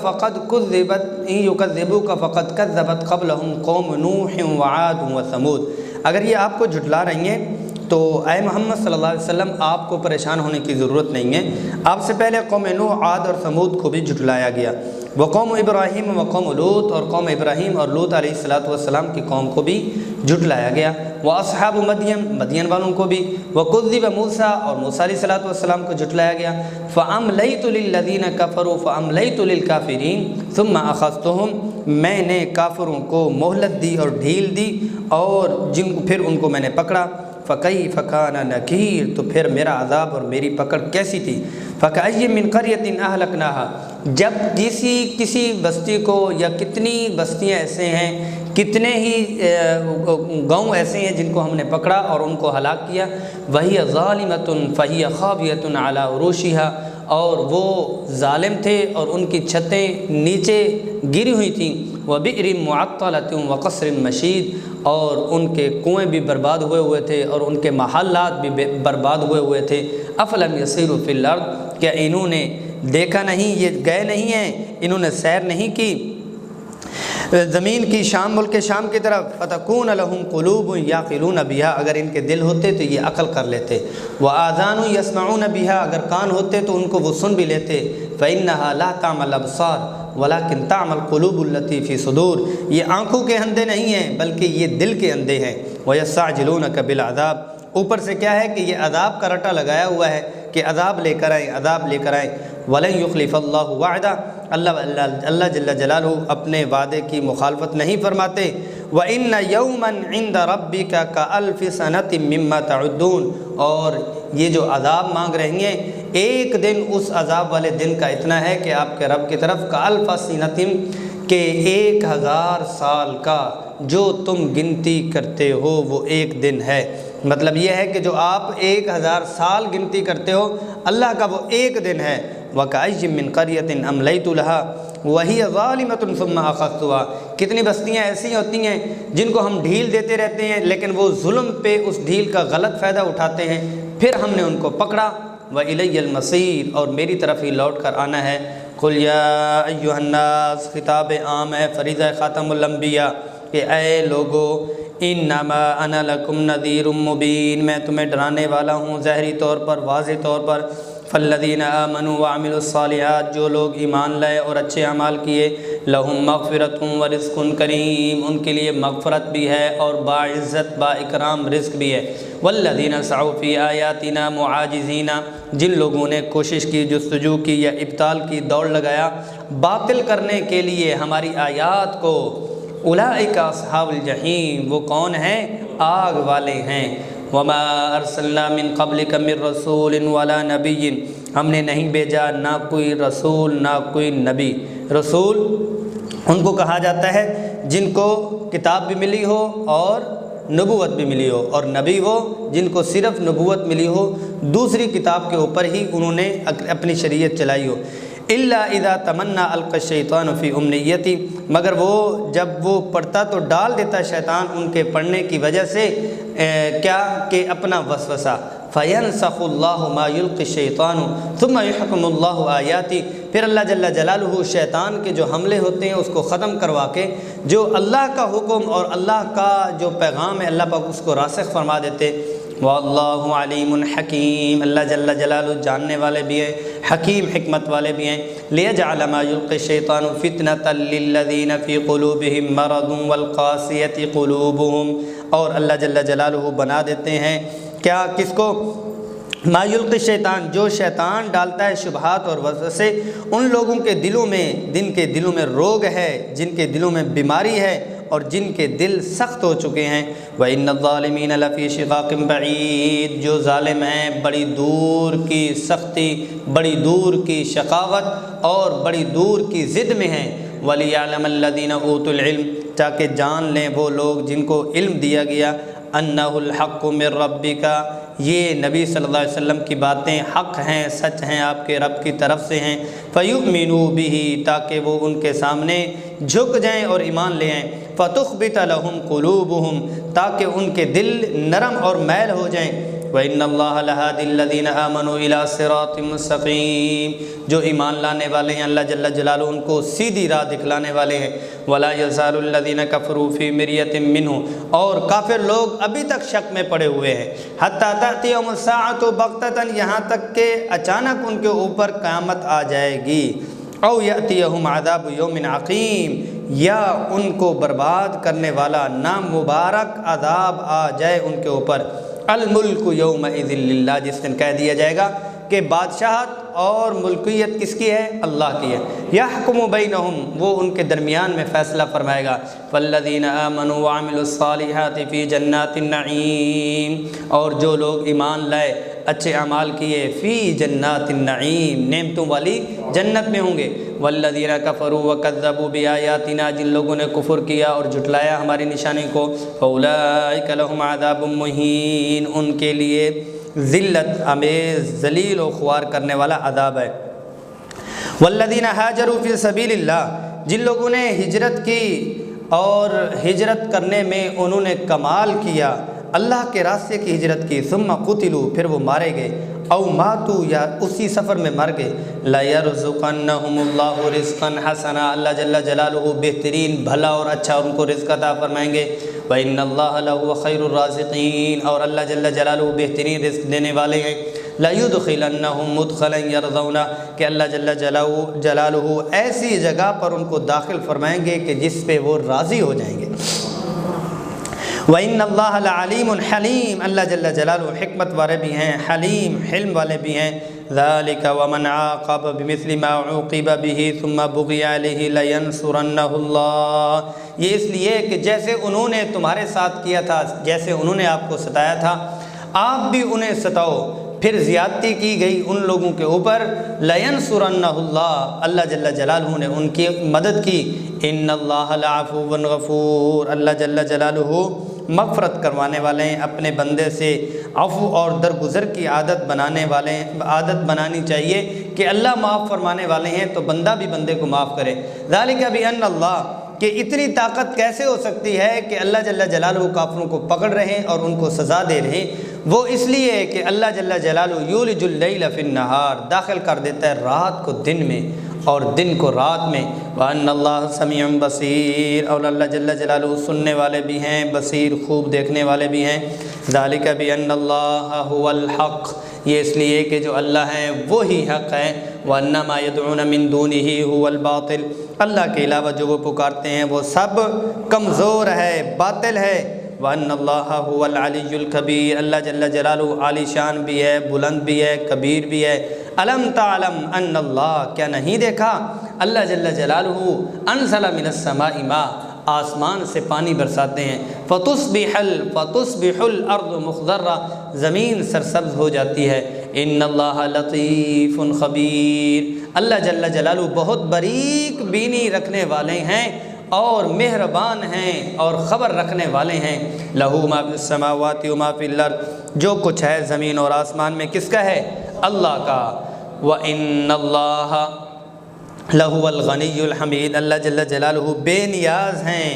فَقَدْ كَذَّبَتْ قَبْلَهُمْ قَوْمُ نُوحٍ وَعَادٌ وَثَمُودَ، اگر یہ آپ کو جھٹلا رہی ہیں تو اے محمد صلی اللہ علیہ وسلم آپ کو پریشان ہونے کی ضرورت نہیں ہے، آپ سے پہلے قوم نوح، عاد اور ثمود کو بھی جھٹلایا گیا، وقوم ابراہیم وقوم لوط، اور قوم ابراہیم اور لوط علیہ السلام کی قوم کو بھی جھٹلایا گیا، واصحاب مدین والوں کو بھی، وکذب موسیٰ، اور موسیٰ علیہ السلام کو جھٹلایا گیا، فاملیت للذین کفروا فاملیت للکافرین ثم اخذتهم، میں نے کافروں کو مہلت دی اور ڈھیل دی، اور پھر ان کو میں نے پکڑا، فکیف کان نکیر، تو پھر میرا عذاب اور میری پکڑ کیسی تھی، فکأی من قریۃ اہلکناها، جب کسی بستی کو، یا کتنی بستیاں ایسے ہیں، کتنے ہی گاؤں ایسے ہیں جن کو ہم نے پکڑا اور ان کو ہلاک کیا، وہی ظالمۃ فہی خاویۃ علی عروشها، اور وہ ظالم تھے اور ان کی چھتیں نیچے گری ہوئی تھیں، وبئر معطلۃ وقصر مشید، اور ان کے کنویں بھی برباد ہوئے تھے اور ان کے محلات بھی برباد ہوئے تھے۔ افلم یسیروا فی الارض، کیا انہوں نے دیکھا نہیں، یہ گئے نہیں ہیں، انہوں نے سیر نہیں کی زمین کی، ملک شام کی طرف، فتکون لہم قلوب یعقلون بہا، اگر ان کے دل ہوتے تو یہ عقل کر لیتے، وآذان یسمعون بہا، اگر کان ہوتے تو ان کو وہ سن بھی لیتے، فإنہا لا تعمی الابصار ولکن تعمی القلوب التی فی صدور، یہ آنکھوں کے اندھے نہیں ہیں بلکہ یہ دل کے اندھے ہیں، ویستعجلونک بالعذاب، اوپر سے کیا ہے کہ یہ عذاب کا رٹا لگایا ہوا ہے کہ عذاب لے کر آئیں، ولن یخلف اللہ وعدہ، اللہ جل جلالہ اپنے وعدے کی مخالفت نہیں فرماتے، وَإِنَّ يَوْمًا عِنْدَ رَبِّكَ كَأَلْفِ سَنَةٍ مِّمَّا تَعُدُّونَ، اور یہ جو عذاب مانگ رہی ہیں، ایک دن اس عذاب والے دن کا اتنا ہے کہ آپ کے رب کی طرف كَأَلْفَ سَنَةٍ، کہ 1000 سال کا جو تم گنتی کرتے ہو وہ ایک دن ہے۔ مطلب یہ ہے کہ جو آپ 1000 سال گنتی کرتے ہو اللہ کا وہ ایک دن ہے۔ وَكَأَيٍّ مِّن قَرْيَةٍ أَمْلَيْتُ لَهَا وَهِيَ ظَالِمَةٌ ثُمَّ أَخَذْتُهَا، کتنی بستیاں ایسی ہوتی ہیں جن کو ہم ڈھیل دیتے رہتے ہیں لیکن وہ ظلم پہ اس ڈھیل کا غلط فائدہ اٹھاتے ہیں، پھر ہم نے ان کو پکڑا، وَإِلَيَّ الْمَصِيرُ، اور میری طرف ہی لوٹ کر آنا ہے۔ قُلْ يَا أَيُّهَا النَّاسُ، خطاب عام ہے، فریضہ خاتم الانبیاء، کہ اے لوگو انما انا لکم نذیر مبین، میں تمہیں ڈرانے والا ہوں ظاہری طور پر، واضح طور پر۔ فالذین آمنوا وعملوا الصالحات، جو لوگ ایمان لائے اور اچھے اعمال کیے، لہم مغفرۃ ورزق کریم، ان کے لیے مغفرت بھی ہے اور باعزت با اکرام رزق بھی ہے۔ والذین سعوا فی آیاتنا معاجزین، جن لوگوں نے کوشش کی، جستجو کی یا ابطال کی، دوڑ لگایا باطل کرنے کے لیے ہماری آیات کو، اولئک اصحاب الجحیم، وہ کون ہیں؟ آگ والے ہیں۔ وما ارسلنا من قبلک من رسول ولا نبی، ہم نے نہیں بھیجا نہ کوئی رسول نہ کوئی نبی۔ رسول ان کو کہا جاتا ہے جن کو کتاب بھی ملی ہو اور نبوت بھی ملی ہو، اور نبی وہ جن کو صرف نبوت ملی ہو، دوسری کتاب کے اوپر ہی انہوں نے اپنی شریعت چلائی ہو۔ الا اذا تمنا القى الشیطان فی امنیتی، مگر وہ جب وہ پڑھتا تو ڈال دیتا شیطان ان کے پڑھنے کی وجہ سے کیا کہ اپنا وسوسہ۔ فینسخ اللہ ما یلقی الشیطان ثم یحکم اللہ آیاتی، پھر اللہ جل جلالہ شیطان کے جو حملے ہوتے ہیں اس کو ختم کروا کے جو اللہ کا حکم اور اللہ کا جو پیغام ہے اللہ پاک اس کو راسخ فرما دیتے۔ واللہ علیم حکیم، اللہ جل جلالہ جاننے والے بھی ہیں، حکیم حکمت والے بھی ہیں۔ لیجعل ما یلقی الشیطان فتنة للذین فی قلوبہم مرض والقاسیۃ قلوبہم، اور اللہ جل جلالہ بنا دیتے ہیں کیا کس کو؟ ما یلقی الشیطان، جو شیطان ڈالتا ہے شبہات اور وسوسے ان لوگوں کے دلوں میں جن کے دلوں میں روگ ہے، جن کے دلوں میں بیماری ہے اور جن کے دل سخت ہو چکے ہیں۔ وَإِنَّ الظَّالِمِينَ لَفِي شِقَاقٍ بَعِيدٍ، جو ظالم ہیں بڑی دور کی سختی، بڑی دور کی شقاوت اور بڑی دور کی ضد میں ہیں۔ وَلِيَعْلَمَ الَّذِينَ أُوتُوا الْعِلْمَ، تاکہ جان لیں وہ لوگ جن کو علم دیا گیا، أَنَّهُ الْحَقُّ مِن رَبِّكَ، یہ نبی صلی اللہ علیہ وسلم کی باتیں حق ہیں، سچ ہیں، آپ کے رب کی طرف سے ہیں۔ فَيُؤْمِنُوا بِهِ، تاکہ وہ ان کے سامنے جھک جائیں اور ایمان لے آئیں۔ فَتُخْبِتَ لَهُمْ قُلُوبُهُمْ، تاکہ ان کے دل نرم اور میل ہو جائیں۔ وَإِنَّ اللَّهَ لَهَادِ الَّذِينَ آمَنُوا إِلَىٰ صِرَاطٍ مُّسْتَقِيمٍ، جو ایمان لانے والے ہیں اللہ جل جلالہ ان کو سیدھی راہ دکھلانے والے ہیں۔ وَلَا يَزَالُ الَّذِينَ كَفَرُوا فِي مِرْيَةٍ مِّنْهُ، اور کافر لوگ ابھی تک شک میں پڑے ہوئے ہیں۔ حَتَّىٰ تَأْتِيَهُمُ السَّاعَةُ بَغْتَةً، یہاں تک کہ اچانک ان کے اوپر قیامت آ جائے گی۔ او یأتیہم عذاب یوم عقیم، یا ان کو برباد کرنے والا نامبارک عذاب آ جائے ان کے اوپر۔ الملک یومئذ للہ، جس دن کہہ دیا جائے گا کہ بادشاہت اور ملکیت کس کی ہے؟ اللہ کی ہے۔ یحکم بینہم، وہ ان کے درمیان میں فیصلہ فرمائے گا۔ والذین آمنوا وعملوا الصالحات فی جنات النعیم، اور جو لوگ ایمان لائے اچھے اعمال کیے، فی جنات النعیم، نعمتوں والی جنت میں ہوں گے۔ والذین کفروا وکذبوا بآیاتنا، جن لوگوں نے کفر کیا اور جھٹلایا ہماری نشانی کو، فاولئک لہم عذاب مہین، ان کے لیے ذلت امیز، ذلیل و خوار کرنے والا عذاب ہے۔ والذین ہاجروا فی سبیل اللہ، جن لوگوں نے ہجرت کی اور ہجرت کرنے میں انہوں نے کمال کیا، اللہ کے راستے کی ہجرت کی، ثم قتلوا، پھر وہ مارے گئے، او ماتوا، یا اسی سفر میں مر گئے، لَيَرْزُقَنَّهُمُ اللَّهُ رِزْقًا حَسَنًا، اللہ جل جلالہ بہترین بھلا اور اچھا ان کو رزق عطا فرمائیں گے۔ وَإِنَّ اللَّهَ لَهُوَ خَيْرُ الرَّازِقِينَ، اور اللہ جل جلالہ بہترین رزق دینے والے ہیں۔ لَيُدْخِلَنَّهُمْ مُدْخَلًا يَرْضَوْنَ، کہ اللہ جل جلالہ ایسی جگہ پر ان کو داخل فرمائیں گے کہ جس پہ وہ راضی ہو جائیں گے۔ وَإِنَّ اللَّهَ لَعَلِيمٌ حَلِيمٌ، اللہ جل جلالہ حکمت والے بھی ہیں، حلیم حلم والے بھی ہیں۔ ذَلِكَ وَمَنْ عَاقَبَ بِمِثْلِ مَا عُوقِبَ بِهِ ثُمَّ بُغِيَ عَلَيْهِ لَيَنْصُرَنَّهُ اللَّهُ، یہ اس لیے کہ جیسے انہوں نے تمہارے ساتھ کیا تھا، جیسے انہوں نے آپ کو ستایا تھا، آپ بھی انہیں ستاؤ۔ پھر زیادتی کی گئی ان لوگوں کے اوپر، لَيَنْصُرَنَّهُ اللَّهُ، اللہ جل جلالہ نے ان کی مدد کی۔ إِنَّ اللَّهَ لَعَفُوٌّ غَفُورٌ، اللہ جل جلالہ مغفرت کروانے والے ہیں اپنے بندے سے، عفو اور درگزر کی عادت بنانے والے ہیں، عادت بنانی چاہیے کہ اللہ معاف فرمانے والے ہیں تو بندہ بھی بندے کو معاف کرے۔ ذالک بأن اللہ، کہ اتنی طاقت کیسے ہو سکتی ہے کہ اللہ جل جلالہ کافروں کو پکڑ رہے ہیں اور ان کو سزا دے رہے ہیں؟ وہ اس لیے کہ اللہ جل جلالہ یولج اللیل فی النہار، داخل کر دیتا ہے رات کو دن میں اور دن کو رات میں، وَأَنَّ اللَّهَ سَمِيعٌ بَصِيرٌ، اور اللہ جل جلالہ سننے والے بھی ہیں، بصیر خوب دیکھنے والے بھی ہیں۔ ذَلِكَ بِأَنَّ اللَّهَ هُوَ الْحَقُّ، یہ اس لیے کہ جو اللہ ہیں وہی حق ہے، وَأَنَّ مَا يَدْعُونَ مِن دُونِهِ هُوَ الْبَاطِلُ، اللہ کے علاوہ جو وہ پکارتے ہیں وہ سب کمزور ہے، باطل ہے۔ وَأَنَّ اللَّهَ هُوَ الْعَلِيُّ الْكَبِيرُ، اللہ جل جلالہ عالی شان بھی ہے، بلند بھی ہے، کبیر بھی ہے۔ الم تعلم ان اللہ، کیا نہیں دیکھا اللہ جل جلالہ انزل من السماء ماء، آسمان سے پانی برساتے ہیں، فتصبح الارض مخضرہ، زمین سرسبز ہو جاتی ہے۔ ان اللہ لطیف خبیر، اللہ جل جلالہ بہت باریک بینی رکھنے والے ہیں اور مہربان ہیں اور خبر رکھنے والے ہیں۔ لہو ما فی السماوات و ما فی الارض، جو کچھ ہے زمین اور آسمان میں کس کا ہے؟ اللہ کا۔ وَإِنَّ اللَّهَ لَهُوَ الْغَنِيُّ الْحَمِيدُ، اللہ جل جلالہ بے نیاز ہیں،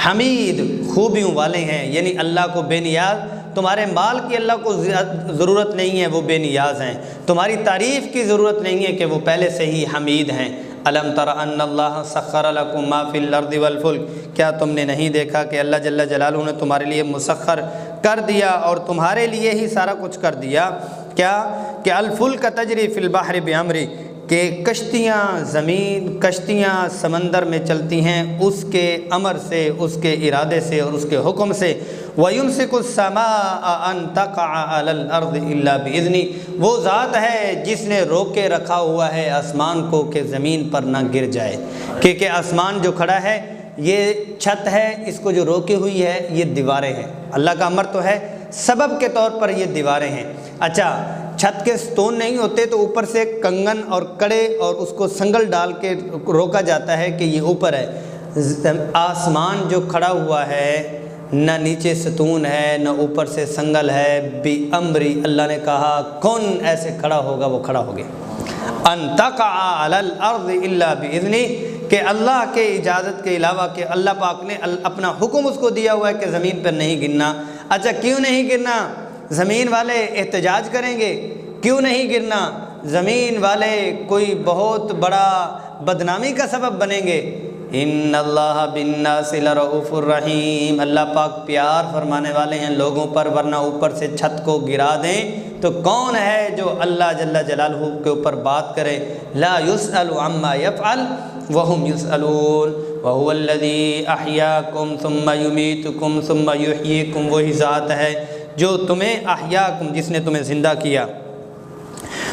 حمید خوبیوں والے ہیں، یعنی اللہ کو بے نیاز، تمہارے مال کی اللہ کو ضرورت نہیں ہے، وہ بے نیاز ہیں، تمہاری تعریف کی ضرورت نہیں ہے کہ وہ پہلے سے ہی حمید ہیں۔ الم تر ان اللہ سخر لکم ما فی الارض والفلک، کیا تم نے نہیں دیکھا کہ اللہ جل جلالہ نے تمہارے لیے مسخر کر دیا اور تمہارے لیے ہی سارا کچھ کر دیا، کیا کہ الفلک تجری فی البحر بامری، کہ کشتیاں زمین، کشتیاں سمندر میں چلتی ہیں اس کے امر سے، اس کے ارادے سے اور اس کے حکم سے۔ وَيُمْسِكُ السَّمَاءَ أَن تَقَعَ عَلَى الْأَرْضِ إِلَّا بِإِذْنِهِ، وہ ذات ہے جس نے روکے رکھا ہوا ہے آسمان کو کہ زمین پر نہ گر جائے، کہ آسمان جو کھڑا ہے یہ چھت ہے، اس کو جو روکے ہوئی ہے یہ دیواریں ہیں، اللہ کا امر تو ہے، سبب کے طور پر یہ دیواریں ہیں۔ اچھا، چھت کے ستون نہیں ہوتے تو اوپر سے کنگن اور کڑے اور اس کو سنگل ڈال کے روکا جاتا ہے کہ یہ اوپر ہے۔ آسمان جو کھڑا ہوا ہے، نہ نیچے ستون ہے نہ اوپر سے سنگل ہے، بی امری، اللہ نے کہا کون ایسے کھڑا ہوگا وہ کھڑا ہو گیا۔ ان تقع علی الارض الا باذنہ، کہ اللہ کے اجازت کے علاوہ، کہ اللہ پاک نے اپنا حکم اس کو دیا ہوا ہے کہ زمین پر نہیں گرنا۔ اچھا، کیوں نہیں گرنا؟ زمین والے احتجاج کریں گے، کیوں نہیں گرنا؟ زمین والے کوئی بہت بڑا بدنامی کا سبب بنیں گے۔ ان اللہ بالناس لرؤوف الرحیم، اللہ پاک پیار فرمانے والے ہیں لوگوں پر، ورنہ اوپر سے چھت کو گرا دیں تو کون ہے جو اللہ جل جلالہ کے اوپر بات کرے؟ لا يسأل عما يفعل وهم يسألون وهو الذي احیاکم ثم یمیتکم ثم یحییکم، وہی ذات ہے جو تمہیں احیاکم، جس نے تمہیں زندہ کیا،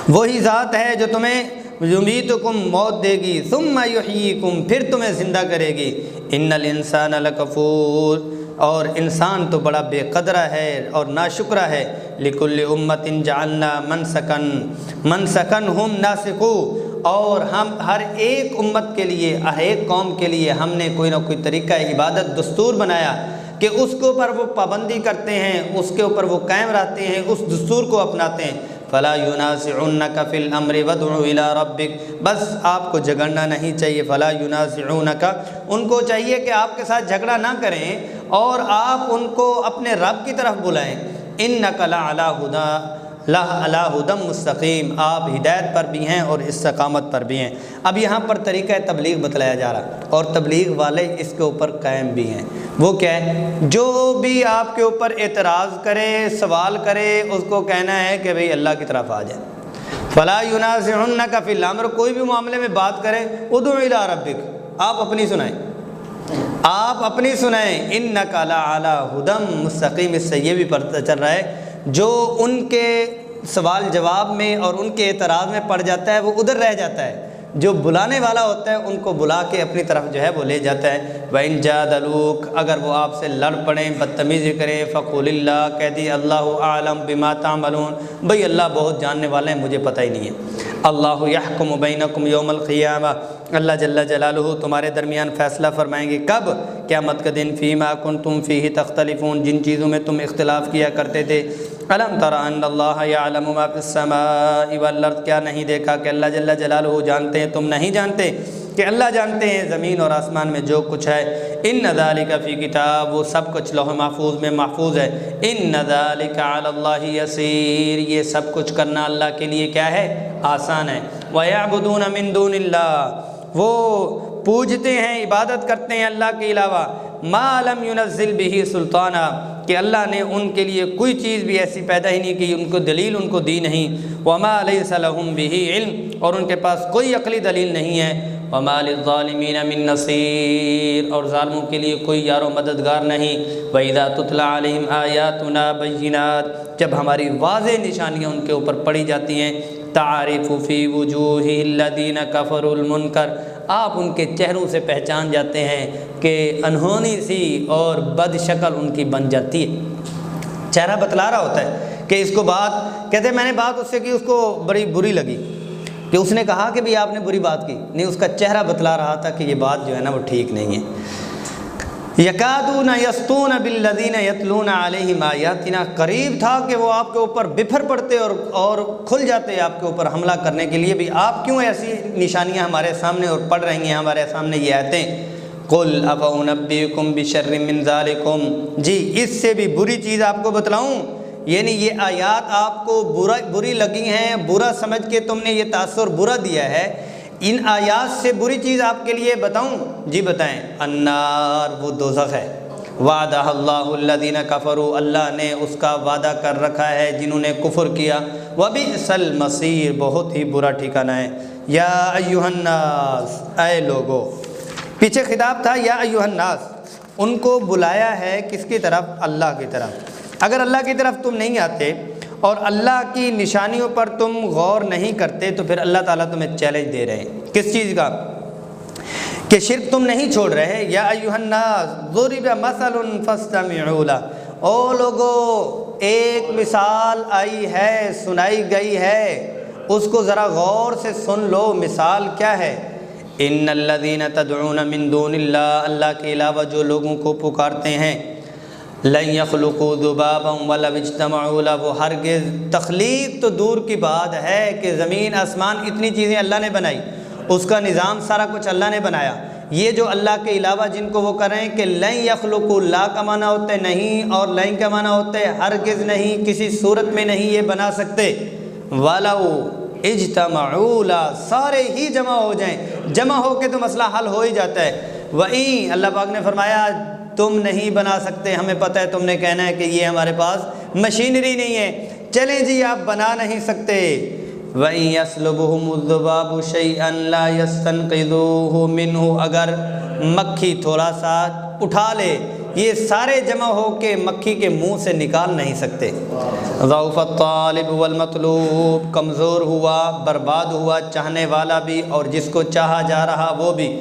وہی ذات ہے جو تمہیں یمیتکم، موت دے گی، ثم یحییکم، پھر تمہیں زندہ کرے گی۔ ان الانسان لکفور، اور انسان تو بڑا بے قدرہ ہے اور ناشکرہ ہے۔ لکل امت جعلنا منسکن ہم ناسکو، اور ہم ہر ایک امت کے لیے، ہر ایک قوم کے لیے ہم نے کوئی نہ کوئی طریقہ عبادت دستور بنایا کہ اس کے اوپر وہ پابندی کرتے ہیں، اس کے اوپر وہ قائم رہتے ہیں، اس دستور کو اپناتے ہیں۔ فلا ینازعنک فی الامر وادع الی ربک، بس آپ کو جھگڑنا نہیں چاہیے۔ فلا ینازعنک، ان کو چاہیے کہ آپ کے ساتھ جھگڑا نہ کریں اور آپ ان کو اپنے رب کی طرف بلائیں۔ انک لعلی ھدی مستقیم، آپ ہدایت پر بھی ہیں اور استقامت پر بھی ہیں۔ اب یہاں پر طریقہ تبلیغ بتلایا جا رہا اور تبلیغ والے اس کے اوپر قائم بھی ہیں۔ وہ کیا ہے؟ جو بھی آپ کے اوپر اعتراض کرے، سوال کرے، اس کو کہنا ہے کہ بھئی اللہ کی طرف آ جائے۔ فلا ینازعنک فی الامر، کوئی بھی معاملے میں بات کرے، ادع الی ربک، آپ اپنی سنائیں، آپ اپنی سنائیں۔ انک لعلی ھدی مستقیم، اس سے یہ بھی پتہ چل رہا ہے جو ان کے سوال جواب میں اور ان کے اعتراض میں پڑ جاتا ہے وہ ادھر رہ جاتا ہے، جو بلانے والا ہوتا ہے ان کو بلا کے اپنی طرف جو ہے وہ لے جاتا ہے۔ وَإِن جَادَلُوكَ، اگر وہ آپ سے لڑ پڑیں، بدتمیزی کریں، فَقُلِ اللَّهُ، کہہ دی اللہ اعلم بما تعملون، بھئی اللہ بہت جاننے والے ہیں، مجھے پتہ ہی نہیں ہے۔ اللہ یحکم بینکم یوم القیامہ، اللہ جل جلالہ تمہارے درمیان فیصلہ فرمائیں گے، کب؟ قیامت کا دن۔ فیما کنتم فیہ تختلفون، جن چیزوں میں تم اختلاف کیا کرتے تھے۔ الم تر ان اللہ یعلم ما فی السماء والارض، کیا نہیں دیکھا کہ اللہ جل جلالہ جانتے ہیں، تم نہیں جانتے؟ کہ اللہ جانتے ہیں زمین اور آسمان میں جو کچھ ہے۔ ان ذالک فی کتاب، وہ سب کچھ لوح محفوظ میں محفوظ ہے۔ ان ذالک علی اللہ یسیر، یہ سب کچھ کرنا اللہ کے لیے کیا ہے؟ آسان ہے۔ وَيَعْبُدُونَ مِن دُونِ اللَّهِ، وہ پوجتے ہیں، عبادت کرتے ہیں اللہ کے علاوہ، ما لم ينزل به سلطانہ، کہ اللہ نے ان کے لیے کوئی چیز بھی ایسی پیدا ہی نہیں کی، ان کو دلیل ان کو دی نہیں۔ وما لیس لهم به علم، اور ان کے پاس کوئی عقلی دلیل نہیں ہے۔ وما للظالمین من نصیر، اور ظالموں کے لیے کوئی یار و مددگار نہیں۔ وَإِذَا تُتْلَى عَلَيْهِمْ آيَاتُنَا بَيِّنَاتٍ، جب ہماری واضح نشانیاں ان کے اوپر پڑھی جاتی ہیں، تعرف فی وجوہ الذین کفروا المنکر، آپ ان کے چہروں سے پہچان جاتے ہیں کہ انہونی سی اور بد شکل ان کی بن جاتی ہے۔ چہرہ بتلا رہا ہوتا ہے کہ اس کو بات کہتے ہیں، میں نے بات اس سے کی، اس کو بڑی بری لگی، کہ اس نے کہا کہ بھی آپ نے بری بات کی نہیں، اس کا چہرہ بتلا رہا تھا کہ یہ بات جو ہے نا وہ ٹھیک نہیں ہے۔ یکادون یسطون بالذین یتلون علیہم آیاتنا، قریب تھا کہ وہ آپ کے اوپر بپھر پڑتے اور کھل جاتے آپ کے اوپر حملہ کرنے کے لیے، بھی آپ کیوں ایسی نشانیاں ہمارے سامنے اور پڑھ رہی ہیں ہمارے سامنے یہ آیتیں۔ قل افانبئکم بشر من ذالکم، جی اس سے بھی بری چیز آپ کو بتلاؤں، یعنی یہ آیات آپ کو بری لگی ہیں، برا سمجھ کے تم نے یہ تاثر برا دیا ہے، ان آیات سے بری چیز آپ کے لیے بتاؤں؟ جی بتائیں۔ النار، وہ دوزخ ہے۔ وعدہ اللہ الذین کفروا، اللہ نے اس کا وعدہ کر رکھا ہے جنہوں نے کفر کیا۔ وبئس المصیر، بہت ہی برا ٹھکانہ ہے۔ یا ایھا الناس، اے لوگو، پیچھے خطاب تھا یا ایھا الناس، ان کو بلایا ہے کس کی طرف؟ اللہ کی طرف۔ اگر اللہ کی طرف تم نہیں آتے اور اللہ کی نشانیوں پر تم غور نہیں کرتے تو پھر اللہ تعالیٰ تمہیں چیلنج دے رہے ہیں، کس چیز کا؟ کہ شرک تم نہیں چھوڑ رہے۔ یا ایھا الناس ضرب مثل فاستمعوا لہ، او لوگو ایک مثال آئی ہے، سنائی گئی ہے، اس کو ذرا غور سے سن لو۔ مثال کیا ہے؟ ان الذین تدعون من دون اللہ، اللہ کے علاوہ جو لوگوں کو پکارتے ہیں، لن یخلقوا ذبابا ولو اجتمعوا لہ، وہ ہرگز، تخلیق تو دور کی بات ہے کہ زمین آسمان اتنی چیزیں اللہ نے بنائی، اس کا نظام سارا کچھ اللہ نے بنایا، یہ جو اللہ کے علاوہ جن کو وہ کر رہے ہیں کہ لن یخلقوا، لا کا معنی ہوتا ہے نہیں اور لن کا معنی ہوتا ہے ہرگز نہیں، کسی صورت میں نہیں یہ بنا سکتے۔ ولو اجتمعوا لہ، سارے ہی جمع ہو جائیں، جمع ہو کے تو مسئلہ حل ہو ہی جاتا ہے۔ وہیں اللہ پاک نے فرمایا تم نہیں بنا سکتے، ہمیں پتہ ہے تم نے کہنا ہے کہ یہ ہمارے پاس مشینری نہیں ہے، چلیں جی آپ بنا نہیں سکتے۔ وَإِن يَسْلُبْهُمُ الذُّبَابُ شَيْئًا لَا يَسْتَنْقِذُوهُ مِنْهُ، اگر مکھی تھوڑا سا اٹھا لے، یہ سارے جمع ہو کے مکھی کے منہ سے نکال نہیں سکتے۔ ضعف الطالب والمطلوب، کمزور ہوا، برباد ہوا چاہنے والا بھی اور جس کو چاہا جا رہا وہ بھی۔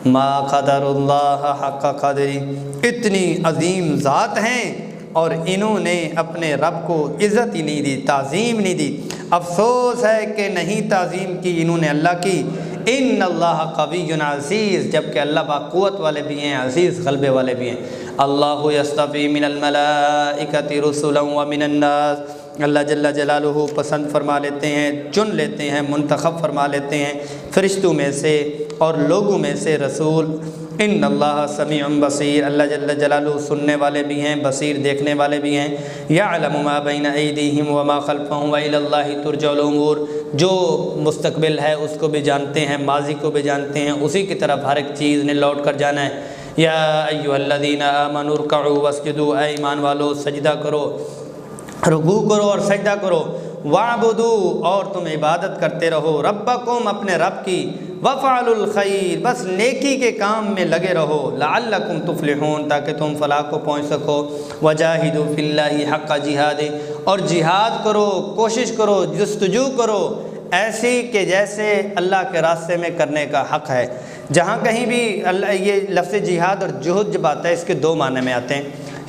ما قدر اللہ حق قدری، اتنی عظیم ذات ہیں اور انہوں نے اپنے رب کو عزت ہی نہیں دی، تعظیم نہیں دی۔ افسوس ہے کہ نہیں تعظیم کی انہوں نے اللہ کی۔ ان اللہ قوی عزیز، جبکہ اللہ باقوت والے بھی ہیں، عزیز غلبے والے بھی ہیں۔ اللہ یصطفی من الملائکۃ رسلا ومن الناس، اللہ جل جلالہ پسند فرما لیتے ہیں، چن لیتے ہیں، منتخب فرما لیتے ہیں فرشتوں میں سے اور لوگوں میں سے رسول۔ ان اللہ سمیع بصیر، اللہ جل جلالہ سننے والے بھی ہیں، بصیر دیکھنے والے بھی ہیں۔ یعلم ما بین ایدیہم وما خلفہم والی اللہ ترجع الامور، جو مستقبل ہے اس کو بھی جانتے ہیں، ماضی کو بھی جانتے ہیں، اسی کی طرف ہر ایک چیز نے لوٹ کر جانا ہے۔ یا ایھا الذین آمنوا ارکعوا واسجدوا، اے ایمان والو سجدہ کرو، رکوع کرو اور سجدہ کرو۔ وَاعْبُدُوا، اور تم عبادت کرتے رہو، ربکم، اپنے رب کی، وَفْعَلُوا الْخَيْرَ، بس نیکی کے کام میں لگے رہو، لَعَلَّكُمْ تُفْلِحُونَ، تاکہ تم فلاح کو پہنچ سکو۔ وَجَاهِدُوا فِي اللَّهِ حَقَّ جِهَادِهِ، اور جہاد کرو، کوشش کرو، جستجو کرو ایسی کہ جیسے اللہ کے راستے میں کرنے کا حق ہے۔ جہاں کہیں بھی یہ لفظ جہاد اور جہد جب آتا ہے اس کے دو معنی میں آتے ہیں،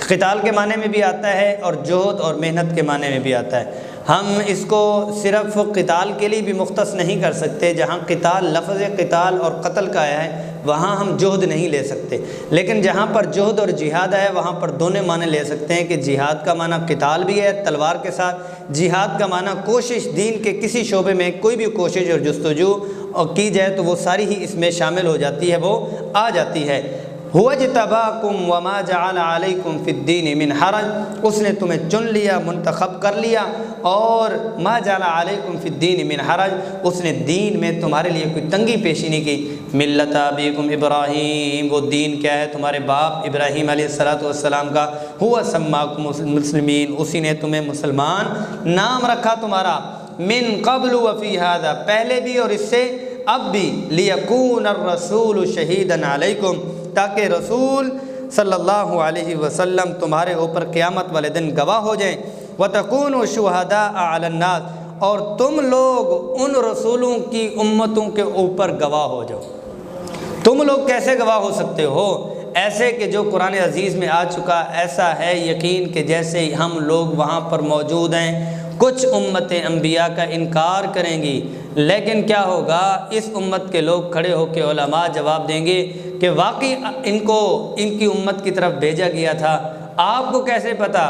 قتال کے معنی میں بھی آتا ہے اور جہد اور محنت کے معنی میں بھی آتا ہے۔ ہم اس کو صرف قتال کے لیے بھی مختص نہیں کر سکتے، جہاں قتال، لفظ قتال اور قتل کا آیا ہے وہاں ہم جہد نہیں لے سکتے، لیکن جہاں پر جہد اور جہاد ہے وہاں پر دونوں معنی لے سکتے ہیں کہ جہاد کا معنی قتال بھی ہے تلوار کے ساتھ، جہاد کا معنی کوشش، دین کے کسی شعبے میں کوئی بھی کوشش اور جستجو اور کی جائے تو وہ ساری ہی اس میں شامل ہو جاتی ہے، وہ آ جاتی ہے۔ هُوَ اجْتَبَاكُمْ وَمَا جَعَلَ عَلَيْكُمْ فِي الدِّينِ مِنْ حَرَجٍ، اس نے تمہیں چن لیا، منتخب کر لیا، اور ما جعل علیکم فی الدین من حرج، اس نے دین میں تمہارے لیے کوئی تنگی پیشی نہیں کی۔ ملت ابیکم ابراہیم، وہ دین کیا ہے؟ تمہارے باپ ابراہیم علیہ السلام کا۔ هو سماکم مسلمین، اسی نے تمہیں مسلمان نام رکھا تمہارا، من قبل وفی ھذا، پہلے بھی اور اس سے اب بھی، لیکون الرسول شہیدا علیکم، تاکہ رسول صلی اللہ علیہ وسلم تمہارے اوپر قیامت والے دن گواہ ہو جائیں، وَتَكُونُوا شُهَدَاءَ عَلَى النَّاسِ، اور تم لوگ ان رسولوں کی امتوں کے اوپر گواہ ہو جاؤ۔ تم لوگ کیسے گواہ ہو سکتے ہو؟ ایسے کہ جو قرآن عزیز میں آ چکا، ایسا ہے یقین کہ جیسے ہم لوگ وہاں پر موجود ہیں، کچھ امت انبیاء کا انکار کریں گی، لیکن کیا ہوگا؟ اس امت کے لوگ کھڑے ہو کے علماء جواب دیں گے کہ واقعی ان کو ان کی امت کی طرف بھیجا گیا تھا، آپ کو کیسے پتہ؟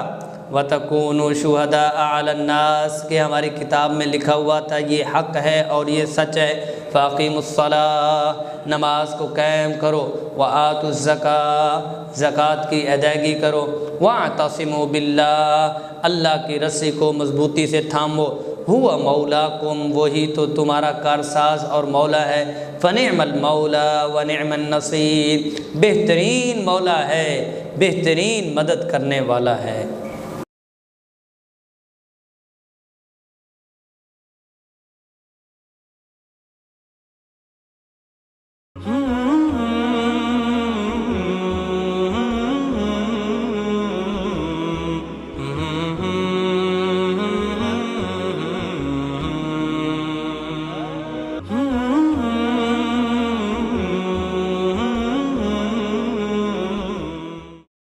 وَتَكُونُوا شُهَدَاءَ عَلَى النَّاسِ، کہ ہماری کتاب میں لکھا ہوا تھا یہ حق ہے اور یہ سچ ہے۔ فَأَقِيمُوا الصَّلَاةَ، نماز کو قائم کرو، وَآتُوا الزَّكَاةَ، زکوٰۃ کی ادائیگی کرو، وَاعْتَصِمُوا بِاللَّهِ، اللہ کی رسی کو مضبوطی سے تھامو، هُوَ مَوْلَاكُمْ، وہی تو تمہارا کارساز اور مولا ہے، فَنِعْمَ الْمَوْلَىٰ وَنِعْمَ النَّصِيرُ، بہترین مولا ہے، بہترین مدد کرنے والا ہے۔